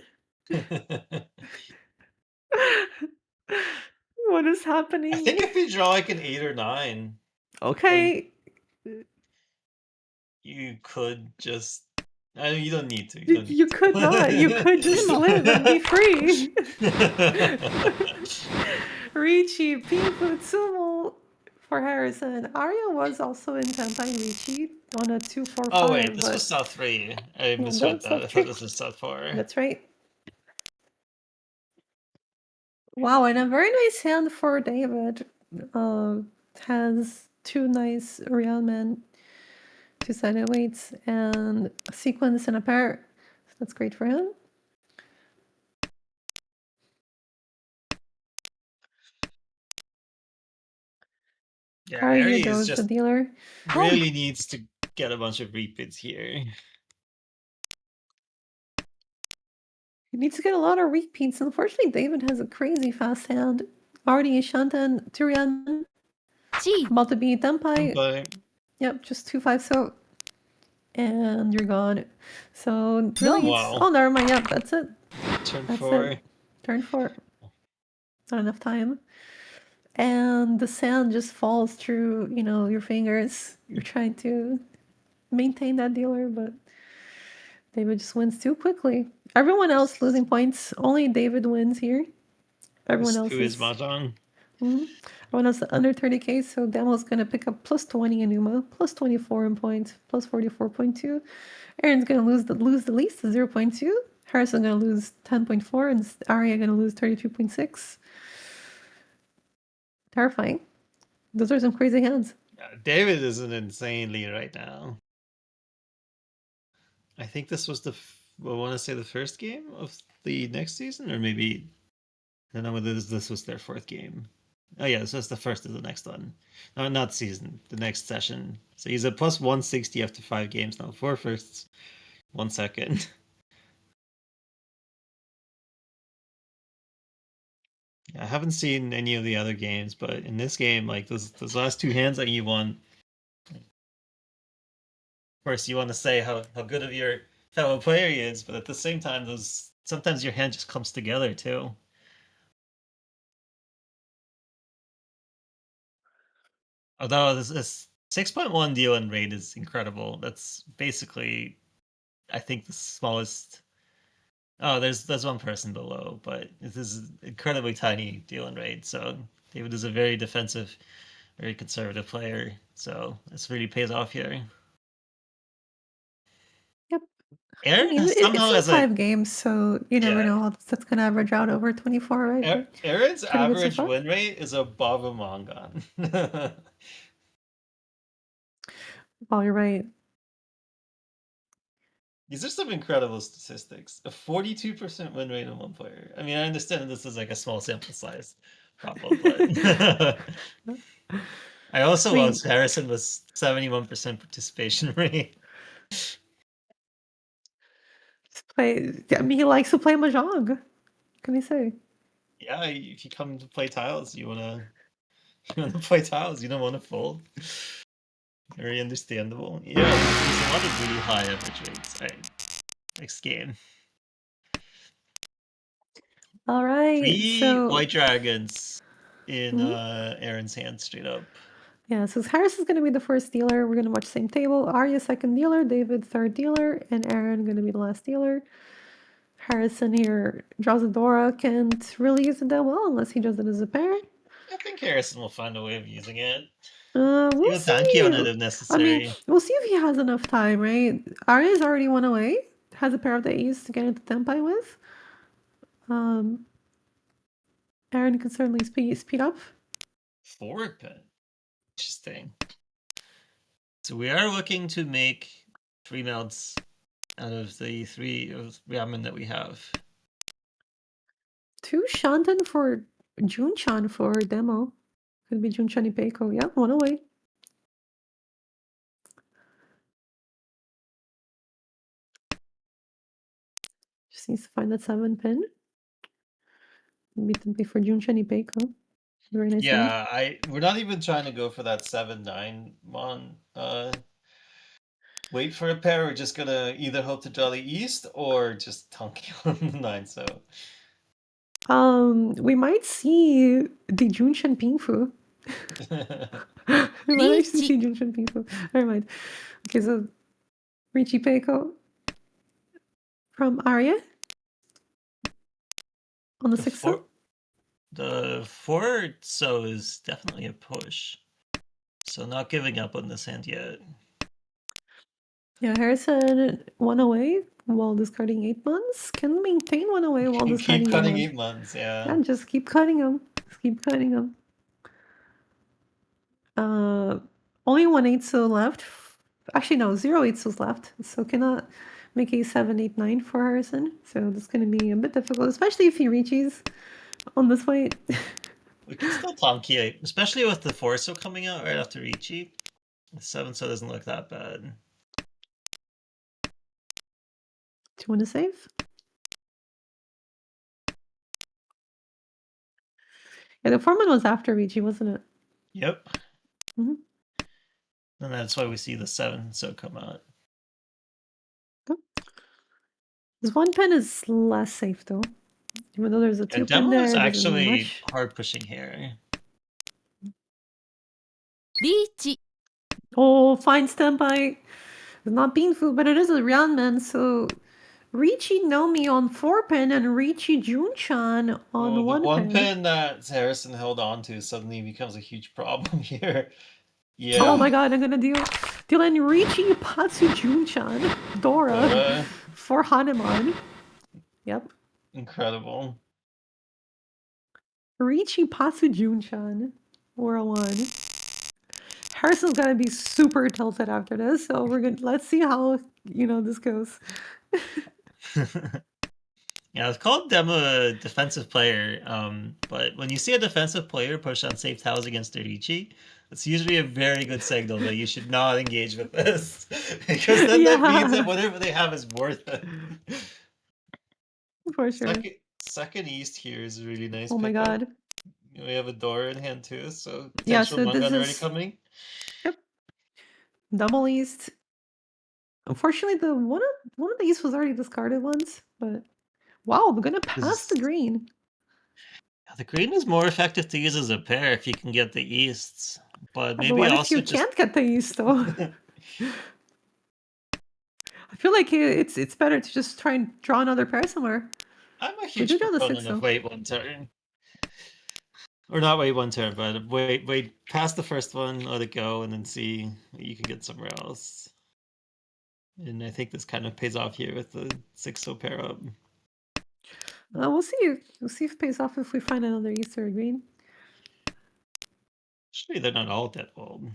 Speaker 2: What is happening?
Speaker 3: I think if you draw like an 8 or 9,
Speaker 2: Okay.
Speaker 3: you could just. I mean, you don't need to.
Speaker 2: You could not. You could just live and be free. Ricci, Pinfu, Tsumo for Harrison. Arya was also in Senpai Ricci on a 245.
Speaker 3: Oh wait, this was South 3. I misread
Speaker 2: that's
Speaker 3: that. I
Speaker 2: South
Speaker 3: thought
Speaker 2: 3.
Speaker 3: this was South 4.
Speaker 2: That's right. Wow, and a very nice hand for David. Has 2 nice real men, 2 sided weights, and a sequence and a pair. So that's great for him.
Speaker 3: Yeah,
Speaker 2: Arya
Speaker 3: Ari is
Speaker 2: goes the
Speaker 3: just
Speaker 2: dealer.
Speaker 3: really needs to get a bunch of repeats here.
Speaker 2: He needs to get a lot of repeats. Unfortunately, David has a crazy fast hand. Already Shantan, Tyrion, about to be Tenpai.
Speaker 3: But
Speaker 2: Yep, just 2-5 so. And you're gone. So really,
Speaker 3: wow.
Speaker 2: oh, never mind. Yep, that's it.
Speaker 3: Turn
Speaker 2: That's
Speaker 3: 4.
Speaker 2: it. Turn 4. Not enough time. And the sand just falls through, your fingers. You're trying to maintain that dealer, but David just wins too quickly. Everyone else losing points. Only David wins here. Everyone else
Speaker 3: To his
Speaker 2: is
Speaker 3: mahjong.
Speaker 2: Everyone else under 30k. So Demo's gonna pick up plus 20 in Uma, plus 24 in points, plus 44.2. Aaron's gonna lose the least 0.2. Harrison gonna lose 10.4, and Arya gonna lose 32.6. Terrifying. Those are some crazy hands.
Speaker 3: Yeah, David is an insane lead right now. I think this was I want to say the first game of the next season, or maybe I don't know whether this was their fourth game. Oh yeah, this was the first of the next one. No, not season, the next session. So he's a plus 160 after 5 games now. 4 firsts, 1 second. I haven't seen any of the other games, but in this game, like those last 2 hands that you won, of course you want to say how good of your fellow player he is, but at the same time, sometimes your hand just comes together too. Although this 6.1 deal-in rate is incredible. That's basically, I think, the smallest. Oh, there's one person below, but this is incredibly tiny deal-in rate. So David is a very defensive, very conservative player. So this really pays off here.
Speaker 2: Yep.
Speaker 3: Aaron
Speaker 2: It's
Speaker 3: somehow
Speaker 2: in
Speaker 3: has
Speaker 2: 5 games, so you never
Speaker 3: Yeah.
Speaker 2: know how that's gonna average out over 24, right? But
Speaker 3: Aaron's
Speaker 2: pretty good so
Speaker 3: average
Speaker 2: far.
Speaker 3: win rate is above a Mongon.
Speaker 2: Oh, you're right.
Speaker 3: These are some incredible statistics. A 42% win rate on one player. I mean, I understand that this is like a small sample size problem, but I also love Harrison was 71% participation rate.
Speaker 2: I mean, he likes to play mahjong. What can I say?
Speaker 3: Yeah, if you come to play tiles, you wanna play tiles. You don't want to fold. Very understandable. Yeah, there's a lot of really high average rates. Next game.
Speaker 2: All right.
Speaker 3: 3
Speaker 2: So
Speaker 3: white dragons in Aaron's hand straight up.
Speaker 2: yeah, so Harris is going to be the first dealer. We're going to watch same table. Arya second dealer, David third dealer, and Aaron going to be the last dealer. Harrison here draws a Dora. Can't really use it that well unless he does it as a pair.
Speaker 3: I think Harrison will find a way of using it.
Speaker 2: We'll
Speaker 3: Even tanky on it
Speaker 2: see.
Speaker 3: if
Speaker 2: I
Speaker 3: necessary.
Speaker 2: mean, we'll see if he has enough time, right? Arya's already one away. Has a pair of the A's to get into Tenpai with. Aaron can certainly speed up.
Speaker 3: Forward pin. Interesting. So we are looking to make 3 melts out of the 3 of ramen that we have.
Speaker 2: 2 Shantan for Junchan for demo. Could be Junchan Ipeiko. Yeah, one away. Just needs to find that 7 pin. Maybe for Junchan Ipeiko. Very nice hand.
Speaker 3: Yeah, we're not even trying to go for that 7-9 mon. Wait for a pair. We're just gonna either hope to draw the east or just tanky on the 9. So
Speaker 2: We might see the Junchan Pingfu. We might actually see Junchan Pingfu. Never mind. Okay, so Richie Peiko from Arya on the 6th cell.
Speaker 3: The 4 so is definitely a push. So not giving up on this hand yet.
Speaker 2: Yeah, Harrison 1 away while discarding 8 months. Can maintain 1 away while discarding
Speaker 3: Keep cutting
Speaker 2: 8
Speaker 3: 8 months, yeah.
Speaker 2: Yeah, just keep cutting them. Just keep cutting them. Only 1 8 left. Actually, no, 0 8 left. So cannot make a 7 8 9 for Harrison. So that's going to be a bit difficult, especially if he reaches on this fight.
Speaker 3: We can still Tonki, especially with the 4-so coming out right after Ichi. The 7-so doesn't look that bad.
Speaker 2: Do you want to save? Yeah, the foreman was after Ricci, wasn't it?
Speaker 3: Yep.
Speaker 2: Mhm.
Speaker 3: And that's why we see the 7-so come out.
Speaker 2: This one pin is less safe though. Even though there's a 2 pin
Speaker 3: Demo
Speaker 2: there,
Speaker 3: is
Speaker 2: it doesn't
Speaker 3: actually
Speaker 2: mean much.
Speaker 3: hard pushing here.
Speaker 4: リーチ
Speaker 2: Oh, fine standby. It's not Beanfu, but it is a Ryanman, so Ricci Nomi on 4 pin and Ricci Junchan on
Speaker 3: Oh, the
Speaker 2: 1
Speaker 3: one
Speaker 2: pin.
Speaker 3: pin that Harrison held on to suddenly becomes a huge problem here. Yeah.
Speaker 2: Oh my god, I'm gonna deal in Ricci Patsu Junchan Dora
Speaker 3: Dora.
Speaker 2: for Hanuman. Yep.
Speaker 3: Incredible.
Speaker 2: Ricci Patsu Junchan. 401. Harrison's gonna be super tilted after this, so let's see how this goes.
Speaker 3: Yeah, it's called Demo a defensive player, but when you see a defensive player push on safe tiles against Dorichi, it's usually a very good signal that you should not engage with this. Because then that means that whatever they have is worth it.
Speaker 2: For sure.
Speaker 3: Second East here is a really nice
Speaker 2: Oh my
Speaker 3: pickup.
Speaker 2: god.
Speaker 3: We have a door in hand too, so
Speaker 2: Yeah,
Speaker 3: potential
Speaker 2: so
Speaker 3: Mungan
Speaker 2: this
Speaker 3: already
Speaker 2: is
Speaker 3: coming.
Speaker 2: double East. Unfortunately, one of the East was already discarded once, but wow, we're gonna pass the green.
Speaker 3: The green is more effective to use as a pair if you can get the Easts, but
Speaker 2: But
Speaker 3: maybe
Speaker 2: what if
Speaker 3: also
Speaker 2: you
Speaker 3: just
Speaker 2: can't get the East though? I feel like it's better to just try and draw another pair somewhere.
Speaker 3: I'm a
Speaker 2: We
Speaker 3: huge
Speaker 2: do draw the
Speaker 3: proponent
Speaker 2: 6
Speaker 3: of
Speaker 2: though.
Speaker 3: wait one turn. Or not wait one turn, but wait past the first one, let it go, and then see what you can get somewhere else. And I think this kind of pays off here with the 6-so pair up.
Speaker 2: We'll see. We'll see if it pays off if we find another East or a green.
Speaker 3: Actually, they're not all that old.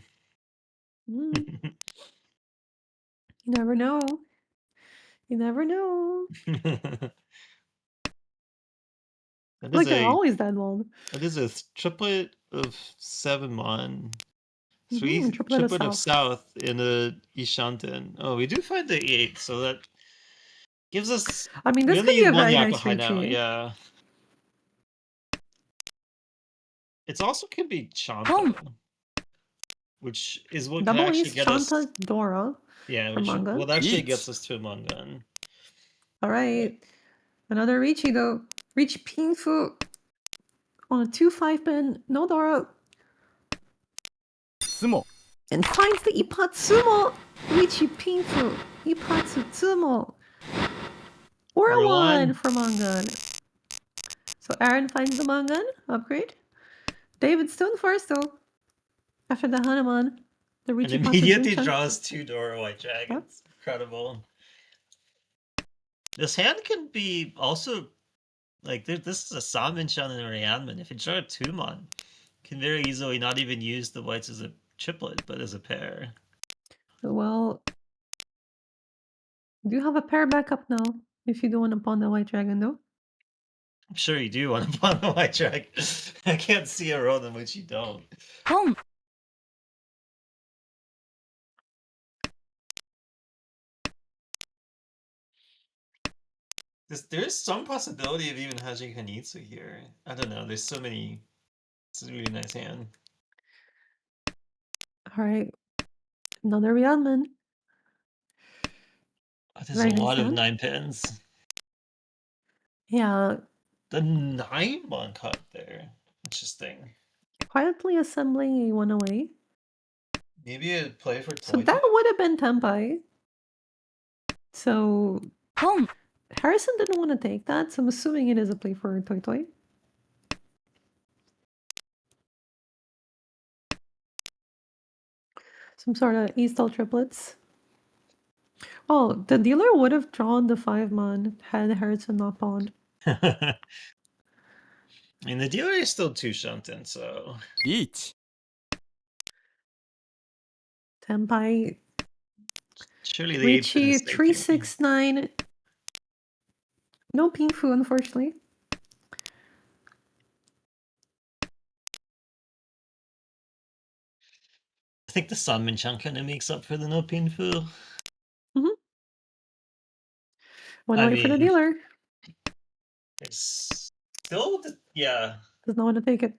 Speaker 2: You never know. You never know. Like they're always that old.
Speaker 3: That is a triplet of 7-mon.
Speaker 2: Triplet
Speaker 3: Triplet of South in a Ishanten. Oh, we do find the 8, so that gives us.
Speaker 2: I mean,
Speaker 3: We
Speaker 2: this
Speaker 3: only
Speaker 2: could be
Speaker 3: need
Speaker 2: a
Speaker 3: one
Speaker 2: very nice
Speaker 3: Yakuhai now,
Speaker 2: Ricci.
Speaker 3: yeah. It also could be Chanta,
Speaker 4: Pom.
Speaker 3: which is what can
Speaker 2: Double
Speaker 3: actually
Speaker 2: East
Speaker 3: get us.
Speaker 2: Chanta Dora.
Speaker 3: Yeah,
Speaker 2: for
Speaker 3: which
Speaker 2: Mungan.
Speaker 3: well, actually
Speaker 4: Each.
Speaker 3: gets us to a Mungan.
Speaker 2: All right. Another Ricci though. Ricci Pinfu on a 2-5 pin. No Dora.
Speaker 4: スモ
Speaker 2: And finds the Ipatsumo. Ricci Pinfu. Ipatsumo. Or a
Speaker 3: Or
Speaker 2: 1
Speaker 3: one.
Speaker 2: for Mungan. So Aaron finds the Mungan upgrade. David Stone first though. After the Hanuman. The
Speaker 3: And
Speaker 2: Ricci
Speaker 3: immediately
Speaker 2: Patsu
Speaker 3: draws 2 Dora White Dragons. Incredible. This hand can be also like this is a Saminshan and a Ryanman. If you draw a 2-mon, can very easily not even use the whites as a triplet, but as a pair.
Speaker 2: Well, do you have a pair backup now? If you don't want to pawn the White Dragon though.
Speaker 3: I'm sure you do want to pawn the White Dragon. I can't see a world in which you don't.
Speaker 4: ポン
Speaker 3: There's some possibility of even Haji Hanitsu here. I don't know. There's so many. It's a really nice hand.
Speaker 2: All right. Another Ryanman.
Speaker 3: There's
Speaker 2: Very
Speaker 3: a
Speaker 2: nice
Speaker 3: lot of
Speaker 2: hand.
Speaker 3: 9 pins.
Speaker 2: Yeah.
Speaker 3: The 9-mon cut there. Interesting.
Speaker 2: Quietly assembling a 1 away.
Speaker 3: Maybe a play for
Speaker 2: So
Speaker 3: Toy
Speaker 2: that
Speaker 3: Toy?
Speaker 2: would have been Tempai. So
Speaker 4: ポン
Speaker 2: Harrison didn't want to take that, so I'm assuming it is a play for Toy Toy. Some sort of Eastal triplets. Oh, the dealer would have drawn the 5-mon had Harrison not pawned.
Speaker 3: I mean, the dealer is still 2 Shunten, so.
Speaker 4: リーチ
Speaker 2: Tempai.
Speaker 3: Surely the 8 pin
Speaker 2: Ricci
Speaker 3: is safe here.
Speaker 2: 369. No Pinfu, unfortunately.
Speaker 3: think the Sanmin-chan kind of makes up for the no Pinfu.
Speaker 2: One
Speaker 3: I
Speaker 2: way for the
Speaker 3: mean,
Speaker 2: dealer.
Speaker 3: it's still, yeah,
Speaker 2: Does not want to take it.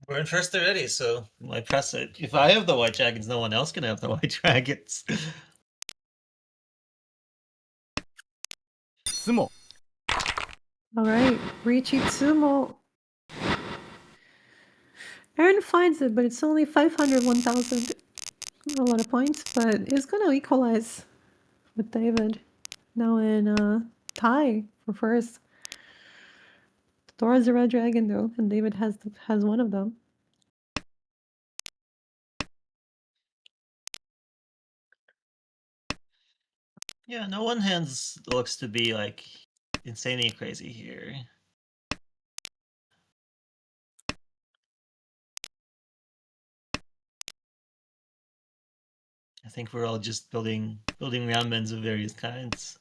Speaker 3: we're in first already, so why press it? If I have the white dragons, no one else can have the white dragons.
Speaker 4: つも
Speaker 2: All right, Richie Tsumo. Aaron finds it, but it's only 500, 1,000. A lot of points, but it's going to equalize with David. Now in tie for first. Dora's a red dragon though, and David has one of them.
Speaker 3: Yeah, no one hands looks to be like insanely crazy here. I think we're all just building ramens of various kinds.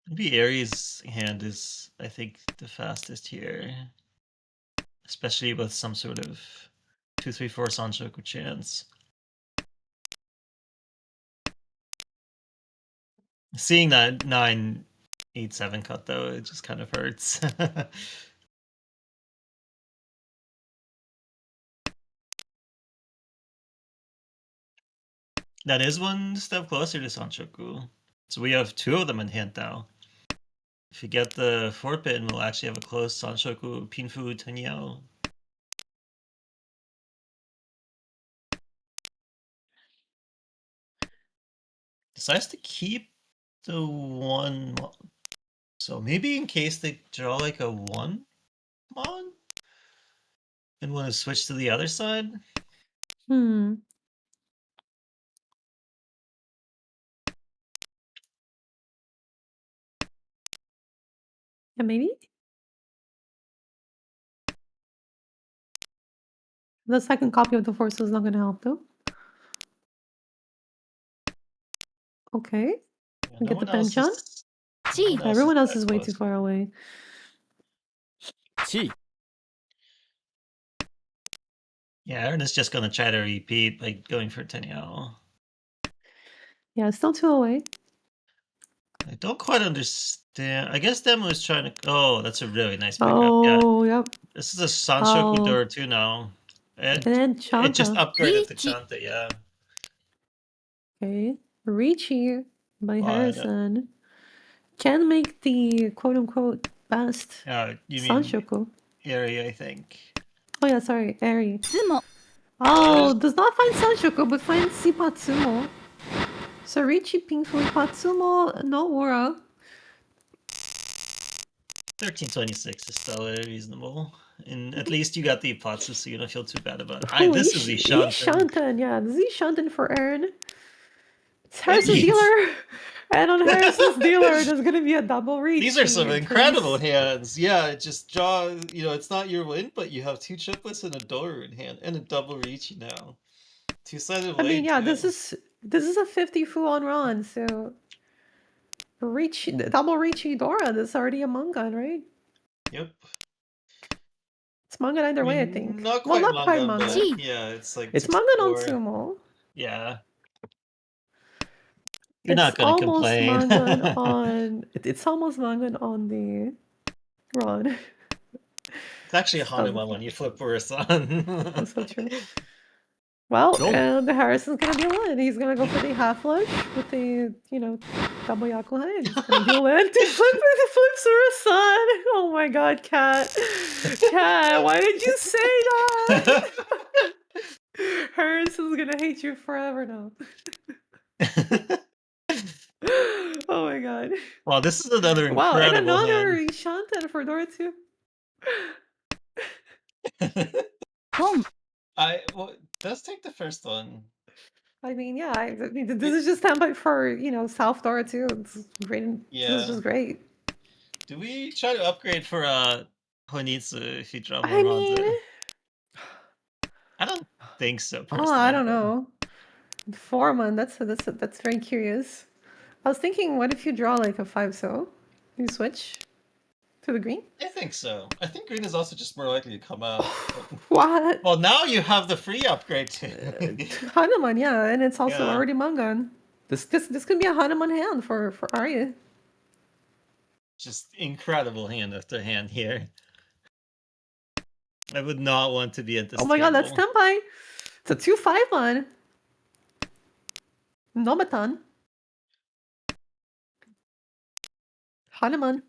Speaker 3: Maybe Aries' hand is, I think, the fastest here, especially with some sort of 2-3-4 Sanshoku chance. Seeing that 9-8-7 cut though, it just kind of hurts. That is one step closer to Sanshoku. So we have two of them in hand now. If you get the 4-pin, we'll actually have a close Sanshoku Pinfu Tenyao. Decides to keep the 1. So maybe in case they draw like a 1 mon and want to switch to the other side.
Speaker 2: Hmm. Yeah, maybe? The second copy of the force is not going to help though. Okay.
Speaker 3: Yeah,
Speaker 2: We
Speaker 3: no
Speaker 2: get the
Speaker 3: one else
Speaker 2: Penchan.
Speaker 3: is.
Speaker 4: Chi.
Speaker 2: Everyone else
Speaker 3: that
Speaker 2: is way too
Speaker 3: close.
Speaker 2: far away.
Speaker 4: ち
Speaker 3: Yeah, Aaron is just gonna try to repeat by going for Tenyao.
Speaker 2: Yeah, still two away.
Speaker 3: I don't quite understand. I guess Demo is trying to. Oh, that's a really nice pickup. Yeah,
Speaker 2: Oh, yep.
Speaker 3: this is a Sanshoku
Speaker 2: Oh.
Speaker 3: door too now.
Speaker 2: And then
Speaker 3: It just
Speaker 2: Chanta.
Speaker 3: upgraded to
Speaker 4: Ichi.
Speaker 3: Chanta, yeah.
Speaker 2: Okay. Ricci by
Speaker 3: Well,
Speaker 2: Harrison. Can make the quote-unquote best
Speaker 3: you mean
Speaker 2: Sanshoku.
Speaker 3: area, I think.
Speaker 2: Oh yeah, sorry, Eri.
Speaker 4: つも
Speaker 2: Oh, does not find Sanshoku, but finds Sipatsumo. So Ricci Pinfu Ipatsumo no Ura.
Speaker 3: 1326 is still reasonable. And at least you got the Ipatsu, so you don't feel too bad about it.
Speaker 2: Ooh,
Speaker 3: This is the Shantan.
Speaker 2: Shantan, yeah. This is Shantan for Aaron. It's
Speaker 3: And
Speaker 2: Harrison's
Speaker 3: these-
Speaker 2: dealer. And on Harrison's dealer, there's gonna be a double reach.
Speaker 3: These are some incredible hands. Yeah, just draw, it's not your win, but you have 2 triplets and a door in hand, and a double reachy now. 2-sided blade.
Speaker 2: I mean, yeah,
Speaker 3: too.
Speaker 2: this is a 50 fu on Ron, so double reachy Dora, that's already a Mangan, right?
Speaker 3: Yep.
Speaker 2: It's Mangan either way, I think.
Speaker 3: Not
Speaker 2: Well,
Speaker 3: quite
Speaker 2: not quite
Speaker 3: Mangan, but
Speaker 2: Mangan.
Speaker 3: yeah, it's like
Speaker 2: It's Mangan on
Speaker 3: 64.
Speaker 2: Sumo.
Speaker 3: Yeah. You're not gonna
Speaker 2: almost
Speaker 3: complain.
Speaker 2: Mangan on. It's almost Mangan on the Ron.
Speaker 3: It's actually a Hanuman when you flip worse on.
Speaker 2: That's so true. Well,
Speaker 4: Nope.
Speaker 2: and Harrison's gonna deal in. He's gonna go for the half flush with the, double Yakuhai. He's gonna deal in. The flips are a son. Oh my god, Cat. Cat, why did you say that? Harrison's gonna hate you forever now. Oh my god.
Speaker 3: Wow, this is another
Speaker 2: Wow, and
Speaker 3: incredible
Speaker 2: another
Speaker 3: hand.
Speaker 2: Shantan for Dora too.
Speaker 4: ポン
Speaker 3: Let's take the first one.
Speaker 2: I mean, yeah, this is just template for, South Dora too. It's great. This
Speaker 3: Yeah.
Speaker 2: is just great.
Speaker 3: Do we try to upgrade for Honitsu if you draw more
Speaker 2: I
Speaker 3: Monza?
Speaker 2: mean,
Speaker 3: I don't think so,
Speaker 2: oh,
Speaker 3: personally.
Speaker 2: I don't know. Foreman, that's very curious. I was thinking, what if you draw like a 5 so? You switch to the green?
Speaker 3: I think so. I think green is also just more likely to come out.
Speaker 2: What?
Speaker 3: Well, now you have the free upgrade too.
Speaker 2: Hanuman, yeah, and it's also
Speaker 3: Yeah.
Speaker 2: already Mangan. This could be a Hanuman hand for Arya.
Speaker 3: Just incredible hand after hand here. I would not want to be at this
Speaker 2: Oh my god, that's
Speaker 3: table.
Speaker 2: Tenpai. It's a 2/5 one. Nomatan. Hanuman.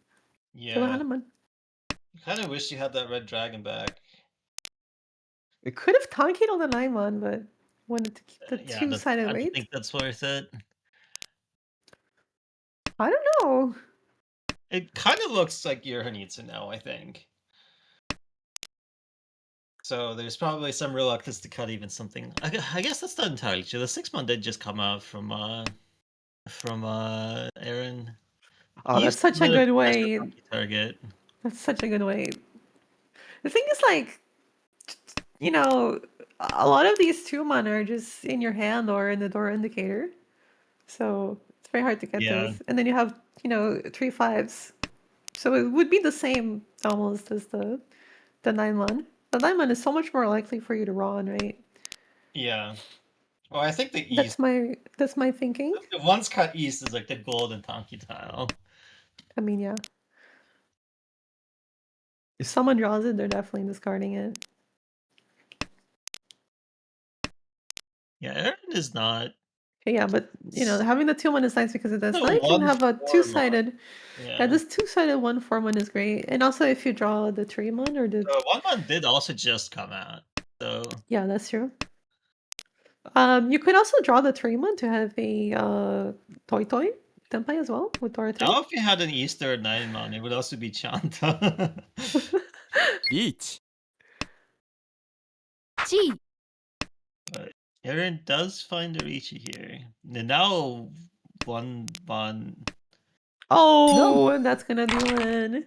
Speaker 2: Killer
Speaker 3: Yeah.
Speaker 2: Hanuman.
Speaker 3: I kind of wish you had that red dragon back.
Speaker 2: It could have tankied on the 9/1, but wanted to keep the
Speaker 3: Yeah, I
Speaker 2: two-sided
Speaker 3: don't
Speaker 2: weight.
Speaker 3: think that's worth it.
Speaker 2: I don't know.
Speaker 3: It kind of looks like Yurhanitsu now, I think. So there's probably some reluctance to cut even something. I guess that's not entirely true. The 6-1 did just come out from Aaron.
Speaker 2: Oh,
Speaker 3: He
Speaker 2: that's
Speaker 3: used to
Speaker 2: such a
Speaker 3: run a
Speaker 2: good
Speaker 3: Professor
Speaker 2: weight.
Speaker 3: Monkey target.
Speaker 2: That's such a good weight. The thing is, like, you know, a lot of these 2-man are just in your hand or in the door indicator. So it's very hard to get
Speaker 3: Yeah.
Speaker 2: those. And then you have, 3/5s. So it would be the same almost as the 9/1. The 9/1 is so much more likely for you to run, right?
Speaker 3: Yeah. Well, I think the east,
Speaker 2: That's my thinking.
Speaker 3: the ones cut east is like the golden Tonki tile.
Speaker 2: I mean, yeah. If someone draws it, they're definitely discarding it.
Speaker 3: Yeah, Aaron is not.
Speaker 2: Okay, yeah, but having the 2/1 is nice because of this.
Speaker 3: The
Speaker 2: Now you can have a
Speaker 3: 1/4
Speaker 2: two-sided.
Speaker 3: Yeah.
Speaker 2: Yeah, this two-sided 1/4 is great. And also if you draw the 3/1 or the.
Speaker 3: The 1/1 did also just come out. So
Speaker 2: Yeah, that's true. You could also draw the 3/1 to have a Toy Toy Tenpai as well with Dora 3.
Speaker 3: now if you had an Easter 9-man, it would also be Chanta.
Speaker 4: Beach. G.
Speaker 3: But Aaron does find a Richi here. And now 1/1.
Speaker 2: Oh, and that's gonna deal in.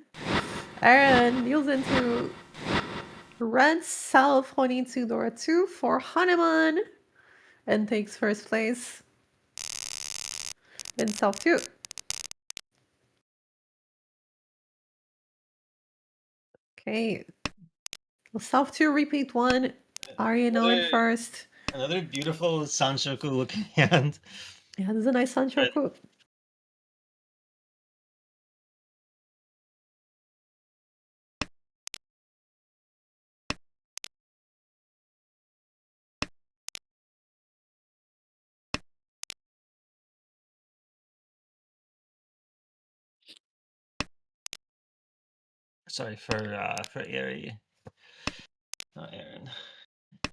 Speaker 2: Aaron deals into red self honing to Dora 2 for Hanuman and takes first place in self 2. Okay. Well, self 2 repeat 1. Arya now in first.
Speaker 3: Another beautiful Sanshoku looking hand.
Speaker 2: Yeah, this is a nice Sanshoku.
Speaker 3: Sorry for Eri. Not Aaron.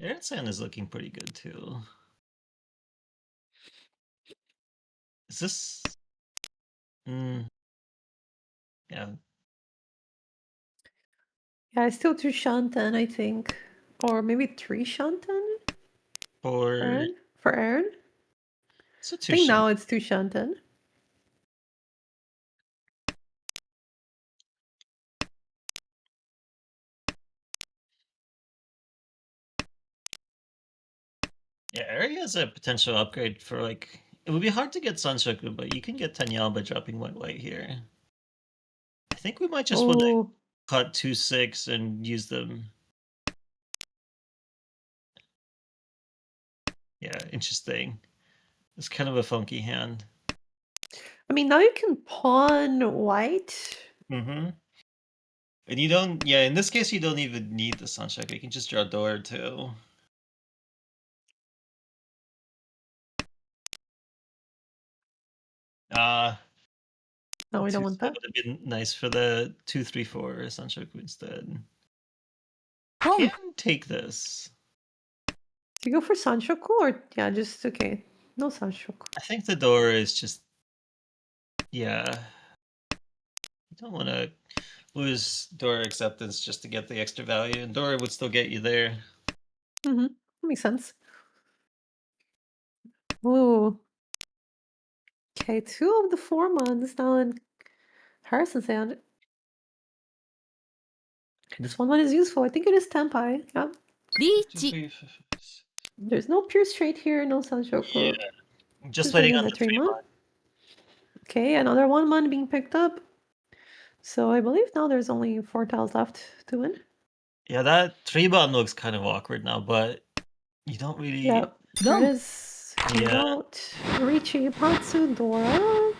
Speaker 3: Aaron's hand is looking pretty good too. Is this? Yeah.
Speaker 2: Yeah, I still 2 Shantan, I think. Or maybe 3 Shantan
Speaker 3: For
Speaker 2: Aaron? For Aaron?
Speaker 3: so
Speaker 2: I think now it's 2 Shantan.
Speaker 3: Yeah, Eri has a potential upgrade for like. It would be hard to get Sanshoku, but you can get Tanyao by dropping white here. I think we might just want to
Speaker 2: Oh,
Speaker 3: cut 2/6 and use them. Yeah, interesting. It's kind of a funky hand.
Speaker 2: I mean, now you can pawn white.
Speaker 3: Mm-hmm. And you don't, yeah, in this case, you don't even need the Sanshoku. You can just draw door too.
Speaker 2: No, we don't want that.
Speaker 3: Would have been nice for the 2/3/4 Sanshoku instead.
Speaker 4: Home.
Speaker 3: Can take this.
Speaker 2: Do you go for Sanshoku or yeah, just okay. No Sanshoku.
Speaker 3: I think the door is just, yeah. You don't want to lose door acceptance just to get the extra value, and door would still get you there.
Speaker 2: Mm-hmm. Makes sense. Ooh. Okay, 2 of the 4 months now in Harrison's hand. This one is useful. I think it is Tenpai. Yeah.
Speaker 4: Beach.
Speaker 2: There's no pure straight here, no Sanshoku.
Speaker 3: Just waiting on
Speaker 2: the
Speaker 3: the
Speaker 2: 3
Speaker 3: 3
Speaker 2: month. Okay, another 1 month being picked up. So I believe now there's only 4 tiles left to win.
Speaker 3: Yeah, that 3-mon looks kind of awkward now, but you don't really.
Speaker 2: Yeah, there it is. Comes
Speaker 3: Yeah.
Speaker 2: out. Ricci, Patsu, Dora.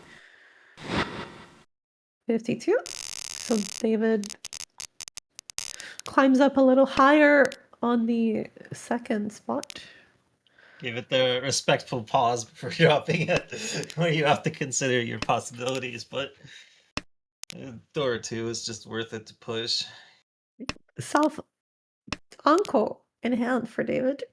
Speaker 2: 52. So David climbs up a little higher on the second spot.
Speaker 3: Give it the respectful pause before dropping it, where you have to consider your possibilities. But Dora 2 is just worth it to push.
Speaker 2: South Uncle in hand for David.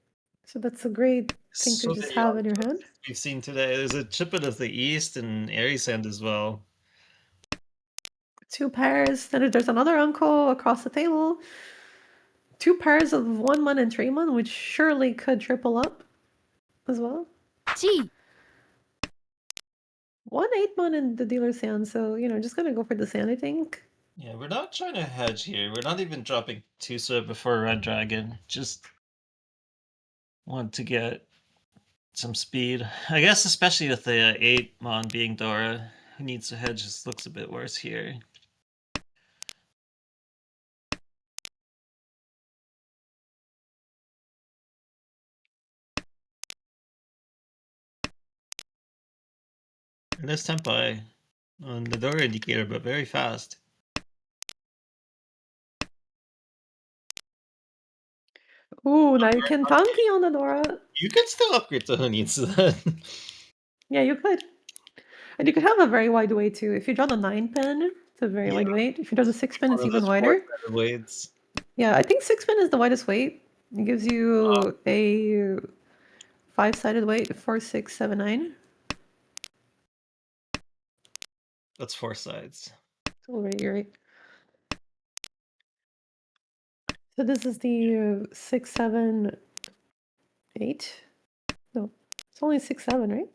Speaker 2: So that's a great thing to
Speaker 3: So
Speaker 2: just
Speaker 3: many
Speaker 2: have in your hand.
Speaker 3: we've seen today. There's a Chiplet of the East and Aries hand as well.
Speaker 2: 2 pairs. Then there's another Uncle across the table. 2 pairs of 1-mon and 3-mon, which surely could triple up as well. 1 8-mon in the dealer's hand, so just gonna go for the sand, I think.
Speaker 3: Yeah, we're not trying to hedge here. We're not even dropping Tusa before Red Dragon. Just want to get some speed. I guess especially with the 8-mon being Dora, who needs to hedge just looks a bit worse here. And this Tempai on the Dora indicator, but very fast.
Speaker 2: Ooh, now you can funky on the Dora.
Speaker 3: You can still upgrade to Honey instead.
Speaker 2: Yeah, you could. And you could have a very wide weight too. If you draw the 9-pin, it's a very wide weight. If you draw the 6-pin, it's even wider.
Speaker 3: Weights.
Speaker 2: Yeah, I think 6-pin is the widest weight. It gives you a 5-sided weight, 4, 6, 7, 9.
Speaker 3: That's 4 sides.
Speaker 2: So right, you're right. So this is the 6, 7, 8. No, it's only 6, 7, right?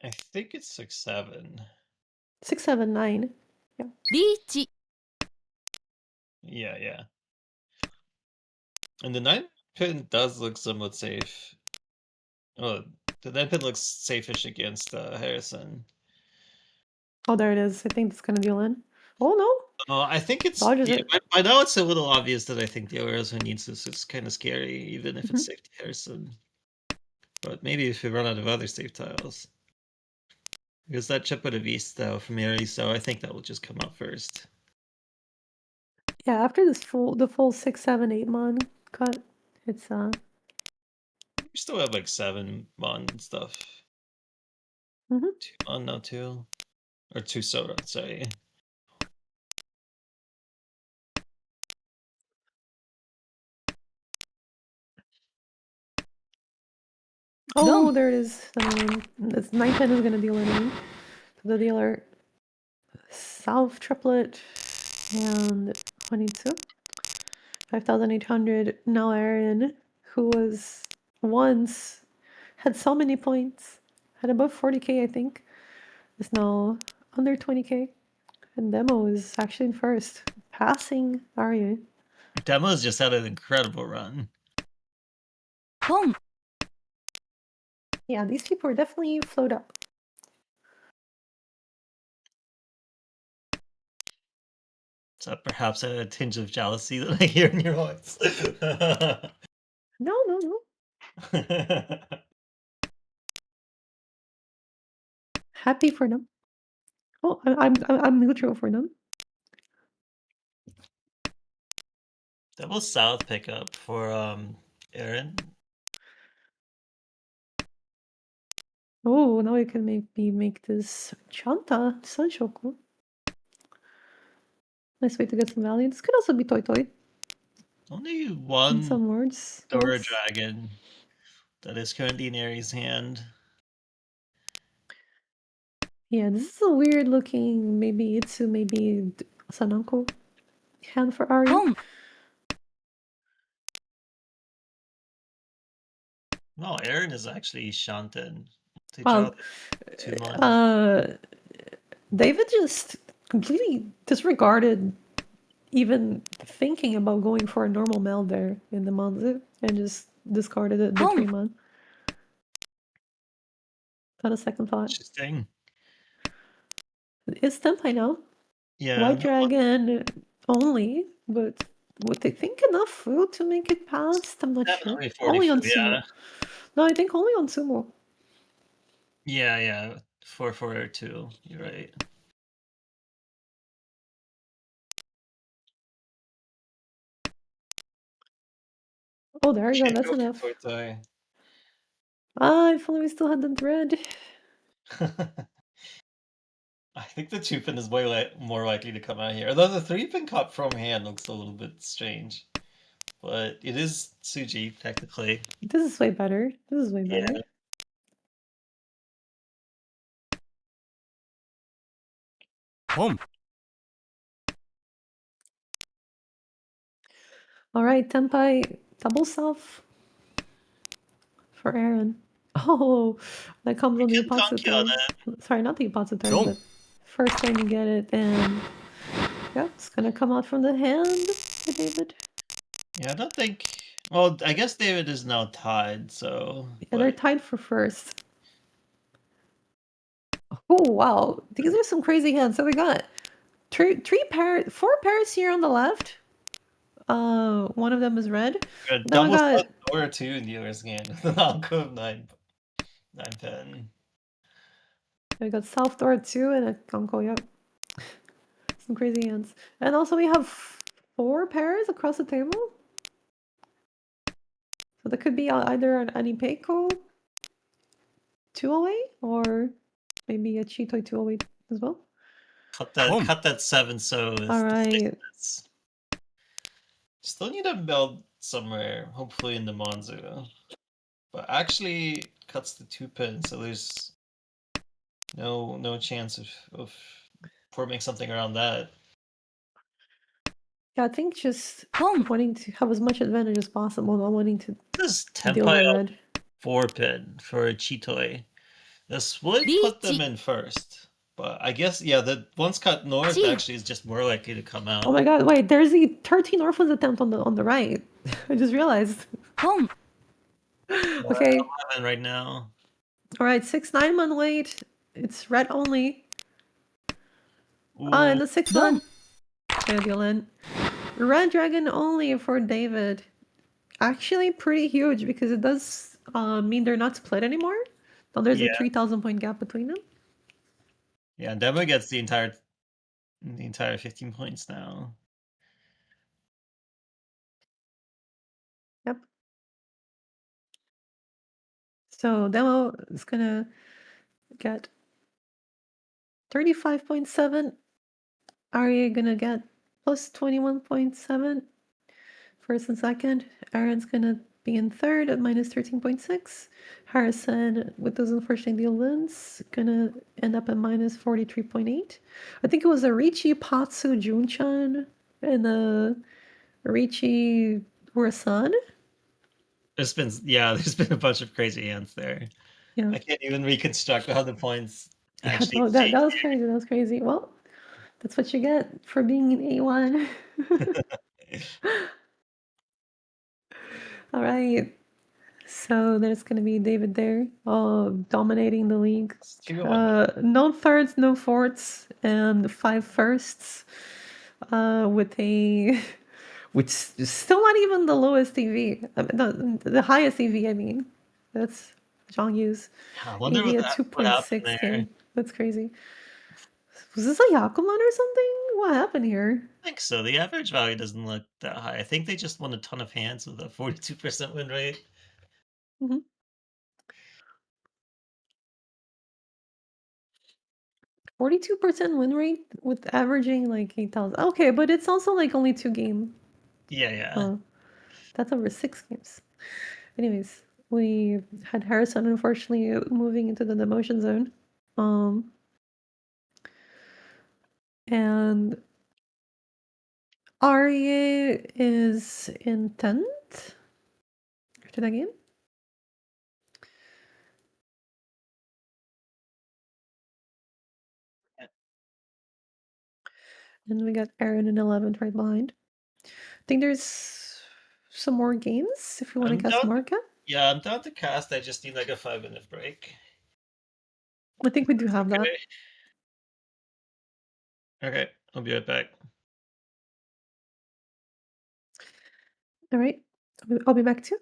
Speaker 3: I think it's 6, 7.
Speaker 2: 6, 7, 9. Yeah.
Speaker 4: リーチ
Speaker 3: Yeah. And the 9-pin does look somewhat safe. Oh, the 9-pin looks safe-ish against Harrison.
Speaker 2: Oh, there it is. I think it's gonna deal in. Oh no!
Speaker 3: I think it's
Speaker 2: Dodges it.
Speaker 3: by now it's a little obvious that I think the Orozco needs this. It's kind of scary, even if it's
Speaker 2: Mhm.
Speaker 3: safety Harrison. But maybe if we run out of other safe tiles. Because that chip would have east though from Aries, so I think that will just come up first.
Speaker 2: Yeah, after the full 6, 7, 8-mon cut, it's
Speaker 3: We still have like 7-mon and stuff.
Speaker 2: Mhm.
Speaker 3: 2-mon now too. Or 2 soda, sorry.
Speaker 2: Oh,
Speaker 4: Done.
Speaker 2: there it is. This 9-pin is gonna deal in. The dealer South triplet and 22. 5,800. Now Aaron, who was once had so many points, had above 40k, I think, is now under 20k. And Demo is actually in first, passing Arya.
Speaker 3: Demo's just had an incredible run.
Speaker 4: ポン
Speaker 2: Yeah, these people are definitely flowed up.
Speaker 3: Is that perhaps a tinge of jealousy that I hear in your voice?
Speaker 2: No. Happy for them. Oh, I'm neutral for them.
Speaker 3: Double South pickup for Aaron.
Speaker 2: Oh, now we can maybe make this Chanta Sunshoku. Nice way to get some value. This could also be Toy Toy
Speaker 3: Only
Speaker 2: in
Speaker 3: one
Speaker 2: some words.
Speaker 3: Dora
Speaker 2: else.
Speaker 3: Dragon that is currently in Aries' hand.
Speaker 2: Yeah, this is a weird looking, maybe Itsu, maybe Sananko hand for Ari.
Speaker 4: ポン
Speaker 3: No, Aaron is actually Shanten. They
Speaker 2: Well,
Speaker 3: draw 2-mon.
Speaker 2: David just completely disregarded even thinking about going for a normal meld there in the Manzu and just discarded it the
Speaker 4: Oh.
Speaker 2: 3-mon. Not a second thought.
Speaker 3: Interesting.
Speaker 2: It's Tenpai now.
Speaker 3: Yeah.
Speaker 2: White Dragon only, but would they think enough food to make it past? I'm not sure.
Speaker 3: Definitely 40
Speaker 2: Only on
Speaker 3: food,
Speaker 2: sumo.
Speaker 3: yeah.
Speaker 2: No, I think only on sumo.
Speaker 3: Yeah. 442. You're right.
Speaker 2: Oh, there you go.
Speaker 3: Can't
Speaker 2: That's
Speaker 3: go for
Speaker 2: enough.
Speaker 3: Koi Tai.
Speaker 2: Ah, if only we still had the thread.
Speaker 3: I think the 2-pin is way more likely to come out here. Although the 3-pin cut from hand looks a little bit strange. But it is Suji, technically.
Speaker 2: This is way better. This is way
Speaker 3: Yeah.
Speaker 2: better.
Speaker 1: Boom.
Speaker 2: All right, Tenpai double self for Aaron. Oh, that comes on the
Speaker 3: can dunk
Speaker 2: opposite
Speaker 3: on
Speaker 2: turn. Sorry, not the opposite turn,
Speaker 1: Boom.
Speaker 2: but first time you get it, and yep, it's gonna come out from the hand to David.
Speaker 3: Yeah, I don't think. Well, I guess David is now tied, so.
Speaker 2: Yeah, they're tied for first. Oh wow, these are some crazy hands. So we got four pairs here on the left. One of them is red. Then we
Speaker 3: double
Speaker 2: got
Speaker 3: set or 2 in dealer's hand with an Alco of 9 pin.
Speaker 2: we got South Door 2 and a Gonko, yep. Some crazy hands. And also we have 4 pairs across the table. So that could be either an Anipeko 208 or maybe a Chitoi 208 as well.
Speaker 3: Cut
Speaker 1: Boom.
Speaker 3: that 7 so is
Speaker 2: All
Speaker 3: the
Speaker 2: right.
Speaker 3: 6. Still need a meld somewhere, hopefully in the Monzu. But actually cuts the 2-pin, so there's no chance of forming something around that.
Speaker 2: Yeah, I think just
Speaker 4: Boom.
Speaker 2: wanting to have as much advantage as possible, not wanting to
Speaker 3: This is
Speaker 2: deal
Speaker 3: Tenpai
Speaker 2: the
Speaker 3: of
Speaker 2: red.
Speaker 3: 4-pin for a Chitoi. This would put them in first. But I guess, yeah, the once cut north
Speaker 4: Gee.
Speaker 3: actually is just more likely to come out.
Speaker 2: Oh my god, wait, there's the 13 orphans attempt on the right. I just realized.
Speaker 4: Boom.
Speaker 2: Okay.
Speaker 3: 11 right now.
Speaker 2: All right, 6-9 man wait. It's red only.
Speaker 3: Ooh,
Speaker 2: And the 6-1. Fabulent. Red dragon only for David. Actually, pretty huge because it does mean they're not split anymore. Now there's a
Speaker 3: yeah.
Speaker 2: 3,000 point gap between them.
Speaker 3: Yeah, Demo gets the entire 15 points now.
Speaker 2: Yep. So Demo is gonna get 35.7. Arya gonna get plus 21.7. First and second. Aaron's gonna be in third at minus 13.6. Harrison, with those unfortunate deal wins, gonna end up at minus 43.8. I think it was a Ricci, Patsu, Junchan, and a Ricci Urasan.
Speaker 3: There's been a bunch of crazy hands there.
Speaker 2: Yeah.
Speaker 3: I can't even reconstruct how the points
Speaker 2: Yeah,
Speaker 3: actually
Speaker 2: that was crazy. That was crazy. Well, that's what you get for being an A1. All right. So there's going to be David there, dominating the league.
Speaker 3: Give me one.
Speaker 2: No thirds, no fourths, and 5 firsts, with a which is still not even the lowest EV. The highest EV. I mean, that's Zhang Yu's
Speaker 3: I wonder
Speaker 2: EV at
Speaker 3: what happened
Speaker 2: 2.6K.
Speaker 3: there.
Speaker 2: That's crazy. Was this a Yakuman or something? What happened here?
Speaker 3: I think so. The average value doesn't look that high. I think they just won a ton of hands with a 42% win rate.
Speaker 2: Mm-hmm. 42% win rate with averaging like 8,000. Okay, but it's also like only 2 game.
Speaker 3: Yeah.
Speaker 2: That's over 6 games. Anyways, we had Harrison unfortunately moving into the demotion zone. And Arya is in 10th after that game. And we got Aaron in 11th right behind. I think there's some more games if you want to cast Marka.
Speaker 3: Yeah, I'm down to cast. I just need like a 5-minute break.
Speaker 2: I think we do have that.
Speaker 3: Okay. I'll be right back.
Speaker 2: All right. I'll be back too.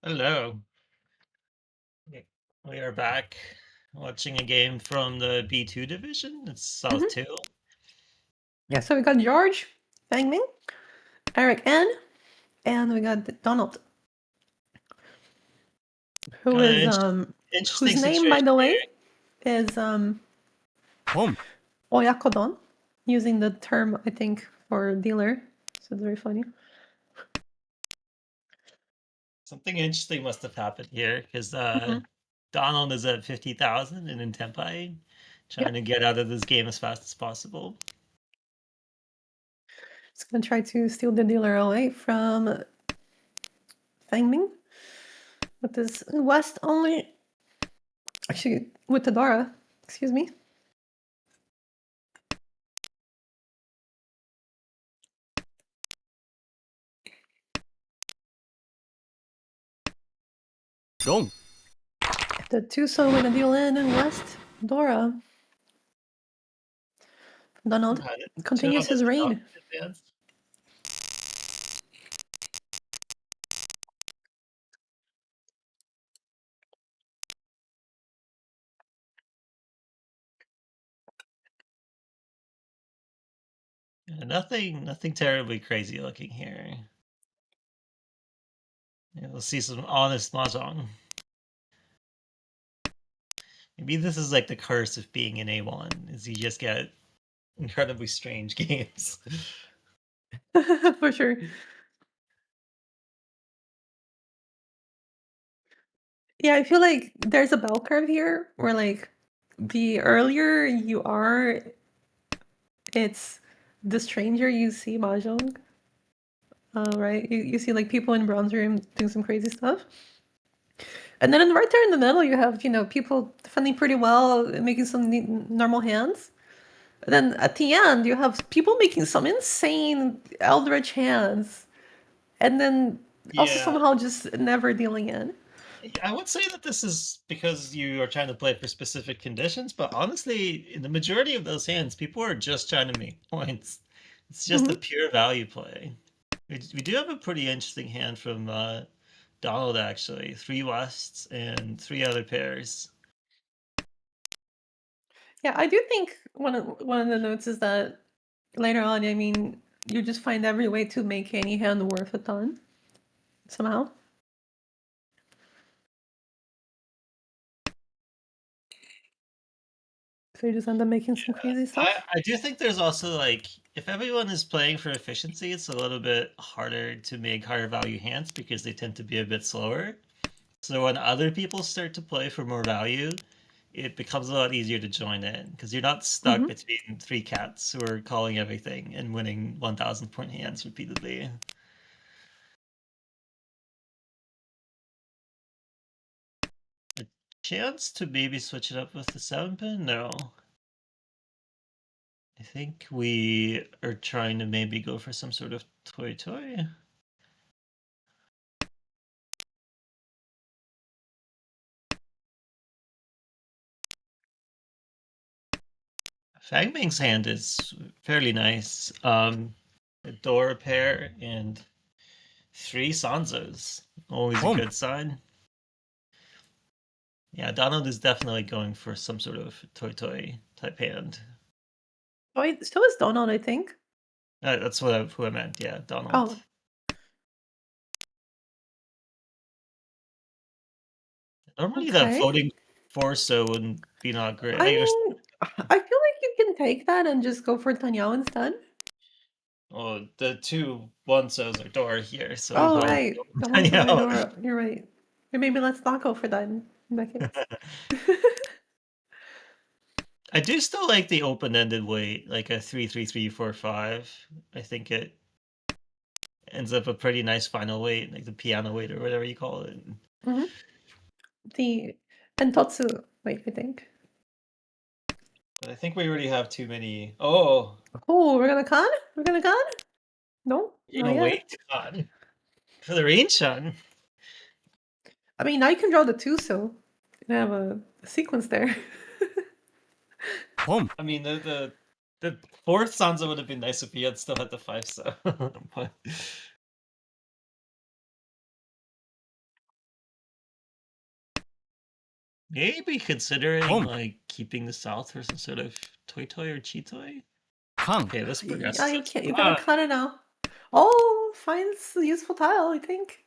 Speaker 3: Hello. We are back watching a game from the B2 division. It's South 2.
Speaker 2: Yeah, so we got George, Fang Ming, Eric N, and we got Donald, who
Speaker 3: Got
Speaker 2: is
Speaker 3: an interesting
Speaker 2: whose name, by
Speaker 3: situation
Speaker 2: the way,
Speaker 3: here.
Speaker 2: is Oyakodon, using the term, I think, for dealer. So it's very funny.
Speaker 3: Something interesting must have happened here because
Speaker 2: Mhm.
Speaker 3: Donald is at 50,000 and in Tenpai, trying to get out of this game as fast as possible.
Speaker 2: Just gonna try to steal the dealer away from Fang Ming with this West only. Actually, with the Dora. Excuse me.
Speaker 1: Boom.
Speaker 2: The Tuso with a deal in West Dora. Donald continues his reign.
Speaker 3: Nothing terribly crazy looking here. Yeah, we'll see some honest mahjong. Maybe this is like the curse of being in A1, is you just get incredibly strange games.
Speaker 2: For sure. Yeah, I feel like there's a bell curve here where like the earlier you are, it's the stranger you see mahjong. Right? You see like people in bronze room doing some crazy stuff. And then right there in the middle, you have, people defending pretty well, making some neat, normal hands. And then at the end, you have people making some insane eldritch hands. And then also
Speaker 3: Yeah,
Speaker 2: somehow just never dealing in.
Speaker 3: I would say that this is because you are trying to play for specific conditions, but honestly, in the majority of those hands, people are just trying to make points. It's just a pure value play. We do have a pretty interesting hand from Donald, actually. 3 Wests and 3 other pairs.
Speaker 2: Yeah, I do think one of the notes is that later on, I mean, you just find every way to make any hand worth a ton somehow. So you just end up making some crazy stuff.
Speaker 3: I do think there's also like, if everyone is playing for efficiency, it's a little bit harder to make higher value hands because they tend to be a bit slower. So when other people start to play for more value, it becomes a lot easier to join in because you're not stuck between 3 cats who are calling everything and winning 1,000 point hands repeatedly. A chance to maybe switch it up with the 7 pin? No. I think we are trying to maybe go for some sort of toy. Fang Ming's hand is fairly nice. A Dora pair and 3 Sanzas. Always a good sign. Yeah, Donald is definitely going for some sort of toy type hand.
Speaker 2: Oh, so is Donald, I think.
Speaker 3: That's who I meant. Yeah, Donald.
Speaker 2: Oh,
Speaker 3: Normally that
Speaker 2: okay.
Speaker 3: floating force wouldn't be not great.
Speaker 2: I mean, I feel like you can take that and just go for Tanyao instead.
Speaker 3: Oh, the 2 1-sos are Dora here, so
Speaker 2: Oh,
Speaker 3: probably
Speaker 2: right. The ones
Speaker 3: yeah.
Speaker 2: on Dora. You're right. Or maybe let's not go for that in that case.
Speaker 3: I do still like the open-ended weight, like a 3-3-3-4-5. I think it ends up a pretty nice final weight, like the piano weight or whatever you call it.
Speaker 2: hmm The Entotsu weight, I think.
Speaker 3: But I think we already have too many. Oh,
Speaker 2: Oh, we're gonna con? We're gonna con? No,
Speaker 3: you
Speaker 2: not
Speaker 3: know,
Speaker 2: yet.
Speaker 3: wait on for the rain shun.
Speaker 2: I mean, now you can draw the two, so you have a sequence there.
Speaker 3: I mean, the 4th Sansa would have been nice if he had still had the 5, so. But Maybe considering
Speaker 5: Home.
Speaker 3: like keeping the south for some sort of toy or cheetoy.
Speaker 5: Kang.
Speaker 3: Okay, let's progress.
Speaker 2: Yeah, you can't. You gotta cut it now. Oh, finds a useful tile, I think.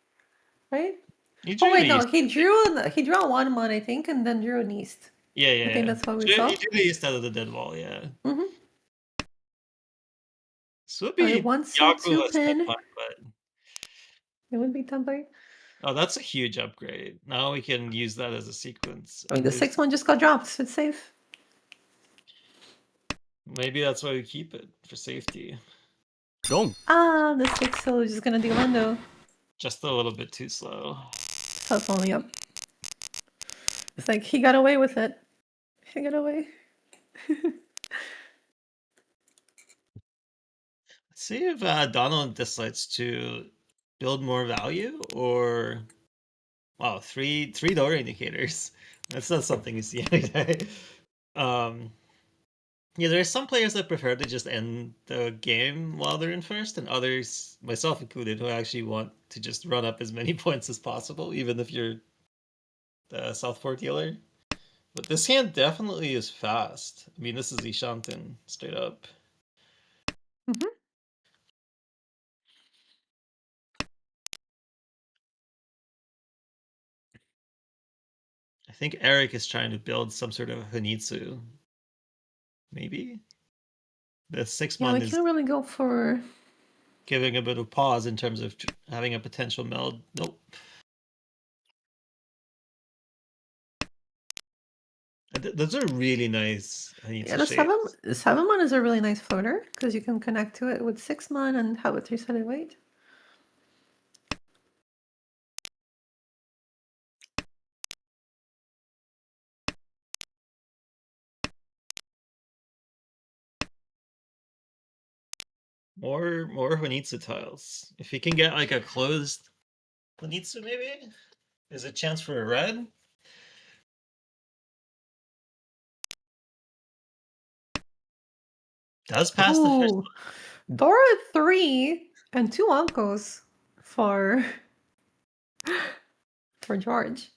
Speaker 2: Right?
Speaker 3: You
Speaker 2: Oh
Speaker 3: drew
Speaker 2: wait,
Speaker 3: the
Speaker 2: no.
Speaker 3: east.
Speaker 2: He drew on one mon, I think, and then drew an east.
Speaker 3: Yeah,
Speaker 2: I think that's what we saw.
Speaker 3: You drew the east out of the dead wall, yeah.
Speaker 2: Mm-hmm.
Speaker 3: So it'd
Speaker 2: All right,
Speaker 3: be
Speaker 2: one C,
Speaker 3: Yaku
Speaker 2: two
Speaker 3: has
Speaker 2: pin.
Speaker 3: Tenpai, but
Speaker 2: It would be template.
Speaker 3: oh, that's a huge upgrade. Now we can use that as a sequence.
Speaker 2: I mean, the 6-1 just got dropped. It's safe.
Speaker 3: Maybe that's why we keep it for safety.
Speaker 5: Dong.
Speaker 2: Ah, the 6 so is just gonna do Lendo.
Speaker 3: Just a little bit too slow.
Speaker 2: That's only up. It's like he got away with it. He got away.
Speaker 3: Let's see if Donald decides to build more value or wow, three door indicators. That's not something you see every day. Yeah, there are some players that prefer to just end the game while they're in first, and others, myself included, who actually want to just run up as many points as possible, even if you're the Southport dealer. But this hand definitely is fast. I mean, this is Ishanten, straight up.
Speaker 2: Mm-hmm.
Speaker 3: I think Eric is trying to build some sort of Hanitsu. Maybe? The 6
Speaker 2: Yeah, we
Speaker 3: month is
Speaker 2: can't really go for.
Speaker 3: giving a bit of pause in terms of having a potential meld. Nope. Those are really nice.
Speaker 2: Yeah, the 7-1 is a really nice floater because you can connect to it with 6-mon and have a 3-sided weight.
Speaker 3: More Honitsu tiles. If you can get like a closed Honitsu, maybe there's a chance for a red. Does pass the first.
Speaker 2: Ooh, Dora 3 and 2 uncles for George.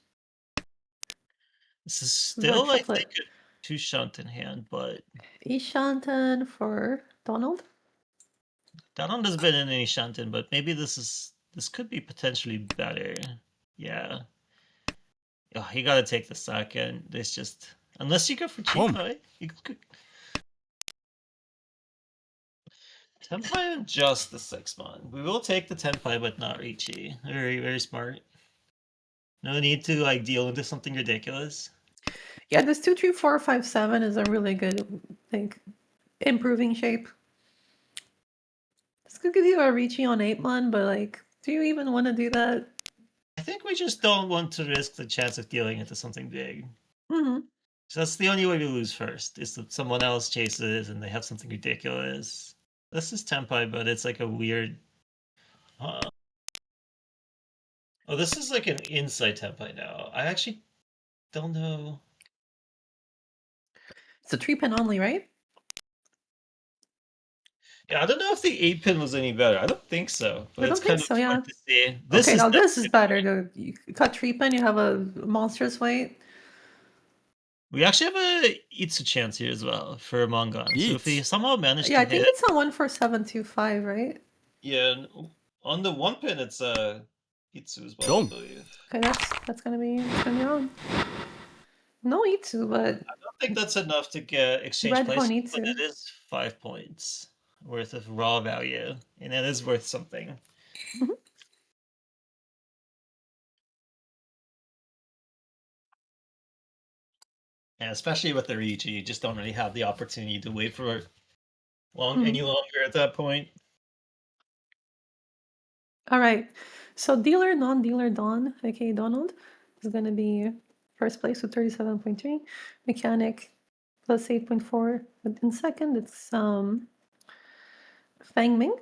Speaker 3: This is
Speaker 2: This is our
Speaker 3: still, I think,
Speaker 2: triplet.
Speaker 3: a two shunt in hand, but
Speaker 2: Ishanten for Donald.
Speaker 3: Danon has been in any shuntin, but maybe this could be potentially better. Yeah. Oh, you gotta take the second. There's just unless you go for Chitai, you could Tenpai and just the 6-mon. We will take the Tenpai, but not Richi. Very, very smart. No need to like deal into something ridiculous.
Speaker 2: Yeah, this 2, 3, 4, 5, 7 is a really good, like, improving shape. This could give you a Ricci on 8-mon, but like, do you even want to do that?
Speaker 3: I think we just don't want to risk the chance of dealing into something big.
Speaker 2: Mm-hmm.
Speaker 3: So that's the only way we lose first, is that someone else chases and they have something ridiculous. This is Tenpai, but it's like a weird... Oh, this is like an inside Tenpai now. I actually don't know.
Speaker 2: It's a 3-pin only, right?
Speaker 3: Yeah, I don't know if the 8-pin was any better. I don't think so, but
Speaker 2: I
Speaker 3: it's
Speaker 2: don't think
Speaker 3: kind of
Speaker 2: so,
Speaker 3: fun
Speaker 2: yeah.
Speaker 3: to see.
Speaker 2: Okay, now this is better. You cut 3-pin, you have a monstrous weight.
Speaker 3: We actually have a Itsu chance here as well for Mongon. So if we somehow manage
Speaker 2: Yeah,
Speaker 3: to
Speaker 2: I think
Speaker 3: hit...
Speaker 2: it's a 14725, right?
Speaker 3: Yeah, on the 1-pin it's Itsu as well, I believe.
Speaker 2: Okay, that's gonna be wrong. No Itsu, but
Speaker 3: I don't think that's enough to get exchange
Speaker 2: red
Speaker 3: place, but
Speaker 2: Honitsu.
Speaker 3: it is 5 points worth of raw value, and it is worth something.
Speaker 2: Mhm.
Speaker 3: And especially with the Rigi, you just don't really have the opportunity to wait for
Speaker 2: Mhm.
Speaker 3: any longer at that point.
Speaker 2: All right. So dealer, non-dealer Don, aka Donald, is going to be first place with 37.3. Mechanic plus 8.4. In second, it's Fang Ming.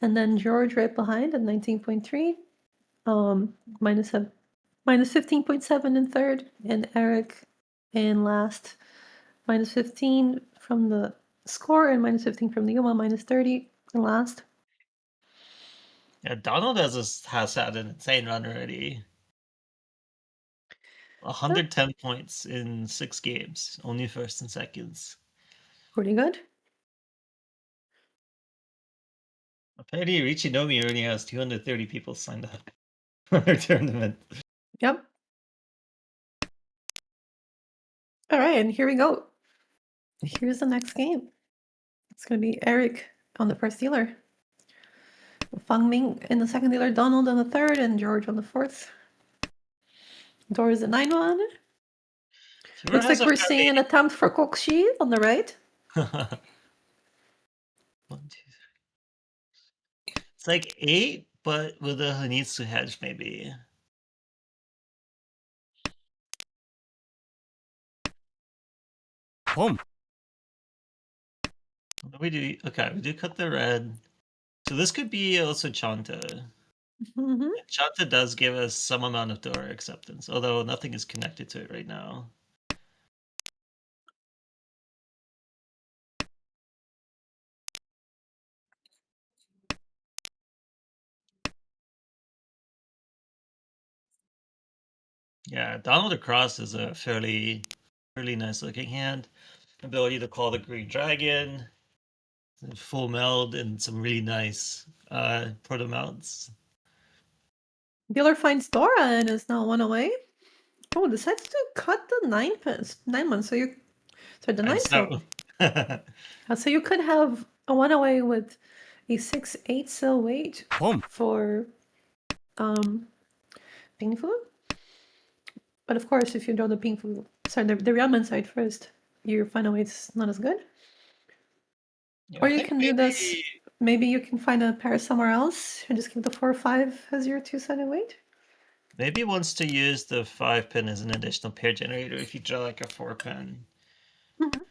Speaker 2: And then George right behind at 19.3. Minus 15.7 in third. And Eric in last, minus 15 from the score and minus 15 from the Yuma, minus 30 in last.
Speaker 3: Yeah, Donald has had an insane run already. 110 points in 6 games, only first and seconds.
Speaker 2: Pretty good.
Speaker 3: Apparently, Richinomi already has 230 people signed up for their tournament.
Speaker 2: Yep. All right, and here we go. Here's the next game. It's going to be Eric on the first dealer, Fang Ming in the second dealer, Donald on the third, and George on the fourth. Door is a 9-1. Looks like we're seeing an attempt for Kokshi on the right.
Speaker 3: 1, 2, 3. It's like 8, but with a Hanitsu hedge, maybe.
Speaker 5: Pom.
Speaker 3: What do we do? Okay, we do cut the red. So this could be also Chanta.
Speaker 2: Mm-hmm.
Speaker 3: Chanta does give us some amount of door acceptance, although nothing is connected to it right now. Yeah, Donald across is a fairly nice looking hand. Ability to call the green dragon, full meld, and some really nice proto mounts.
Speaker 2: Dealer finds Dora and is now 1 away. Oh, decides to cut the 9-1. So you, sorry, the 9
Speaker 3: So,
Speaker 2: so you could have a 1 away with a 6-8 cell weight
Speaker 5: Pom.
Speaker 2: for Ping Fu. But of course, if you draw the Ping Fu, sorry, the ramen side first, your final weight's not as good.
Speaker 3: yeah,
Speaker 2: Or you can do this. Maybe you can find a pair somewhere else and just keep the 4-5 as your 2-sided weight.
Speaker 3: Maybe wants to use the 5-pin as an additional pair generator if you draw like a 4-pin.
Speaker 2: Mm-hmm.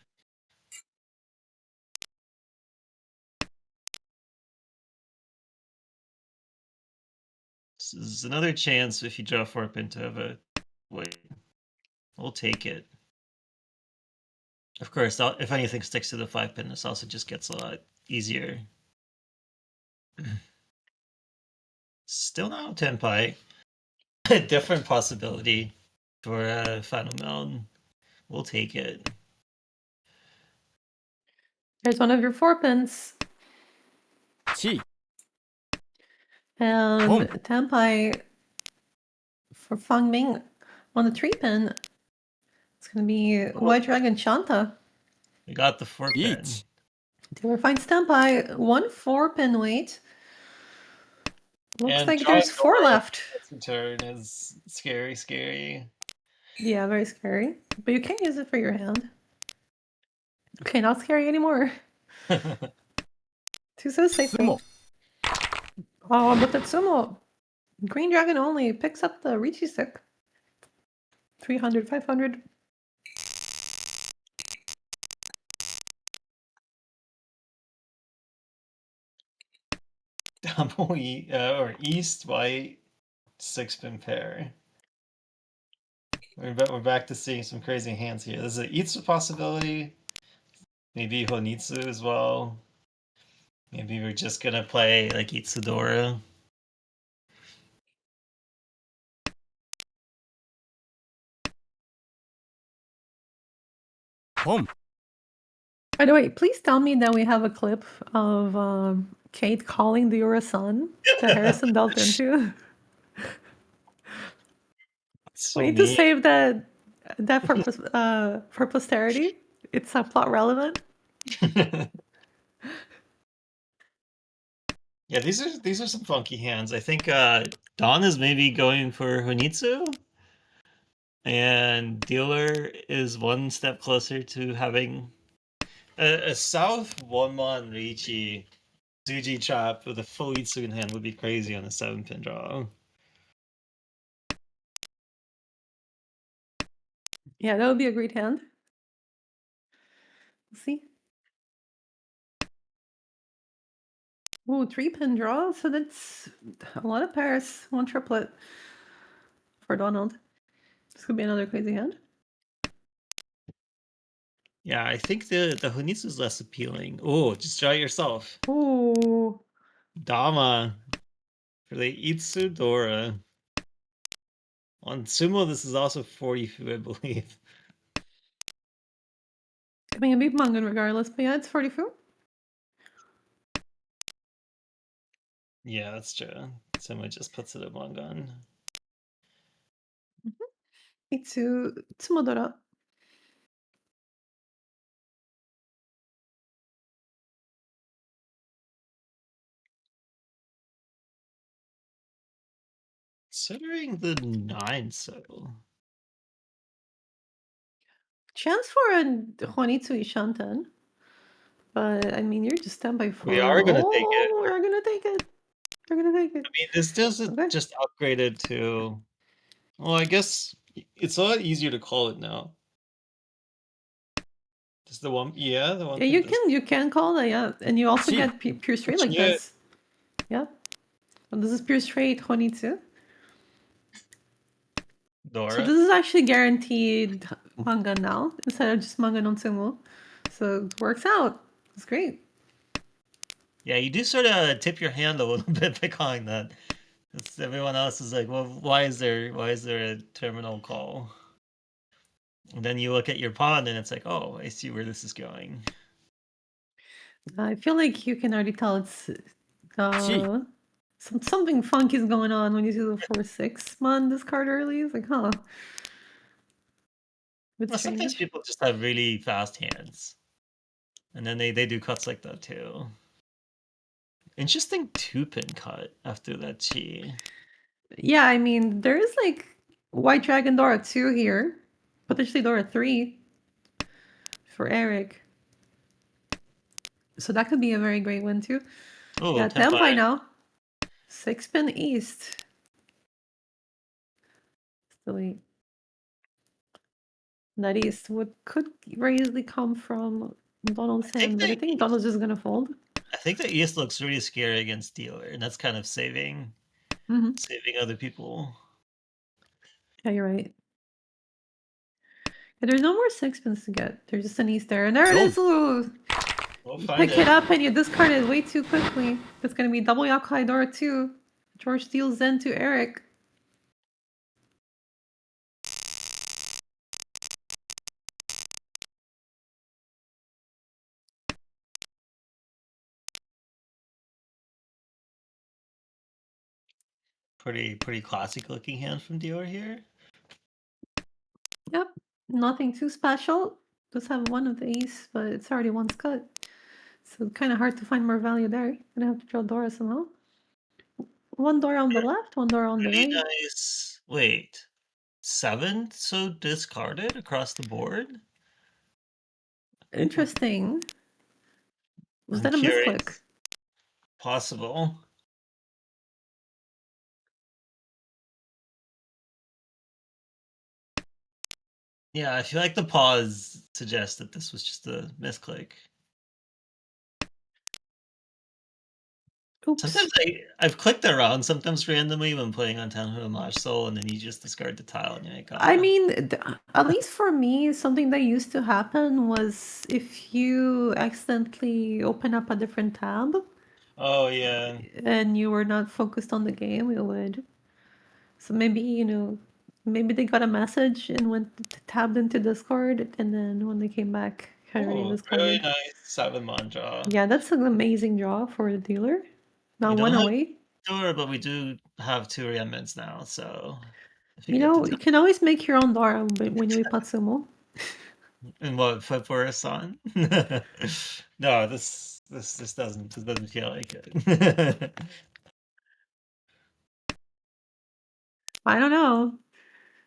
Speaker 3: This is another chance if you draw a 4-pin to have a weight. We'll take it. Of course, if anything sticks to the 5-pin, this also just gets a lot easier. Still not Tenpai. A different possibility for Final Meld. We'll take it.
Speaker 2: There's one of your 4-pins.
Speaker 5: Chi.
Speaker 2: And Tenpai for Fang Ming on the 3-pin. It's going to be White Dragon Shanta.
Speaker 3: We got the 4-pin.
Speaker 5: Each.
Speaker 2: Dealer finds Tenpai, 1 4-pin weight. Looks
Speaker 3: And
Speaker 2: like there's 4 left.
Speaker 3: Turn is scary, scary.
Speaker 2: Yeah, very scary. But you can't use it for your hand. Okay, not scary anymore. Too so safe.
Speaker 5: Sumo.
Speaker 2: Oh, but that's Sumo. Green Dragon only picks up the Richi stick. 300, 500.
Speaker 3: Double or East White 6-pin pair. We're back to seeing some crazy hands here. There's an Itsu possibility. Maybe Honitsu as well. Maybe we're just gonna play like Itsudora.
Speaker 5: Pom.
Speaker 2: By the way, please tell me that we have a clip of Kate calling the Ura-san that Harrison dealt into.
Speaker 3: So
Speaker 2: We need to save that for posterity. It's plot relevant.
Speaker 3: Yeah, these are some funky hands. I think Don is maybe going for Honitsu, and Dealer is one step closer to having a South 1-mon Riichi Zuji trap with a full Itsu in hand would be crazy on a 7-pin draw.
Speaker 2: Yeah, that would be a great hand. We'll see. Ooh, 3-pin draw. So that's a lot of pairs. 1 triplet for Donald. This could be another crazy hand.
Speaker 3: Yeah, I think the Honitsu is less appealing. Oh, just draw it yourself.
Speaker 2: Ooh.
Speaker 3: Dama for the Itsudora. On Sumo, this is also 40 fu, I believe.
Speaker 2: I mean, it'd be Mangan regardless, but yeah, it's 40 fu.
Speaker 3: Yeah, that's true. Sumo just puts it at Mongon.
Speaker 2: Itsu Tsumodora.
Speaker 3: Considering the 9, so.
Speaker 2: Chance for a Juanitsu Ishanten. But I mean, you're just 10 by 4.
Speaker 3: We are gonna take it.
Speaker 2: Oh, we're gonna take it. We're gonna take it.
Speaker 3: I mean, this doesn't
Speaker 2: Okay.
Speaker 3: just upgraded to. Well, I guess it's a lot easier to call it now. Just the one, yeah, the one.
Speaker 2: Yeah,
Speaker 3: thing
Speaker 2: you can call that, yeah, and you also
Speaker 5: Chi.
Speaker 2: get pure straight like
Speaker 3: Yeah.
Speaker 2: this. Yeah, and this is pure straight 22.
Speaker 3: Dora.
Speaker 2: So this is actually guaranteed manga now instead of just manga non sumo. So it works out. It's great.
Speaker 3: Yeah, you do sort of tip your hand a little bit by calling that. Everyone else is like, well, why is there a terminal call? And then you look at your pawn and it's like, oh, I see where this is going.
Speaker 2: I feel like you can already tell it's
Speaker 5: Chi.
Speaker 2: something funky is going on when you see the 4/6 mon discard early. It's like, huh. Bit
Speaker 3: Well, sometimes
Speaker 2: strange.
Speaker 3: people just have really fast hands. And then they do cuts like that too. Interesting 2-pin cut after that chi.
Speaker 2: Yeah, I mean, there is like White Dragon Dora 2 here, potentially Dora 3 for Eric. So that could be a very great win too.
Speaker 3: Oh,
Speaker 2: Yeah, 10 by now. 6-pin east. Still 8. That east could very easily come from Donald's hand, but I think Donald's just gonna fold.
Speaker 3: I think the East looks really scary against dealer, and that's kind of saving other people.
Speaker 2: Yeah, you're right. Yeah, there's no more 6-pins to get. There's just an east there, and there it is. Ooh.
Speaker 3: We'll
Speaker 2: You
Speaker 3: find
Speaker 2: pick it up and you discard it way too quickly. It's gonna be double Yakai Dora 2. George deals Zen to Eric.
Speaker 3: Pretty classic looking hand from Dior here.
Speaker 2: Yep, nothing too special. Does have one of the ace, but it's already once cut. So kind of hard to find more value there. Gonna have to draw Dora somehow. One Dora on the left, one Dora on the
Speaker 3: Really
Speaker 2: right.
Speaker 3: nice. Wait, 7 so discarded across the board?
Speaker 2: Interesting. Was
Speaker 3: I'm
Speaker 2: that a
Speaker 3: curious.
Speaker 2: misclick?
Speaker 3: Possible. Yeah, I feel like the pause suggests that this was just a misclick.
Speaker 2: Oops.
Speaker 3: Sometimes I've clicked around sometimes randomly when playing on Town Homage Soul, and then you just discard the tile and you're like,
Speaker 2: I
Speaker 3: "Ah."
Speaker 2: mean, at least for me, something that used to happen was if you accidentally open up a different tab
Speaker 3: Oh yeah.
Speaker 2: and you were not focused on the game, it would. So maybe, maybe they got a message and went tabbed into Discord, and then when they came back, had already
Speaker 3: Oh, really
Speaker 2: discarded.
Speaker 3: nice 7-mon draw.
Speaker 2: Yeah, that's an amazing draw for the dealer. Now
Speaker 3: We don't
Speaker 2: one
Speaker 3: have
Speaker 2: away.
Speaker 3: Tour, but we do have 2 Remnants now, so if you
Speaker 2: You
Speaker 3: get
Speaker 2: know,
Speaker 3: the
Speaker 2: you can always make your own Dora when you Patsumo.
Speaker 3: and what flip for us on? No, this doesn't feel like it.
Speaker 2: I don't know.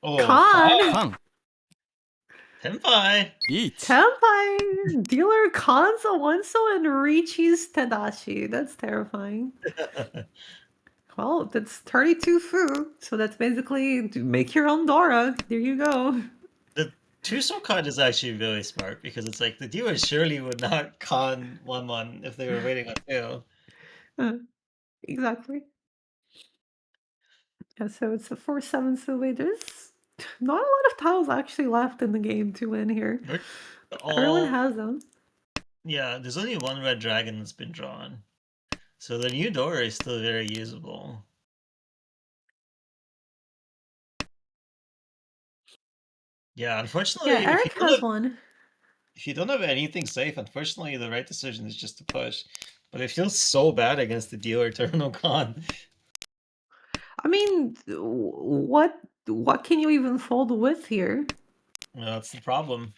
Speaker 3: Oh,
Speaker 2: Con!
Speaker 5: Con.
Speaker 3: Tenpai.
Speaker 5: Beat.
Speaker 2: Tenpai! Dealer cons a one-so and Richi's Tadashi. That's terrifying. Well, that's 32 fu, so that's basically make your own Dora. There you go.
Speaker 3: The Tuso card is actually really smart because it's like the dealer surely would not con 1-1 if they were waiting on 2.
Speaker 2: Exactly. Yeah, so it's a 4/7, so wait, there's not a lot of tiles actually left in the game to win here. Everyone has them.
Speaker 3: Yeah, there's only one red dragon that's been drawn. So the new Dora is still very usable. Yeah,
Speaker 2: Yeah,
Speaker 3: unfortunately,
Speaker 2: Eric has one.
Speaker 3: if you don't have anything safe, unfortunately, the right decision is just to push. But it feels so bad against the dealer terminal con.
Speaker 2: I mean, what can you even fold with here?
Speaker 3: That's the problem.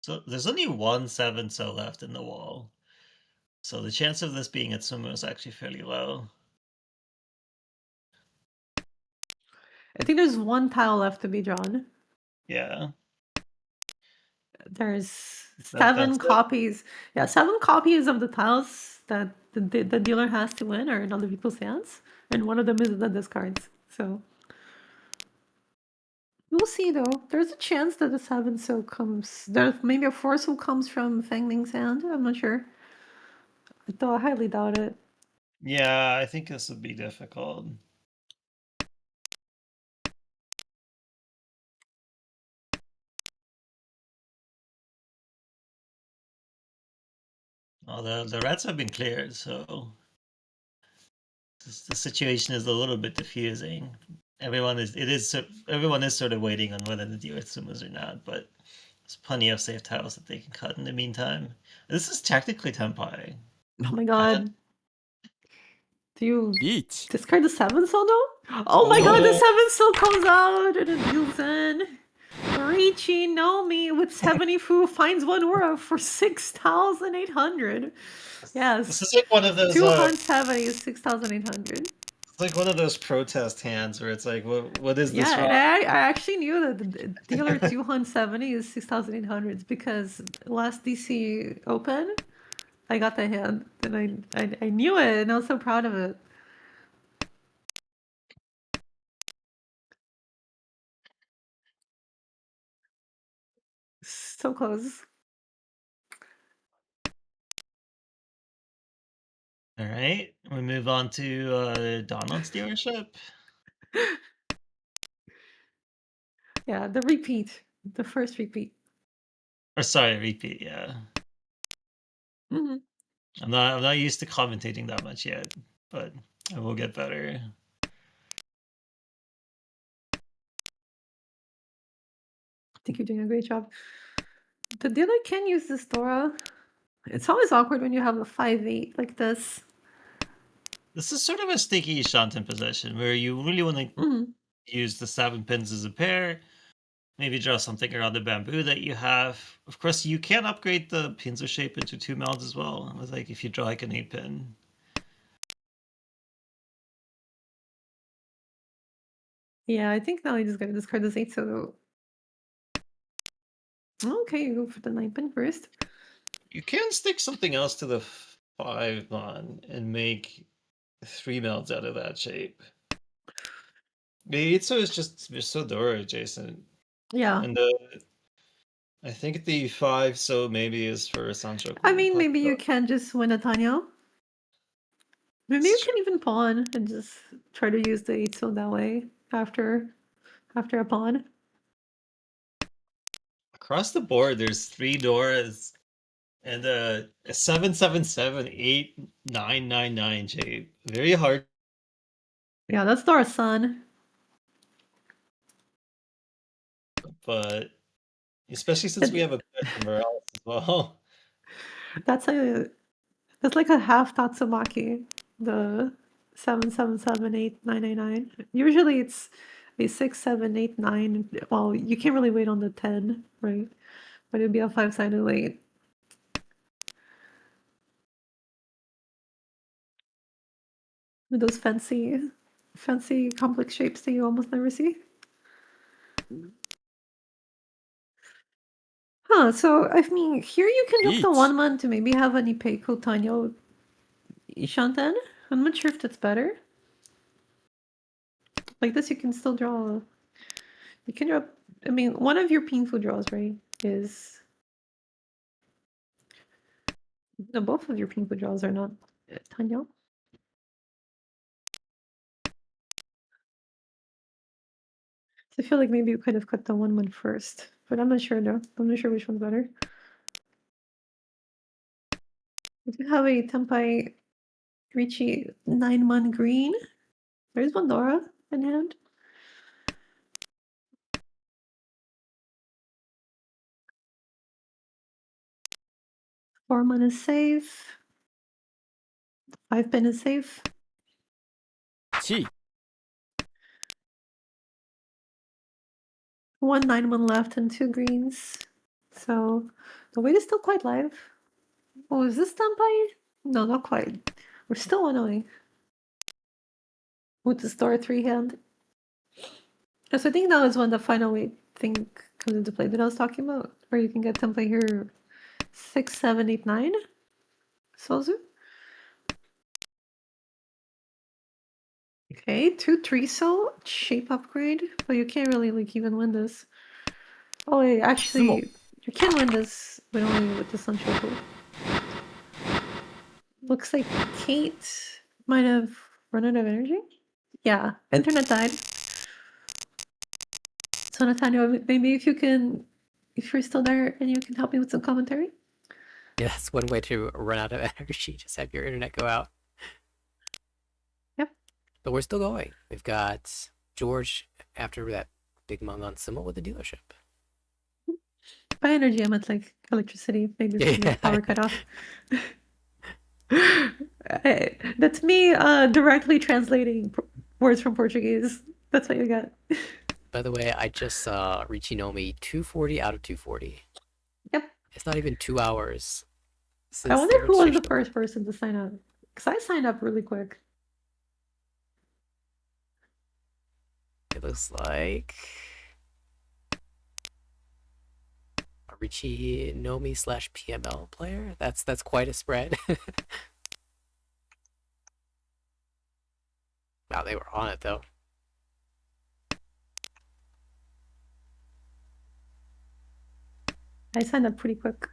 Speaker 3: So there's only one 7 so left in the wall. So the chance of this being at sumo is actually fairly low.
Speaker 2: I think there's one tile left to be drawn.
Speaker 3: Yeah.
Speaker 2: There's
Speaker 3: That's
Speaker 2: 7
Speaker 3: it.
Speaker 2: copies. Yeah, 7 copies of the tiles that the dealer has to win are in other people's hands, and one of them is the discards. So we'll see though. There's a chance that the 7 so comes. There's maybe a 4 so comes from Feng Ming's hand. I'm not sure. Though I highly doubt it.
Speaker 3: Yeah, I think this would be difficult. Well, the reds have been cleared, so the situation is a little bit diffusing. Everyone is sort of waiting on whether the dealer sumos or not, but there's plenty of safe tiles that they can cut in the meantime. This is technically Tenpai.
Speaker 2: Oh my god. Do you
Speaker 5: リーチ
Speaker 2: discard the 7 so though? Oh my god, the 7 so comes out and it deals in. Richie Nomi with 70 fu finds one aura for 6,800. Yes.
Speaker 3: This is like one of those.
Speaker 2: 270 is 6,800.
Speaker 3: It's like one of those protest hands where it's like, what is this?
Speaker 2: Yeah,
Speaker 3: From?
Speaker 2: and I actually knew that the dealer 270 is 6,800 because last DC Open, I got the hand and I knew it and I was so proud of it. So close.
Speaker 3: All right, we move on to Donald's dealership.
Speaker 2: Yeah, the repeat. The first repeat.
Speaker 3: Or sorry, repeat. Yeah,
Speaker 2: Mm-hmm.
Speaker 3: I'm not used to commentating that much yet, but I will get better.
Speaker 2: I think you're doing a great job. The dealer can use this Dora. It's always awkward when you have a 5-8 like this.
Speaker 3: This is sort of a sticky Shanten position where you really want to
Speaker 2: Mm-hmm.
Speaker 3: use the 7 pins as a pair. Maybe draw something around the bamboo that you have. Of course, you can upgrade the Pinzo shape into 2 melds as well. With like if you draw like an 8 pin.
Speaker 2: Yeah, I think now he's just gonna discard this 8, so. Okay, you go for the 9 pin first.
Speaker 3: You can stick something else to the 5 and make 3 melds out of that shape. The Itzo is just so Dora adjacent.
Speaker 2: Yeah.
Speaker 3: And I think the 5 so maybe is for Sanchoku.
Speaker 2: I mean, maybe you can just win a Tanyo. Maybe you can even pawn and just try to use the 8 so that way after a pawn.
Speaker 3: Across the board, there's 3 Doras and a 7778999 shape. Very hard.
Speaker 2: Yeah, that's Dora's son.
Speaker 3: But especially since we have a bit somewhere else as well.
Speaker 2: That's like a half Tatsumaki, the 7778999. Usually it's a 6789. Well, you can't really wait on the 10, right? But it'd be a 5-sided weight. With those fancy complex shapes that you almost never see. Huh, so I mean, here you can drop the
Speaker 5: Each.
Speaker 2: 1-man to maybe have an Ipeiko Tanyo Ishanten. I'm not sure if that's better. Like this, you can still draw. You can draw. I mean, one of your painful draws, right, is. No, both of your painful draws are not Tanyo. So I feel like maybe you could have cut the 1-man first, but I'm not sure though. I'm not sure which one's better. We do have a Tempai Ricci 9-1 green. There's Bandora in hand. Four mana is safe. 5 pin is safe.
Speaker 5: 地
Speaker 2: One 9-1 left and 2 greens. So the weight is still quite live. Oh, is this Tempai? No, not quite. We're still annoying. With the star 3 hand. So I think that was when the final weight thing comes into play that I was talking about, where you can get Tempai here 6, 7, 8, 9. Sozu. Okay, 2 3 so shape upgrade, but you can't really like even win this. Oh wait, actually you can win this, but only with the Sunshine Pool. Looks like Kate might have run out of energy. Yeah, internet died. So Nathaniel, maybe if you're still there and you can help me with some commentary.
Speaker 1: Yeah, that's one way to run out of energy. Just have your internet go out.
Speaker 2: Yep.
Speaker 1: But we're still going. We've got George after that big mung on Simmel with the dealership.
Speaker 2: By energy, I meant like electricity. Maybe the power cut off. That's me directly translating words from Portuguese. That's what you got.
Speaker 1: By the way, I just saw Richinomi 240 out of 240.
Speaker 2: Yep.
Speaker 1: It's not even 2 hours.
Speaker 2: I wonder who was the first person to sign up. Because I signed up really quick.
Speaker 1: It looks like a Richinomi / PML player. That's quite a spread. Wow, they were on it though.
Speaker 2: I signed up pretty quick.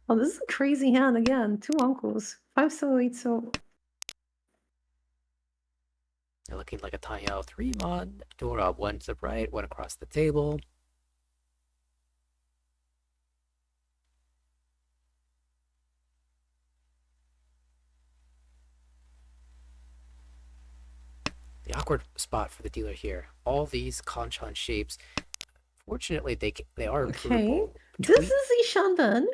Speaker 2: Oh, this is a crazy hand again. 2 uncles. 5 so, 8 so.
Speaker 1: They're looking like a Tanya 3 mod. Dora 1 to the right, 1 across the table. The awkward spot for the dealer here. All these Kanchan shapes. Fortunately, they are improvable.
Speaker 2: This is Ishandan.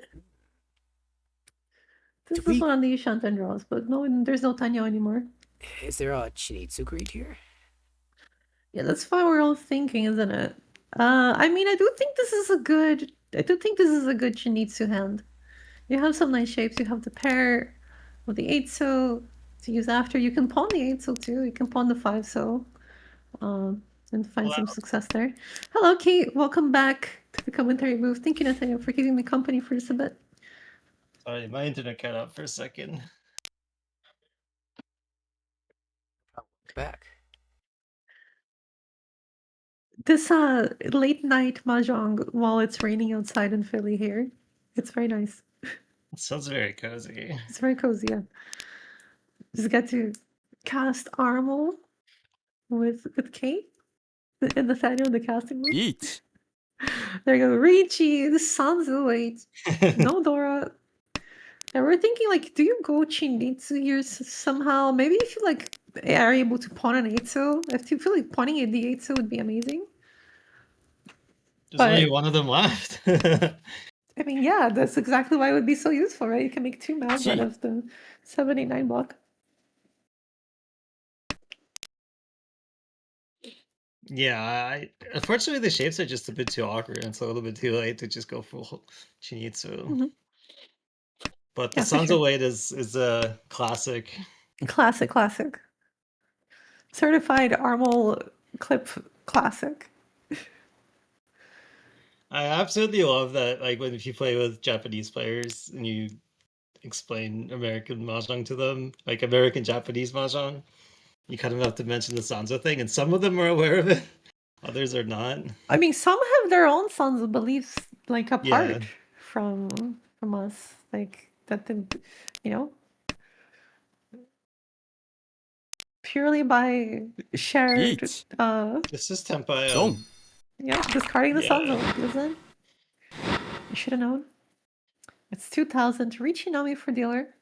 Speaker 2: This
Speaker 1: Tweak.
Speaker 2: is one of the Ishandan draws, but no, there's no Tanyo anymore.
Speaker 1: Is there a Chinitsu greed here?
Speaker 2: Yeah, that's what we're all thinking, isn't it? I mean, I do think this is a good Chinitsu hand. You have some nice shapes. You have the pair with the 8 so to use after. You can pawn the 8 so too. You can pawn the 5 so and find some success there. Hello, Kate. Welcome back to the commentary booth. Thank you, Nathaniel, for keeping me company for just a bit.
Speaker 3: Sorry, my internet cut out for a second.
Speaker 1: Back.
Speaker 2: This late night mahjong while it's raining outside in Philly here. It's very nice.
Speaker 3: It sounds very cozy.
Speaker 2: It's very cozy, yeah. Just get to cast Armel with Kate and Nathaniel in the casting room.
Speaker 5: 1
Speaker 2: There you go. Richie, the sun's wait. No, Dora. And we're thinking, like, do you go Chinitsu here somehow? Maybe if you, like, are able to pawn an 8 so. I feel like pawning the 8 so would be amazing.
Speaker 3: There's only one of them left.
Speaker 2: I mean, yeah, that's exactly why it would be so useful, right? You can make 2 mounts out of the 7, 8, 9 block.
Speaker 3: Yeah, unfortunately the shapes are just a bit too awkward, and it's a little bit too late to just go full Chinitsu. But the Sanzo weight is a classic.
Speaker 2: Classic. Certified Armel clip classic.
Speaker 3: I absolutely love that, like, when you play with Japanese players and you explain American mahjong to them, like American Japanese mahjong, you kind of have to mention the Sanzo thing, and some of them are aware of it, others are not.
Speaker 2: I mean, some have their own Sanzo beliefs, like, apart from us, like that. Purely by shared.
Speaker 3: This is Tempai.
Speaker 2: Yeah, discarding the Sanzo, isn't it? You should have known. It's 2,000 to reach Inami for dealer.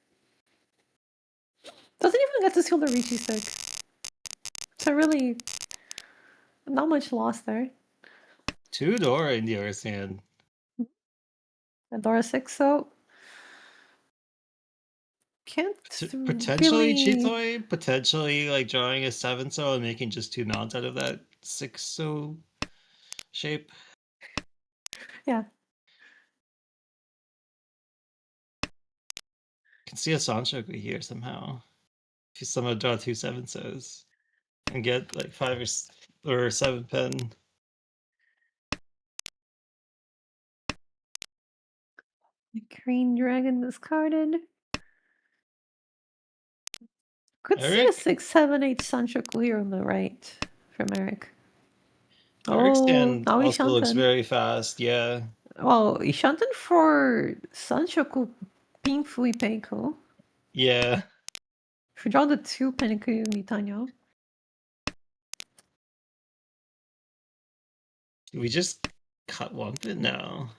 Speaker 2: Doesn't even get to seal the Ricci stick. So really, not much loss there.
Speaker 3: 2 Dora in the other's hand.
Speaker 2: And Dora 6, so can't
Speaker 3: Potentially
Speaker 2: really.
Speaker 3: Chitoi, potentially like drawing a 7-so and making just 2 mounts out of that 6-so shape.
Speaker 2: Yeah.
Speaker 3: Can see a Sanshoku here somehow. If you somehow draw 2 7-sos and get like 5 or 7 pen.
Speaker 2: The Green Dragon discarded. Could see a
Speaker 3: Eric?
Speaker 2: 6, 7, 8 Sanshoku here on the right from Eric.
Speaker 3: Eric's
Speaker 2: Oh,
Speaker 3: stand
Speaker 2: now
Speaker 3: also looks
Speaker 2: Ishanten.
Speaker 3: very fast, yeah.
Speaker 2: Well, Ishanten for Sanshoku Pinfui Peiko.
Speaker 3: Yeah.
Speaker 2: If you draw the 2 pen, it could even be Tanyo.
Speaker 3: Do we just cut 1 pen now?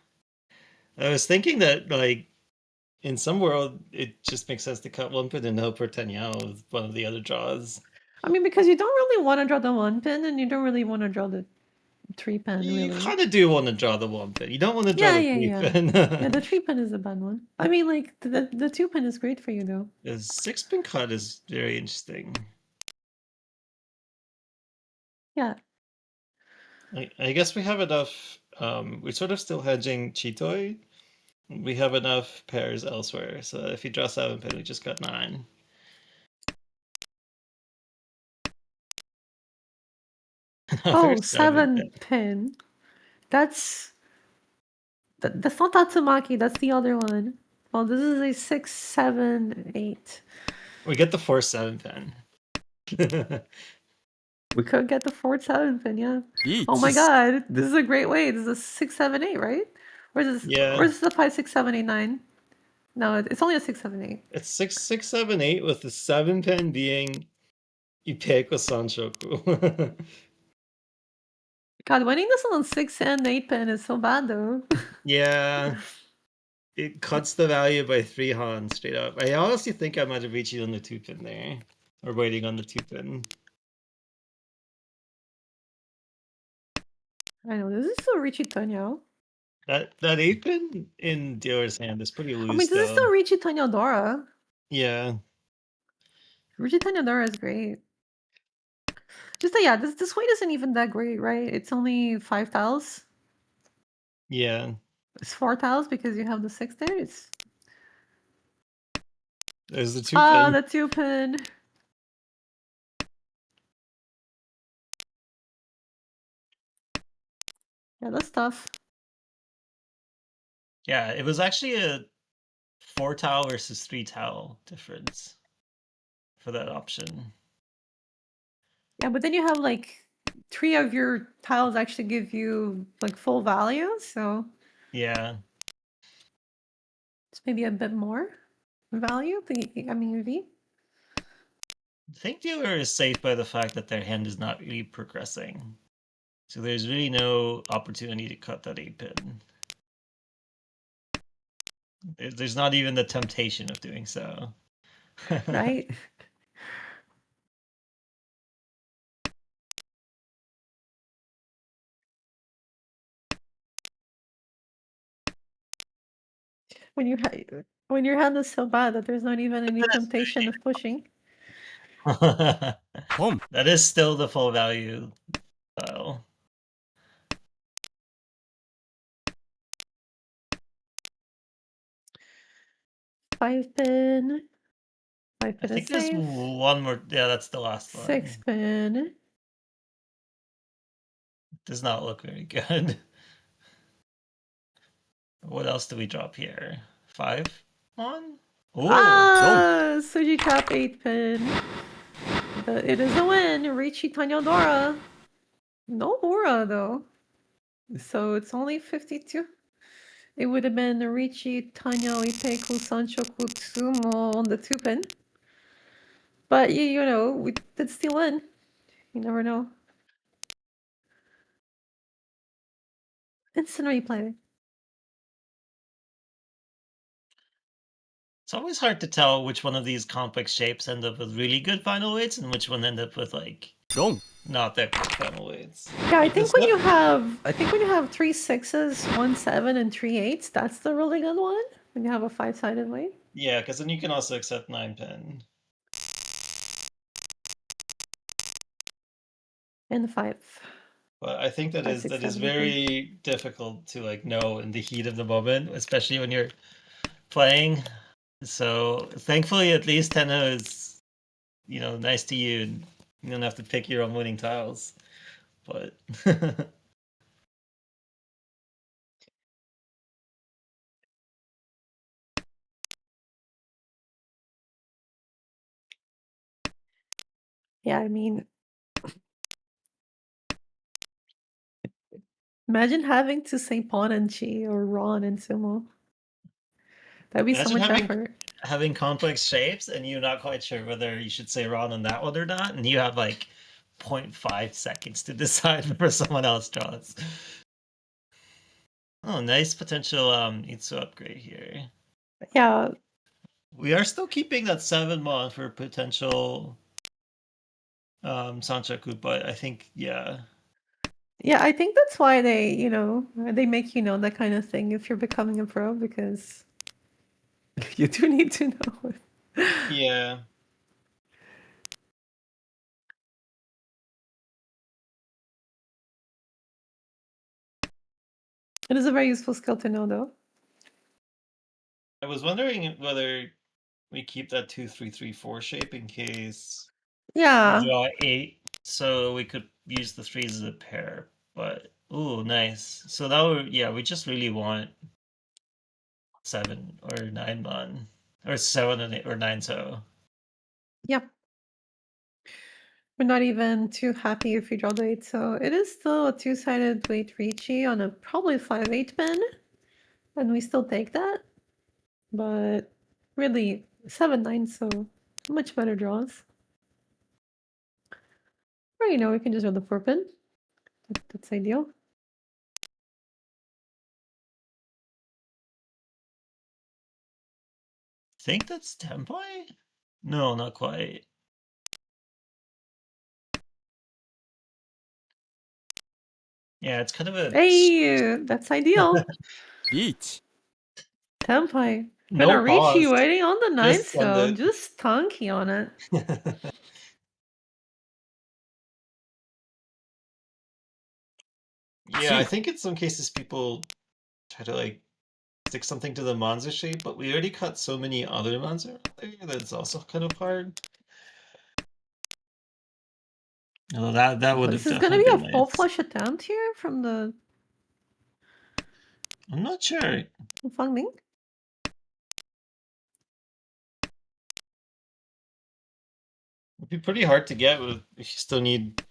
Speaker 3: I was thinking that like in some world it just makes sense to cut 1 pen and hope for Tenyao with one of the other draws.
Speaker 2: I mean, because you don't really want to draw the 1 pen, and you don't really want to draw the 3 pen,
Speaker 3: You
Speaker 2: really.
Speaker 3: kind of do want to draw the 1 pen. You don't want to draw
Speaker 2: Yeah,
Speaker 3: the
Speaker 2: yeah,
Speaker 3: 3
Speaker 2: yeah.
Speaker 3: pen.
Speaker 2: Yeah, the 3 pen is a bad one. I mean, like, the 2 pen is great for you, though.
Speaker 3: The 6 pen cut is very interesting.
Speaker 2: Yeah.
Speaker 3: I guess we have enough. We're sort of still hedging Chitoi. We have enough pairs elsewhere. So if you draw 7 pen, we just got 9.
Speaker 2: Oh,
Speaker 3: Another
Speaker 2: 7
Speaker 3: pen.
Speaker 2: pin. That's not Tatsumaki, that's the other one. Well, this is a 6, 7, 8.
Speaker 3: We get the 4-7 pen.
Speaker 2: We could get the 4, 7 pin, yeah.
Speaker 5: リー
Speaker 2: Oh my
Speaker 5: チ
Speaker 2: god, this is a great way. This is a 6, 7, 8, right? Or is this,
Speaker 3: Yeah.
Speaker 2: or is this a 5, 6, 7, 8, 9? No, it's only a 6, 7, 8.
Speaker 3: It's 6, 6, 7, 8 with the 7 pen being Ipeiko Sanshoku.
Speaker 2: God, winning this on 6 and 8 pin is so bad, though.
Speaker 3: Yeah. It cuts the value by 3 Han straight up. I honestly think I might have reached on the 2 pin there. Or waiting on the 2 pin.
Speaker 2: I know, this is still Richie Tonyo.
Speaker 3: That 8 pin in dealer's hand is pretty loose.
Speaker 2: I mean, this is still Richie Tonyo Dora.
Speaker 3: Yeah.
Speaker 2: Richie Tonyo Dora is great. Just yeah, this weight isn't even that great, right? It's only 5 tiles.
Speaker 3: Yeah.
Speaker 2: It's 4 tiles because you have the 6 there. It's
Speaker 3: There's the 2 pin.
Speaker 2: the 2 pin. Yeah, that's tough.
Speaker 3: Yeah, it was actually a 4 tile versus 3 tile difference for that option.
Speaker 2: Yeah, but then you have like 3 of your tiles actually give you like full value, so
Speaker 3: Yeah.
Speaker 2: it's maybe a bit more value. I mean, V.
Speaker 3: I think dealer is safe by the fact that their hand is not really progressing. So there's really no opportunity to cut that 8 pin. There's not even the temptation of doing so.
Speaker 2: Right? When your hand is so bad that there's not even any temptation of pushing.
Speaker 5: ポン
Speaker 3: That is still the full value style.
Speaker 2: Five pin. Five
Speaker 3: I
Speaker 2: pin
Speaker 3: think
Speaker 2: is
Speaker 3: there's
Speaker 2: safe.
Speaker 3: one more. Yeah, that's the last
Speaker 2: 6
Speaker 3: one.
Speaker 2: pin.
Speaker 3: Does not look very good. What else do we drop here? 5 on? Oh,
Speaker 2: Ah, Suji Trap 8 pin. It is a win. Richie Tanyo Dora. No Aura though. So it's only 52. It would have been Richie Tanyo Iteku Sanchoku Tsumo on the 2 pin. But you know, we did still win. You never know. Instant replay.
Speaker 3: It's always hard to tell which one of these complex shapes end up with really good final weights and which one end up with like
Speaker 5: 4
Speaker 3: not that good final weights.
Speaker 2: Yeah, I
Speaker 3: Like
Speaker 2: think
Speaker 3: this
Speaker 2: when you
Speaker 3: stuff-
Speaker 2: have, 3 6s, 1 7, and 3 8s, that's the really good one. When you have a 5-sided weight.
Speaker 3: Yeah, because then you can also accept 9-pin.
Speaker 2: And the 5.
Speaker 3: But I think that
Speaker 2: 5,
Speaker 3: is
Speaker 2: 6,
Speaker 3: that is
Speaker 2: 7, and 10.
Speaker 3: very difficult to like know in the heat of the moment, especially when you're playing. So thankfully, at least Tenno is, nice to you, and you don't have to pick your own winning tiles. But
Speaker 2: Yeah, I mean, imagine having to say pawn and chi or Ron and sumo. That'd be so
Speaker 3: imagine
Speaker 2: much
Speaker 3: having
Speaker 2: effort.
Speaker 3: having complex shapes and you're not quite sure whether you should say Ron on that one or not, and you have like 0.5 seconds to decide before someone else draws. Oh, nice potential Itsu upgrade here.
Speaker 2: Yeah,
Speaker 3: We are still keeping that 7 mon for potential Sanchaku, but I think yeah.
Speaker 2: yeah, I think that's why they make that kind of thing if you're becoming a pro, because you do need to know it.
Speaker 3: Yeah.
Speaker 2: It is a very useful skill to know, though.
Speaker 3: I was wondering whether we keep that 2-3-3-4 shape in case we
Speaker 2: Yeah,
Speaker 3: draw 8, so we could use the 3s as a pair. But ooh, nice. So that would we just really want 7 or 9 mon, or 7 and 8 or 9 so.
Speaker 2: yeah. We're not even too happy if we draw the 8, so it is still a 2-sided weight Ricci on a probably 5-8 pin, and we still take that. But really, 7-9, so much better draws. Or we can just draw the 4 pin. That's ideal.
Speaker 3: Think that's Tempai? No, not quite. Yeah, it's kind of a
Speaker 2: Hey, that's ideal.
Speaker 5: リーチ
Speaker 2: Tempai.
Speaker 3: no
Speaker 2: Gonna reach you
Speaker 3: cost.
Speaker 2: waiting on the 9,
Speaker 3: Just send
Speaker 2: so
Speaker 3: it.
Speaker 2: just tonky on it.
Speaker 3: Yeah, I
Speaker 5: チ
Speaker 3: think in some cases people try to like stick something to the Monza shape, but we already cut so many other Monza out there that it's also kind of hard. Although that would have
Speaker 2: This is gonna
Speaker 3: definitely
Speaker 2: be a
Speaker 3: been
Speaker 2: full
Speaker 3: nice.
Speaker 2: flush attempt here from the
Speaker 3: I'm not sure.
Speaker 2: Fang Ming.
Speaker 3: It'd be pretty hard to get if you still need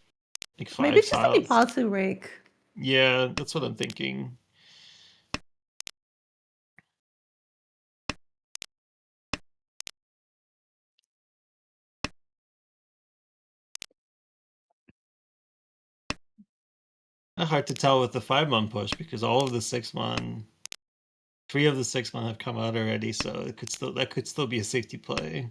Speaker 3: like
Speaker 2: Maybe
Speaker 3: 5
Speaker 2: it's just a
Speaker 3: tiles.
Speaker 2: Nipasu rake.
Speaker 3: Yeah, that's what I'm thinking. Hard to tell with the 5-mon push because all of the 6-mon, 3 of the 6-mon have come out already, so that could still be a safety play.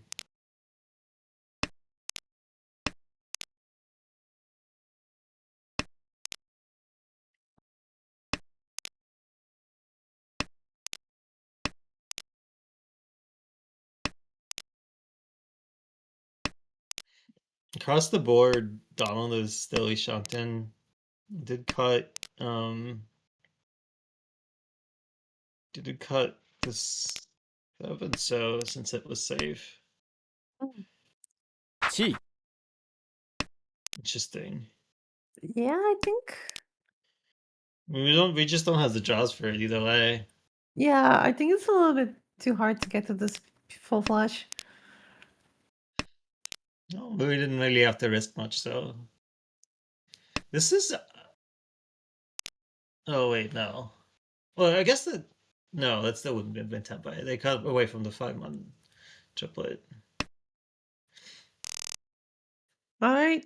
Speaker 3: Across the board, Donald is still Ishanten. Did cut this 7 so since it was safe.
Speaker 5: チ
Speaker 3: Interesting.
Speaker 2: Yeah, I think.
Speaker 3: I mean, we just don't have the draws for it either way.
Speaker 2: Yeah, I think it's a little bit too hard to get to this full flush.
Speaker 3: No, we didn't really have to risk much, so this is oh wait, no. Well, I guess that still wouldn't have been Tempai. They cut away from the 5-mon triplet.
Speaker 2: All right,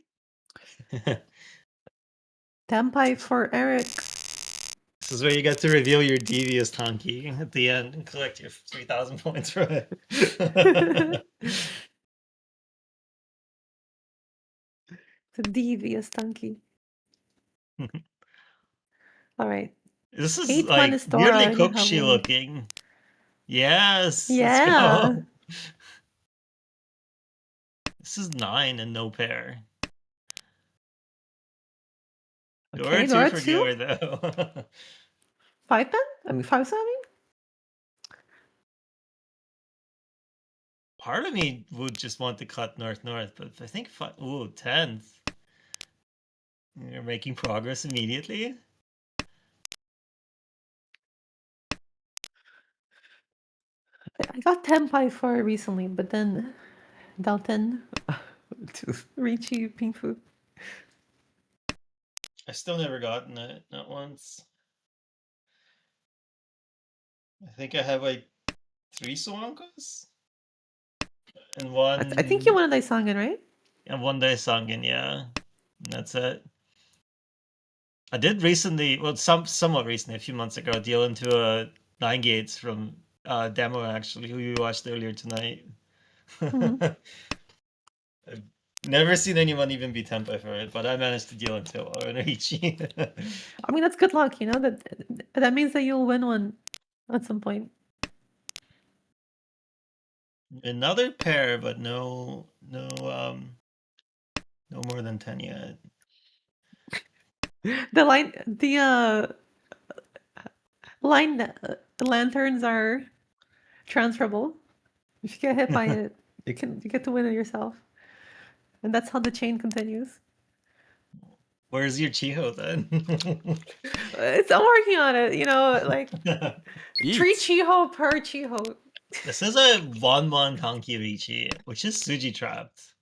Speaker 2: Tempai for Eric.
Speaker 3: This is where you get to reveal your devious Tanki at the end and collect your 3,000 points from it.
Speaker 2: The devious donkey. All right.
Speaker 3: This is
Speaker 2: 8-1
Speaker 3: like
Speaker 2: is
Speaker 3: weirdly
Speaker 2: Dora. You have
Speaker 3: Kokushi
Speaker 2: one.
Speaker 3: looking. Yes, let's
Speaker 2: Yeah.
Speaker 3: go. This is 9 and no pair. Dora
Speaker 2: Okay,
Speaker 3: 2
Speaker 2: Dora
Speaker 3: for
Speaker 2: 2.
Speaker 3: dealer though.
Speaker 2: 5 pen? I mean 5-7?
Speaker 3: Part of me would just want to cut north, but I think ooh, 10th. You're making progress immediately.
Speaker 2: I got Tenpai for it recently, but then Dalton to Richie Pinfu.
Speaker 3: I've still never gotten it, not once. I think I have like 3 Swankos and
Speaker 2: I think you
Speaker 3: one
Speaker 2: wanted Daisangan, right?
Speaker 3: and one day Sangin, yeah. And that's it. I did recently, well, somewhat recently, a few months ago, deal into a 9 gates from demo actually, who you watched earlier tonight.
Speaker 2: Mhm.
Speaker 3: I've never seen anyone even be tempo for it, but I managed to deal into Ichi.
Speaker 2: I mean, that's good luck, you know? That means that you'll win one at some point.
Speaker 3: Another pair, but no more than 10 yet.
Speaker 2: The lanterns are transferable. If you get hit by it, you get to win it yourself. And that's how the chain continues.
Speaker 3: Where's your Chiho then?
Speaker 2: I'm working on it, you know, like 3
Speaker 5: 1
Speaker 2: Chiho per Chiho.
Speaker 3: This is a 1-1 Kanki Richi, which is Suji trapped.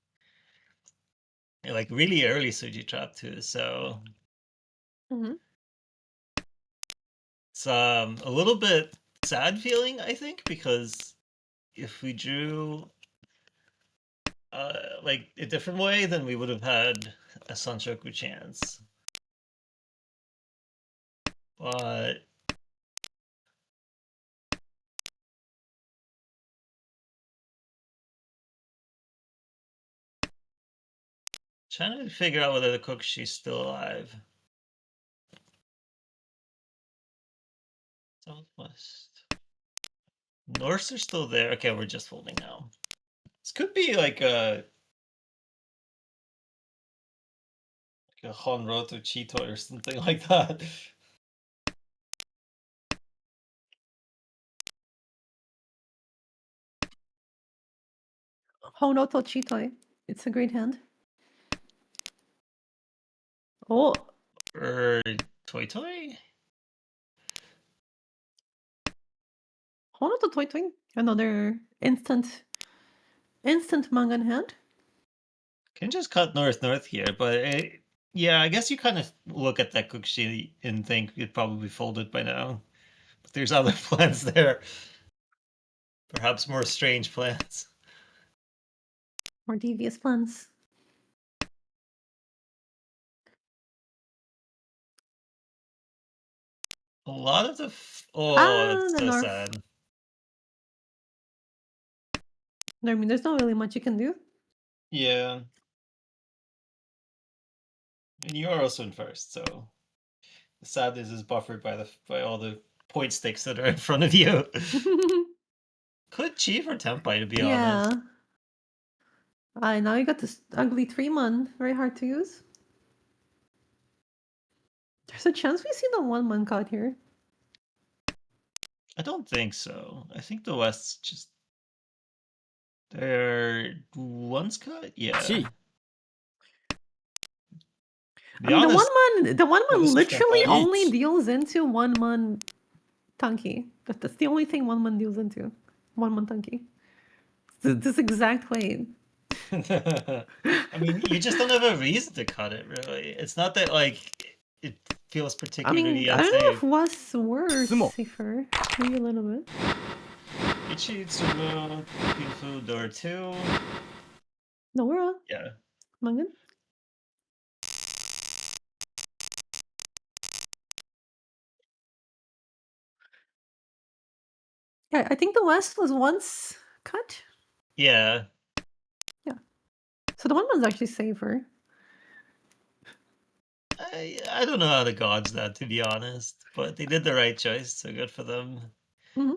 Speaker 3: Like really early Suji trap too, so
Speaker 2: Mhm.
Speaker 3: it's a little bit sad feeling, I think, because if we drew like a different way, then we would have had a Sanshoku chance. But trying to figure out whether the Kokushi's still alive. Southwest. Norths are still there. Okay, we're just folding now. This could be like a Honroto Cheeto or something like that.
Speaker 2: Honoto Chitoi. It's a great hand. Oh,
Speaker 3: Or Toy Toy?
Speaker 2: Honoto Toy Toy. Another instant Mangan hand.
Speaker 3: Can just cut north here, but yeah, I guess you kind of look at that Kokushi and think it probably folded by now. But there's other plans there. Perhaps more strange plans.
Speaker 2: More devious plans.
Speaker 3: A lot of the it's
Speaker 2: The
Speaker 3: so
Speaker 2: North.
Speaker 3: sad.
Speaker 2: I mean, there's not really much you can do.
Speaker 3: Yeah. And you are also in first, so the sadness is buffered by all the point stakes that are in front of you. Could Chief or Tempai, to be honest.
Speaker 2: Yeah. Now you got this ugly 3-man. Very hard to use. There's a chance we see the 1-man card here.
Speaker 3: I don't think so. I think the West's just they're once cut? Yeah.
Speaker 5: 1
Speaker 2: I mean,
Speaker 3: honest,
Speaker 2: the one
Speaker 3: well,
Speaker 2: man
Speaker 3: this is
Speaker 2: literally
Speaker 3: Tempai.
Speaker 2: only
Speaker 5: Each.
Speaker 2: deals into 1-man Tanki. That's the only thing 1-man deals into. 1-man Tanki. This exact way.
Speaker 3: I mean, you just don't have a reason to cut it, really. It's not that like it feels
Speaker 2: I
Speaker 3: particularly
Speaker 2: mean, I don't know if
Speaker 3: unsafe.
Speaker 2: was worse
Speaker 5: Sumo.
Speaker 2: safer. Maybe a little bit.
Speaker 3: Ichi, Tsubo, Pinfu, Door 2.
Speaker 2: Nora,
Speaker 3: Yeah.
Speaker 2: Mangan. Yeah, I think the West was once cut.
Speaker 3: Yeah.
Speaker 2: So the one was actually safer.
Speaker 3: I don't know how to gauge that, to be honest, but they did the right choice, so good for them.
Speaker 2: Mhm.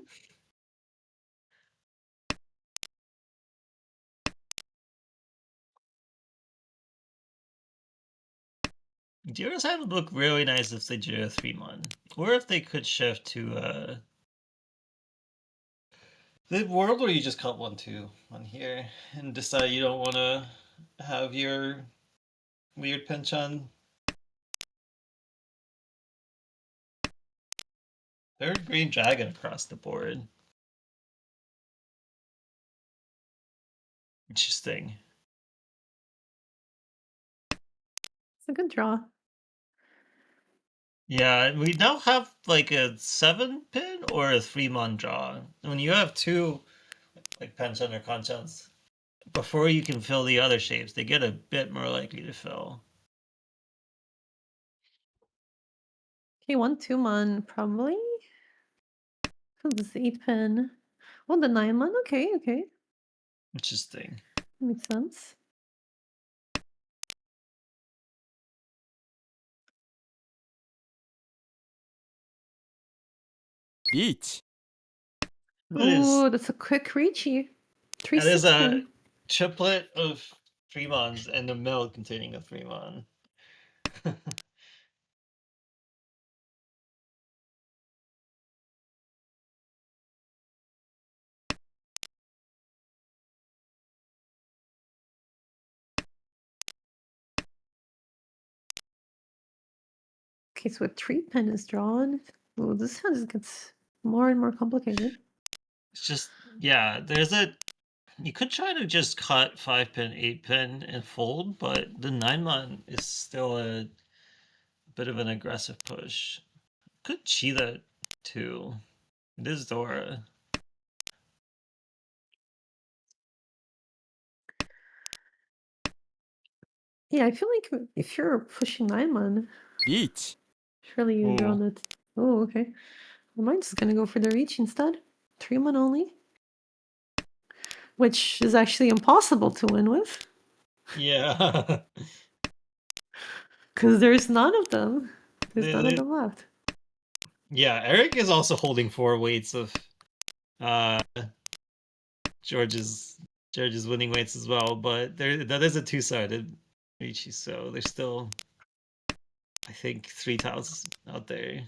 Speaker 3: Duras had would look really nice if they drew a 3-mon. Or if they could shift to the world where you just cut 1/2 on here and decide you don't want to have your weird pinch on. Third green dragon across the board. Interesting.
Speaker 2: It's a good draw.
Speaker 3: Yeah, we now have like a 7-pin or a 3-mon draw. When you have two like penchant or conchants, before you can fill the other shapes, they get a bit more likely to fill.
Speaker 2: Okay, 1/2-mon probably. Oh, this 8-pin. Oh, the 9-mon. Okay.
Speaker 3: Interesting.
Speaker 2: Makes sense.
Speaker 5: Each.
Speaker 3: That is
Speaker 2: Ooh, that's a quick reachy. Three
Speaker 3: that is
Speaker 2: six
Speaker 3: a
Speaker 2: pin.
Speaker 3: triplet of 3-mons and a mill containing a 3-mon.
Speaker 2: Okay, so a 3-pin is drawn. Oh, this hand just gets more and more complicated.
Speaker 3: It's just yeah, you could try to just cut 5-pin, 8-pin and fold, but the 9-mon is still a bit of an aggressive push. Could cheat that too. It is Dora.
Speaker 2: Yeah, I feel like if you're pushing 9-mon,
Speaker 5: Each.
Speaker 2: surely you draw
Speaker 3: Ooh.
Speaker 2: that. Oh, okay. Well, mine's just gonna go for the reach instead. 3-mon only. Which is actually impossible to win with.
Speaker 3: Yeah.
Speaker 2: Because there's none of them. There's none of
Speaker 3: They-
Speaker 2: them left.
Speaker 3: yeah, Eric is also holding 4 weights of uh George's winning weights as well, but that is a two-sided Richie, so there's still I think 3 tiles out there.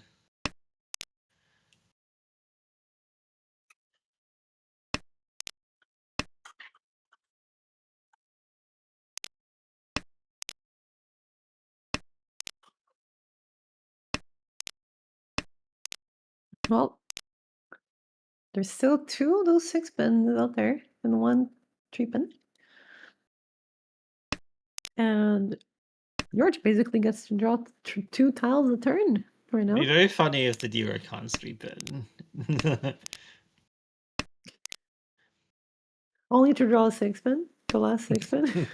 Speaker 2: Well, there's still 2 of those 6-pins out there and 1 3-pin. And George basically gets to draw 2 tiles a turn right
Speaker 3: It'd
Speaker 2: now.
Speaker 3: be very funny if the D-Word Con 3-pin.
Speaker 2: Only to draw a 6-pin. The last 6-pin.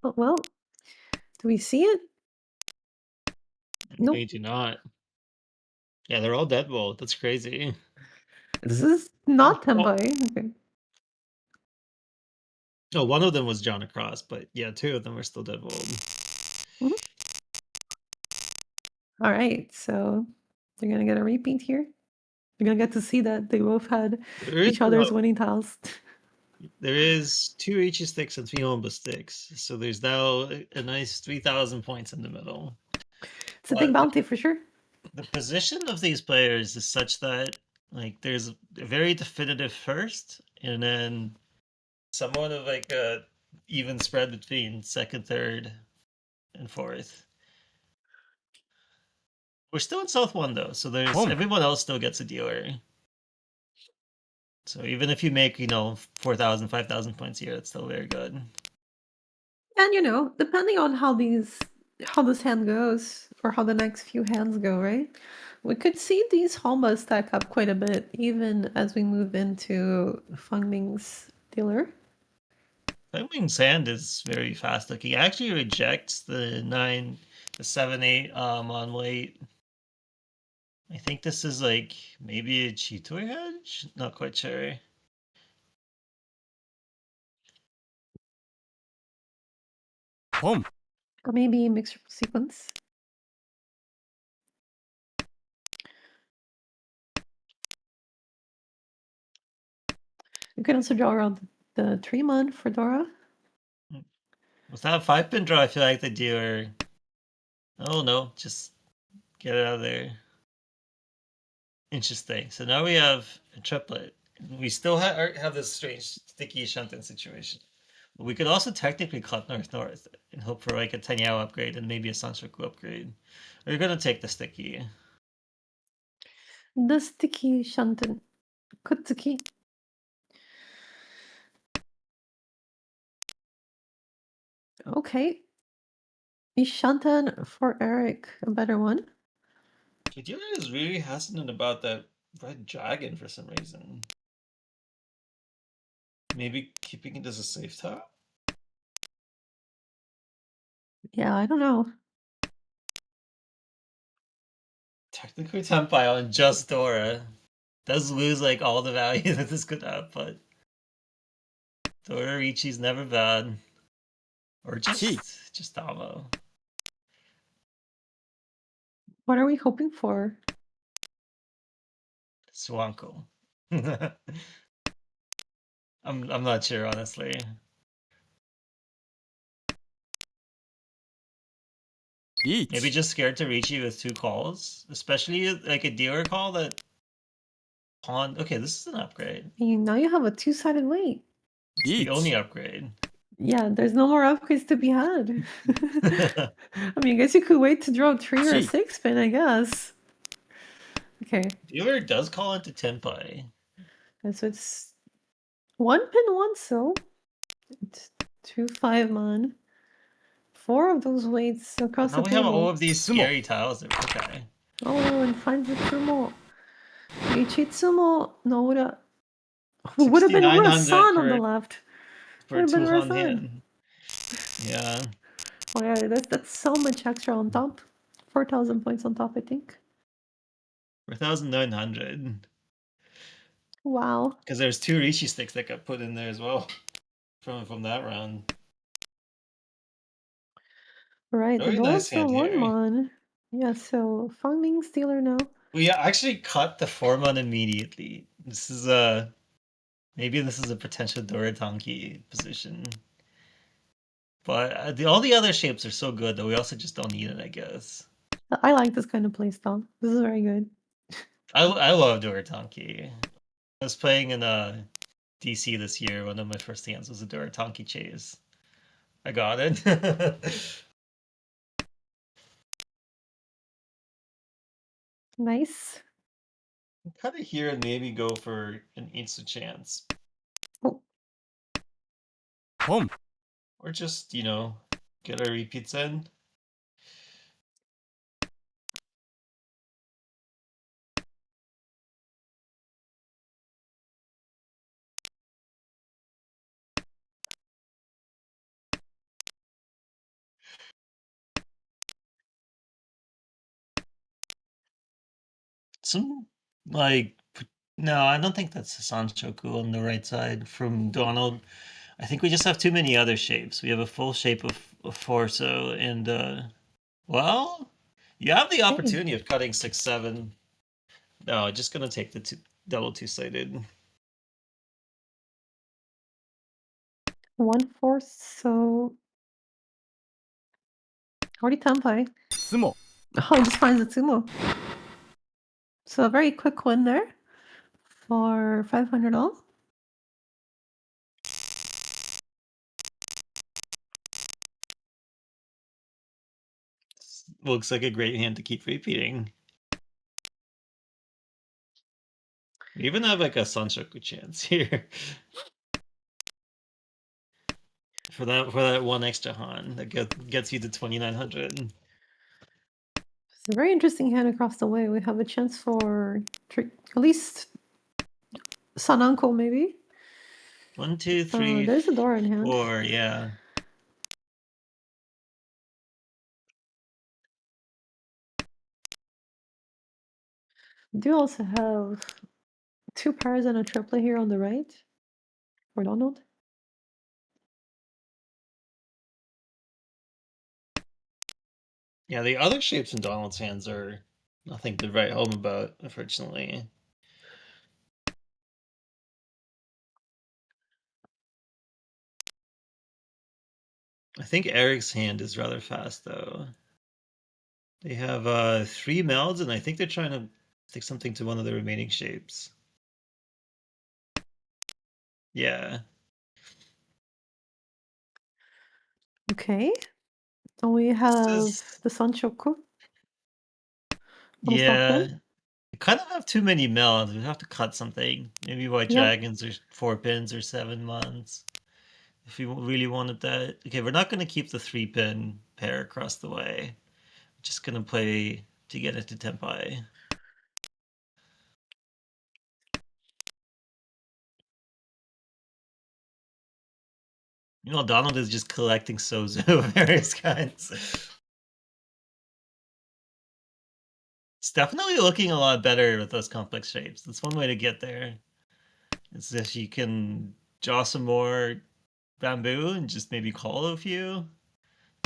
Speaker 2: Oh, well, do we see it? Nope.
Speaker 3: They do not. Yeah, they're all deadbolt. That's crazy.
Speaker 2: This is not
Speaker 3: Well,
Speaker 2: Tenbai. Okay.
Speaker 3: no, one of them was John across, but yeah, 2 of them are still deadbolt.
Speaker 2: Mhm. All right, so they're gonna get a repeat here. You're gonna get to see that they both had
Speaker 3: There is
Speaker 2: each other's winning tiles.
Speaker 3: there is 2 Ichi sticks and 3 Omba sticks, so there's now a nice 3,000 points in the middle.
Speaker 2: It's a big
Speaker 3: But
Speaker 2: bounty for sure.
Speaker 3: the position of these players is such that like there's a very definitive first, and then somewhat of like a even spread between second, third, and fourth. We're still in South One though, so there's
Speaker 5: Home.
Speaker 3: everyone else still gets a dealer. So even if you make 4,000, 5,000 points here, it's still very good.
Speaker 2: And depending on how this hand goes, or how the next few hands go, right? We could see these Halmas stack up quite a bit, even as we move into Feng Ming's dealer.
Speaker 3: Wing's hand is very fast looking. It actually rejects the 7-8 on late. I think this is like maybe a Cheetor hedge? Not quite sure.
Speaker 5: ポン
Speaker 2: Or maybe mixed sequence. You can also draw around the 3-mon for Dora.
Speaker 3: With that 5-pin draw, I feel like the dealer. Oh no, just get it out of there. Interesting. So now we have a triplet. We still have this strange sticky Shunten situation. But we could also technically cut north and hope for like a Tenyao upgrade and maybe a Sanshoku upgrade. Or you're gonna take the sticky.
Speaker 2: The sticky Shanten. Kutsuki. Okay. Is Shanten for Eric a better one?
Speaker 3: The dealer is really hesitant about that red dragon for some reason. Maybe keeping it as a safe top?
Speaker 2: Yeah, I don't know.
Speaker 3: Technically Tenpai on just Dora does lose like all the value that this could have, but Dora Ichi's never bad. Or just Damo.
Speaker 2: What are we hoping for?
Speaker 3: Swanko. I'm not sure honestly.
Speaker 5: リー
Speaker 3: Maybe
Speaker 5: チ
Speaker 3: just scared to reach you with 2 calls, especially like a dealer call that pawn. Okay, this is an upgrade.
Speaker 2: I mean, now you have a 2-sided weight.
Speaker 3: It's
Speaker 5: リ
Speaker 3: the
Speaker 5: ー
Speaker 3: only
Speaker 5: チ
Speaker 3: upgrade.
Speaker 2: Yeah, there's no more upgrades to be had. I mean, I guess you could wait to draw a 3 or a
Speaker 5: Gee.
Speaker 2: 6-pin, I guess. Okay,
Speaker 3: Dealer does call into Tenpai.
Speaker 2: and so it's 1-pin, 1 so. It's 2 5-mon. 4 of those weights across
Speaker 3: Now
Speaker 2: the
Speaker 3: we have all
Speaker 2: table.
Speaker 3: of these
Speaker 5: Sumo.
Speaker 3: scary tiles. Okay.
Speaker 2: Oh, and finds the Tsumo. Ichitsumo no Ura. Who would have been
Speaker 3: 6,900
Speaker 2: Ura-san on the left?
Speaker 3: for
Speaker 2: Would have been
Speaker 3: 2 on
Speaker 2: Ura-san.
Speaker 3: hand. Yeah.
Speaker 2: Oh yeah, that's so much extra on top. 4,000 points on top, I think.
Speaker 3: 4,900.
Speaker 2: Wow.
Speaker 3: Because there's 2 Rishi sticks that got put in there as well from that round.
Speaker 2: Right, the
Speaker 3: Very nice
Speaker 2: Dora's a
Speaker 3: hand here.
Speaker 2: 1-mon. Yeah, so Fang Ming's dealer now.
Speaker 3: We actually cut the 4-mon immediately. This is maybe this is a potential Doritanki position. But all the other shapes are so good that we also just don't need it, I guess.
Speaker 2: I like this kind of playstyle. This is very good.
Speaker 3: I love Doritanki. I was playing in DC this year. One of my first hands was a Doritanki chase. I got it.
Speaker 2: Nice.
Speaker 3: Cut it here and maybe go for an instant chance.
Speaker 2: Oh,
Speaker 5: ポン
Speaker 3: Or just, get our repeats in. Some, no, I don't think that's Sanshoku on the right side from Donald. I think we just have too many other shapes. We have a full shape of Forso and, well, you have the opportunity of cutting 6, 7. No, just gonna take the double 2-sided.
Speaker 2: 1/4, so. Already Tenpai.
Speaker 5: スモ
Speaker 2: Oh, he just finds the Tsumo. So a very quick win there for 500 all.
Speaker 3: Looks like a great hand to keep repeating. We even have like a Sanshoku chance here. For that 1 extra Han that gets you to 2,900.
Speaker 2: It's a very interesting hand across the way. We have a chance for at least Sananko, maybe.
Speaker 3: 1, 2,
Speaker 2: Oh,
Speaker 3: 3,
Speaker 2: there's a door in hand.
Speaker 3: 4. Yeah.
Speaker 2: We do also have 2 pairs and a triplet here on the right for Donald.
Speaker 3: Yeah, the other shapes in Donald's hands are nothing to write home about, unfortunately. I think Eric's hand is rather fast, though. They have 3 melds, and I think they're trying to stick something to one of the remaining shapes. Yeah.
Speaker 2: Okay. And we
Speaker 3: This
Speaker 2: have
Speaker 3: is...
Speaker 2: the Sanchoku. Little soft
Speaker 3: Yeah.
Speaker 2: pin.
Speaker 3: We kind of have too many melds. We have to cut something. Maybe white
Speaker 2: Yep.
Speaker 3: dragons or 4 pins or 7 months. If we really wanted that. Okay, we're not going to keep the 3-pin pair across the way. We're just going to play to get it to Tempai. You know, Donald is just collecting Sozo of various kinds. It's definitely looking a lot better with those complex shapes. That's one way to get there. It's if you can draw some more bamboo and just maybe call a few.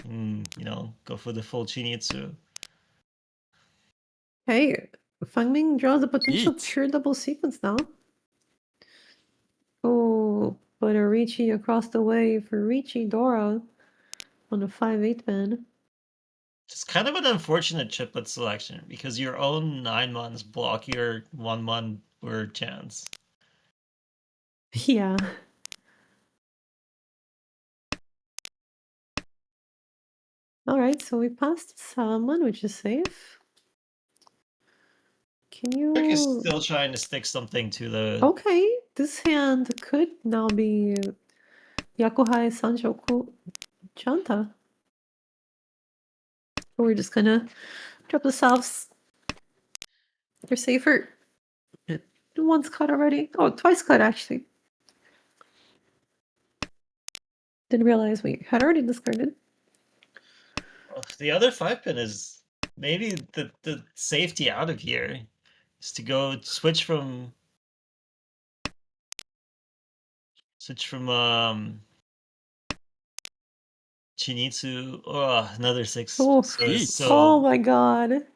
Speaker 3: And, you know, go for the full Chinitsu.
Speaker 2: Hey, Fangming draws a potential
Speaker 5: Eat.
Speaker 2: pure double sequence now. Oh, but a Ricci across the way for Ricci Dora on a 5/8 pin.
Speaker 3: It's kind of an unfortunate chiplet selection because your own 9 months block your 1/1 word chance.
Speaker 2: Yeah. Alright, so we passed Salmon, which is safe. Can
Speaker 3: Trick is
Speaker 2: you...
Speaker 3: still trying to stick something to the...
Speaker 2: Okay, this hand could now be Yakuhai Sanchoku Chanta. We're just gonna drop the salves. You're safer. Once cut already. Oh, twice cut actually. Didn't realize we had already discarded.
Speaker 3: The other 5-pin is maybe the safety out of here is to go switch from Chinitsu. Oh, another 6.
Speaker 2: Oh,
Speaker 5: Eat.
Speaker 2: oh my god.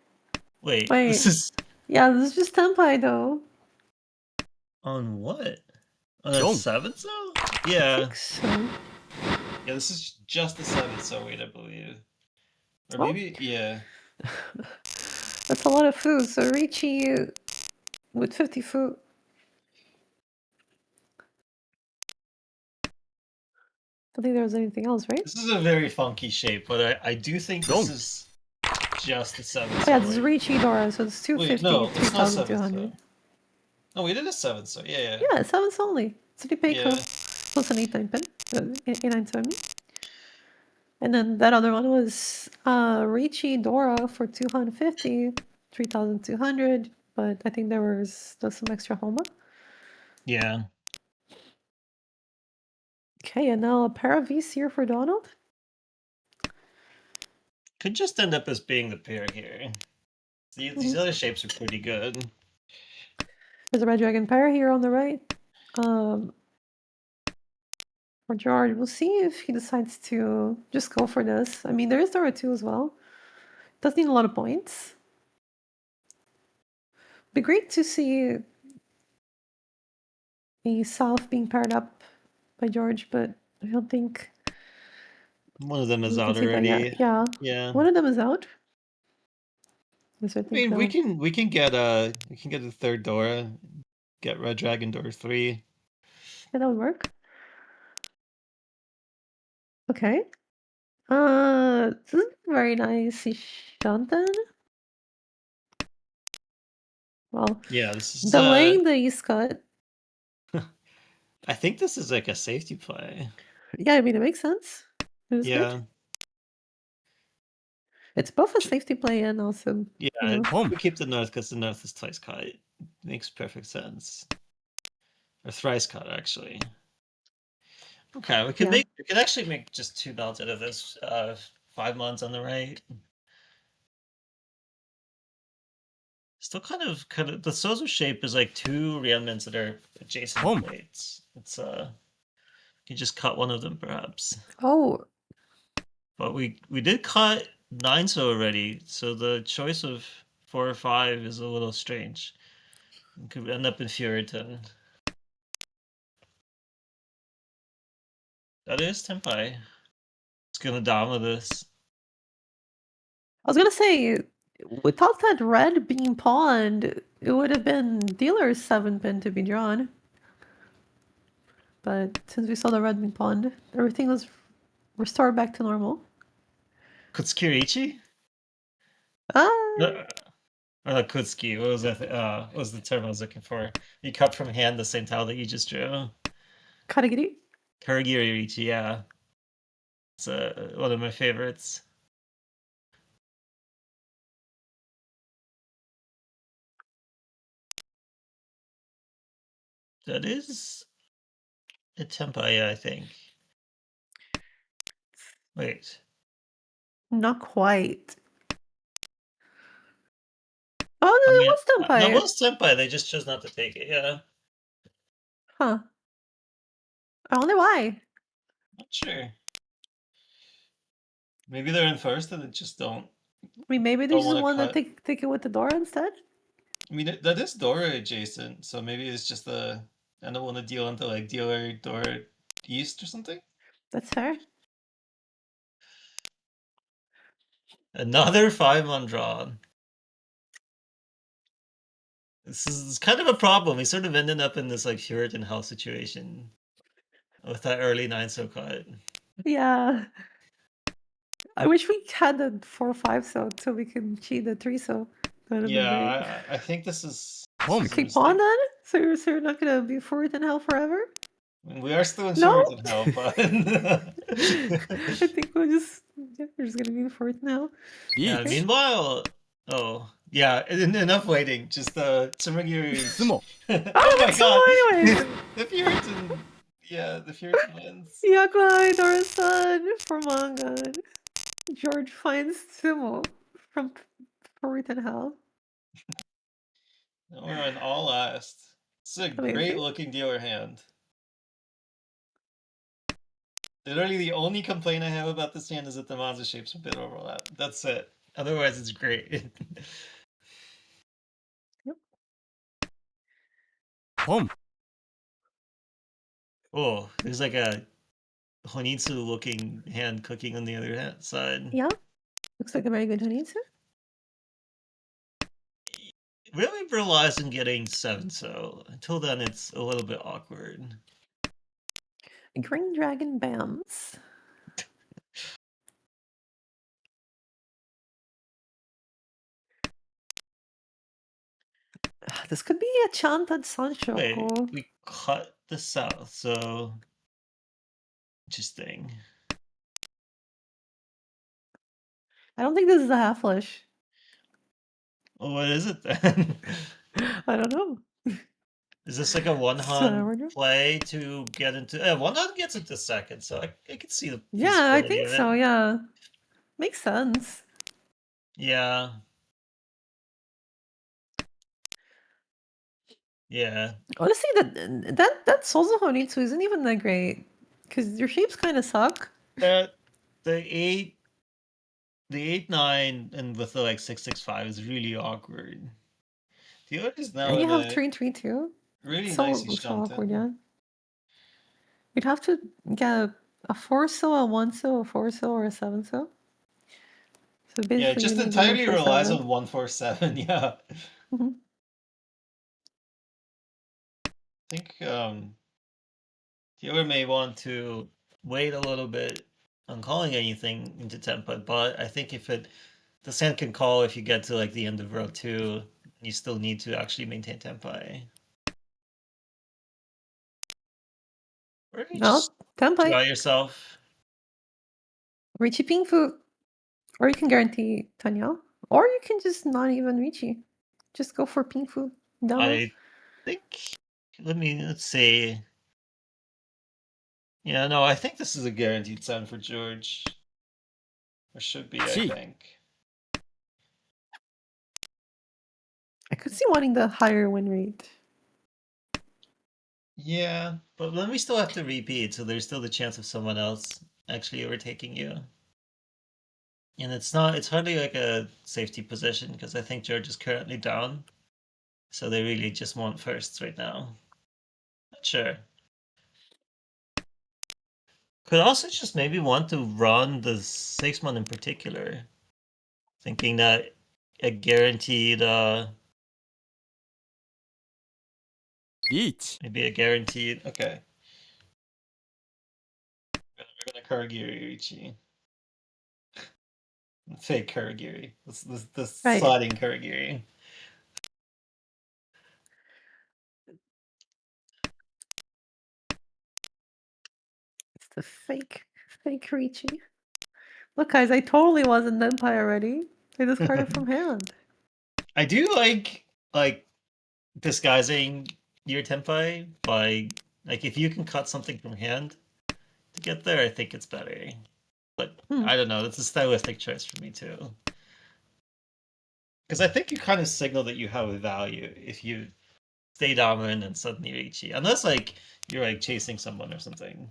Speaker 3: Wait,
Speaker 2: Wait.
Speaker 3: this is
Speaker 2: Yeah, this is just Tenpai though.
Speaker 3: on what? On a
Speaker 5: Young.
Speaker 3: 7 so?
Speaker 2: I
Speaker 3: Yeah.
Speaker 2: think so.
Speaker 3: Yeah, this is just the 7 so weight, I believe. Or
Speaker 2: Oh.
Speaker 3: maybe, yeah.
Speaker 2: That's a lot of food. So Ricci with 50 food. Don't think there was anything else, right?
Speaker 3: This is a very funky shape, but I do think this
Speaker 5: Young.
Speaker 3: is just the 7
Speaker 2: Oh
Speaker 3: so
Speaker 2: yeah, this is
Speaker 3: weight.
Speaker 2: Ricci Dora, so it's
Speaker 3: Wait,
Speaker 2: 250,
Speaker 3: no, it's not 7
Speaker 2: 3,200.
Speaker 3: so. No, we did a 7 so, yeah.
Speaker 2: Yeah, 7's only. It's a Peiko.
Speaker 3: Yeah.
Speaker 2: Plus an 8/9 pin. 8970. And then that other one was Ricci Dora for 250, 3,200. But I think there was some extra Homa.
Speaker 3: Yeah.
Speaker 2: Okay, and now a pair of V's here for Donald.
Speaker 3: Could just end up as being the pair here. These other shapes are pretty good.
Speaker 2: There's a red dragon pair here on the right. For George, we'll see if he decides to just go for this. I mean, there is Dora 2 as well. Does need a lot of points. Be great to see a South being paired up by George, but I don't think
Speaker 3: One of them is
Speaker 2: we can
Speaker 3: out
Speaker 2: take that
Speaker 3: already.
Speaker 2: yet. Yeah.
Speaker 3: Yeah.
Speaker 2: One of them is out. Yes, I
Speaker 3: I
Speaker 2: think
Speaker 3: mean, we can get a third Dora, get Red Dragon Dora 3.
Speaker 2: yeah, that would work. Okay. This is very nice. Shantan. Well,
Speaker 3: Yeah, this is
Speaker 2: delaying the East cut.
Speaker 3: I think this is like a safety play.
Speaker 2: Yeah, I mean it makes sense. It is
Speaker 3: Yeah.
Speaker 2: good. It's both a safety play and also
Speaker 3: Yeah,
Speaker 2: you know.
Speaker 3: we keep the North because the North is twice cut. It makes perfect sense. Or thrice cut, actually. Okay, we can
Speaker 2: Yeah.
Speaker 3: we can actually make just 2 dots out of this. 5 months on the right. Still kind of the Sozo shape is like 2 Ryanmans that are adjacent
Speaker 5: Boom.
Speaker 3: plates. It's you just cut one of them perhaps.
Speaker 2: Oh,
Speaker 3: But we did cut 9 so already, so the choice of 4 or 5 is a little strange. It could end up in Furiton. That is Tempai. It's gonna dama this.
Speaker 2: I was gonna say, without that red being pawned, it would have been dealer's 7 pin to be drawn. But since we saw the red being pawned, everything was restored back to normal.
Speaker 3: Kutskirichi?
Speaker 2: Ah,
Speaker 3: Or not Kutski, what was that? What was the term I was looking for? You cut from hand the same tile that you just drew.
Speaker 2: Karagiri.
Speaker 3: Karagiri-Richi, yeah. It's one of my favorites. That is a Tempai, I think. Wait.
Speaker 2: Not quite. Oh, no,
Speaker 3: I
Speaker 2: it
Speaker 3: mean,
Speaker 2: was
Speaker 3: no, it
Speaker 2: Senpai.
Speaker 3: was Tempai, they just chose not to take it, yeah.
Speaker 2: Huh. I wonder why.
Speaker 3: Not sure. Maybe they're in first and they just don't
Speaker 2: I mean, maybe they
Speaker 3: don't
Speaker 2: just
Speaker 3: want to
Speaker 2: want to
Speaker 3: cut.
Speaker 2: take it with the Dora instead.
Speaker 3: I mean, that is Dora adjacent, so maybe it's just I don't want to deal into like dealer Dora East or something.
Speaker 2: That's fair.
Speaker 3: Another 5 undrawn. This is kind of a problem. We sort of ended up in this like Puritan house situation with that early 9 so cut.
Speaker 2: Yeah. I wish we had the 4-5 so we can cheat the 3 so. That would have been great.
Speaker 3: Yeah, I think this is
Speaker 5: Boom.
Speaker 3: a
Speaker 2: Keep on
Speaker 3: mistake.
Speaker 2: then? So you're not gonna be forward in hell forever?
Speaker 3: I mean, we are still in
Speaker 2: No.
Speaker 3: Puritan hell, but
Speaker 2: I think we're just gonna be forward now.
Speaker 3: yeah.
Speaker 5: Each.
Speaker 3: Meanwhile, oh yeah, enough waiting. Just Tsurugi.
Speaker 5: Sumo.
Speaker 3: Oh my
Speaker 2: it's
Speaker 3: god!
Speaker 2: Sumo anyways.
Speaker 3: The Puritan, yeah, the Puritan wins.
Speaker 2: Yakuhai Dora-san for manga. George finds Sumo from forward in hell.
Speaker 3: We're on all last. It's a great
Speaker 2: Amazing.
Speaker 3: looking dealer hand. Literally, the only complaint I have about this hand is that the Monza shapes a bit overlap. That's it. Otherwise, it's great.
Speaker 5: Boom.
Speaker 3: Oh, there's like a Honitsu looking hand cooking on the other side.
Speaker 2: Yeah. Looks like a very good Honitsu.
Speaker 3: Really relies on getting 7 so. Until then, it's a little bit awkward.
Speaker 2: Green Dragon Bams. This could be a chanted
Speaker 3: Wait,
Speaker 2: Sanshoko.
Speaker 3: we cut the south, so interesting.
Speaker 2: I don't think this is a half flush.
Speaker 3: Well, what is it then?
Speaker 2: I don't know.
Speaker 3: Is this like a one
Speaker 2: So,
Speaker 3: hand play to get into? One hand gets into second, so I can see the
Speaker 2: yeah, I
Speaker 3: feasibility
Speaker 2: think
Speaker 3: of
Speaker 2: so.
Speaker 3: it.
Speaker 2: Yeah, makes sense.
Speaker 3: Yeah. Yeah.
Speaker 2: Honestly, that Souls Honitsu isn't even that great because your shapes kind of suck.
Speaker 3: The 8-9 and with the like 6-6-5 is really awkward. The other is now
Speaker 2: And you
Speaker 3: in
Speaker 2: have
Speaker 3: a
Speaker 2: 3-3 too.
Speaker 3: really
Speaker 2: So
Speaker 3: nicely
Speaker 2: awkward,
Speaker 3: shunted.
Speaker 2: yeah. You'd have to get a 4 so, a 1 so, a 4 so, or a 7 so. So basically,
Speaker 3: Yeah, it just
Speaker 2: you need
Speaker 3: entirely relies
Speaker 2: 147.
Speaker 3: on 147. Yeah.
Speaker 2: Mm-hmm.
Speaker 3: I think Taylor may want to wait a little bit on calling anything into tempo, but I think if the sand can call if you get to like the end of row 2, you still need to actually maintain tempo. Or you
Speaker 2: No,
Speaker 3: just
Speaker 2: template.
Speaker 3: try yourself.
Speaker 2: Richie Pingfu. Or you can guarantee Tanya. Or you can just not even Richie. Just go for Pingfu. Demo.
Speaker 3: I think let's see. Yeah, no, I think this is a guaranteed send for George. Or should be, I
Speaker 5: Gee.
Speaker 3: think.
Speaker 2: I could see wanting the higher win rate.
Speaker 3: Yeah, but then we still have to repeat, so there's still the chance of someone else actually overtaking you. And it's hardly like a safety position because I think George is currently down. So they really just want firsts right now. Not sure. Could also just maybe want to run the 6-month in particular. Thinking that a guaranteed
Speaker 5: Beach.
Speaker 3: maybe a guaranteed okay. We're gonna Karagiri Ichi. Fake Karagiri. This
Speaker 2: Right.
Speaker 3: sliding Karagiri.
Speaker 2: It's the fake Ricci. Look, guys, I totally was in Nenpai already. I discarded from hand.
Speaker 3: I do like disguising your tempai by like if you can cut something from hand to get there, I think it's better. But I don't know, that's a stylistic choice for me too. Because I think you kind of signal that you have a value if you stay dominant and suddenly Ichi. Unless like you're like chasing someone or something.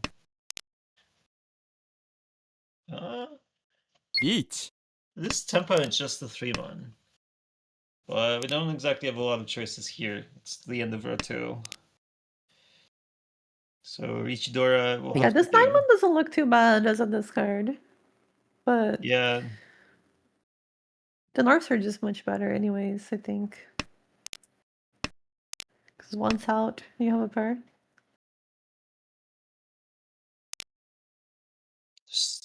Speaker 5: Beach.
Speaker 3: This tempo is just the 3-1. But we don't exactly have a lot of choices here. It's the end of row 2. So Ichidora will
Speaker 2: Yeah,
Speaker 3: have
Speaker 2: this
Speaker 3: to do.
Speaker 2: 9-1 doesn't look too bad as a discard. But
Speaker 3: Yeah.
Speaker 2: the Norths are just much better anyways, I think. Because once out, you have a pair.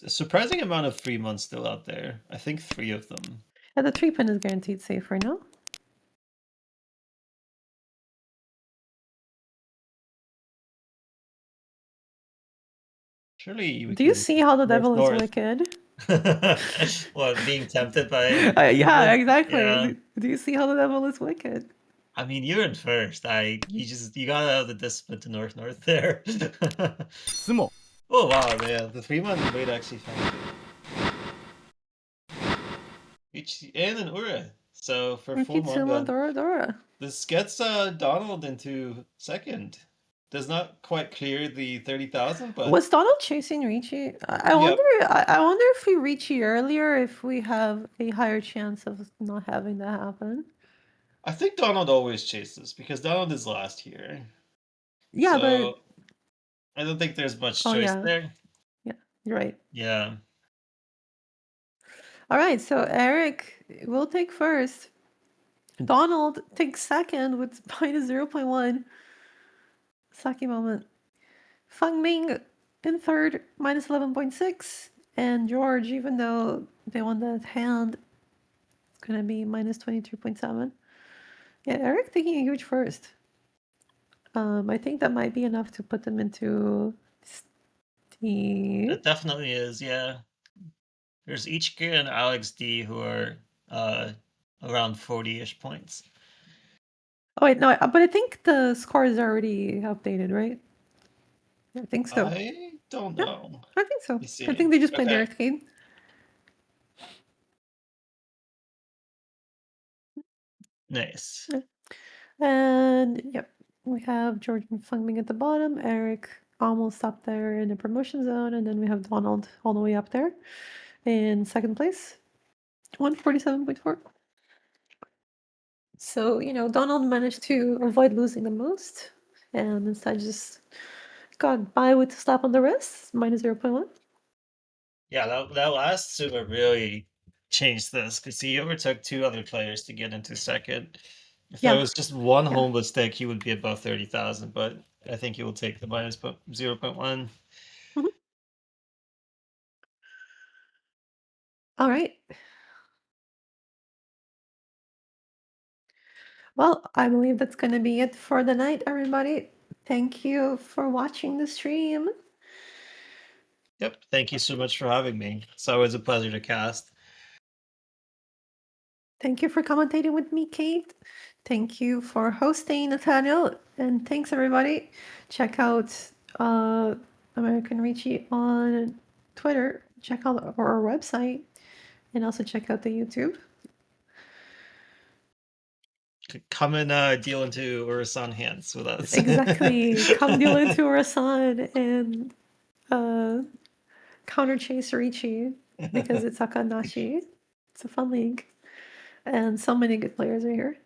Speaker 3: A surprising amount of 3-months still out there. I think 3 of them.
Speaker 2: Yeah, the 3-pin is guaranteed safe right now.
Speaker 3: Surely we
Speaker 2: Do you
Speaker 3: can
Speaker 2: see how the
Speaker 3: north
Speaker 2: devil is
Speaker 3: north.
Speaker 2: wicked?
Speaker 3: What, being tempted by
Speaker 2: yeah, exactly.
Speaker 3: Yeah.
Speaker 2: Do you see how the devil is wicked?
Speaker 3: I mean, you're in first. You got out of the discipline to north north there.
Speaker 5: Sumo.
Speaker 3: Oh wow, man, the 3-month might actually find it. And an Ura. So for full
Speaker 2: Rikitsuma
Speaker 3: manga,
Speaker 2: Dora Dora.
Speaker 3: this gets Donald into second. Does not quite clear the 30,000, but
Speaker 2: Was Donald chasing Ricci? I
Speaker 3: Yep.
Speaker 2: wonder. I wonder if we Ricci earlier, if we have a higher chance of not having that happen.
Speaker 3: I think Donald always chases because Donald is last here.
Speaker 2: Yeah,
Speaker 3: So
Speaker 2: but
Speaker 3: I don't think there's much
Speaker 2: oh
Speaker 3: choice
Speaker 2: yeah,
Speaker 3: there.
Speaker 2: yeah, you're right.
Speaker 3: Yeah.
Speaker 2: All right, so Eric will take first. Donald takes second with minus 0.1. Saki moment. Feng Ming in third, minus 11.6. And George, even though they won that hand, it's going to be minus 22.7. Yeah, Eric taking a huge first. I think that might be enough to put them into Steve.
Speaker 3: It definitely is, yeah. There's Ichika and Alex D who are around 40-ish points.
Speaker 2: Oh wait, no, but I think the score is already updated, right? I think so.
Speaker 3: I don't
Speaker 2: Yeah,
Speaker 3: know.
Speaker 2: I think so.
Speaker 3: Let me see.
Speaker 2: I think they just played the
Speaker 3: Okay.
Speaker 2: arcade.
Speaker 3: Nice.
Speaker 2: Yeah. And yep, we have George and Feng Ming at the bottom, Eric almost up there in the promotion zone, and then we have Donald all the way up there in second place, 147.4. So, Donald managed to avoid losing the most and instead just got by with a slap on the wrist, minus 0.1.
Speaker 3: Yeah, that last sumo really changed this because he overtook 2 other players to get into second. If there
Speaker 2: Yeah.
Speaker 3: was just one
Speaker 2: Yeah.
Speaker 3: home mistake, he would be above 30,000, but I think he will take the minus 0.1.
Speaker 2: Mhm. All right. Well, I believe that's going to be it for the night, everybody. Thank you for watching the stream.
Speaker 3: Yep. Thank you so much for having me. It's always a pleasure to cast.
Speaker 2: Thank you for commentating with me, Kate. Thank you for hosting, Nathaniel. And thanks, everybody. Check out, I'm American Richie on Twitter. Check out our website and also check out the YouTube.
Speaker 3: Come and deal into Urasan hands with us.
Speaker 2: Exactly. Come deal into Urasan and counter chase Richie because it's Akanashi. It's a fun league. And so many good players are here.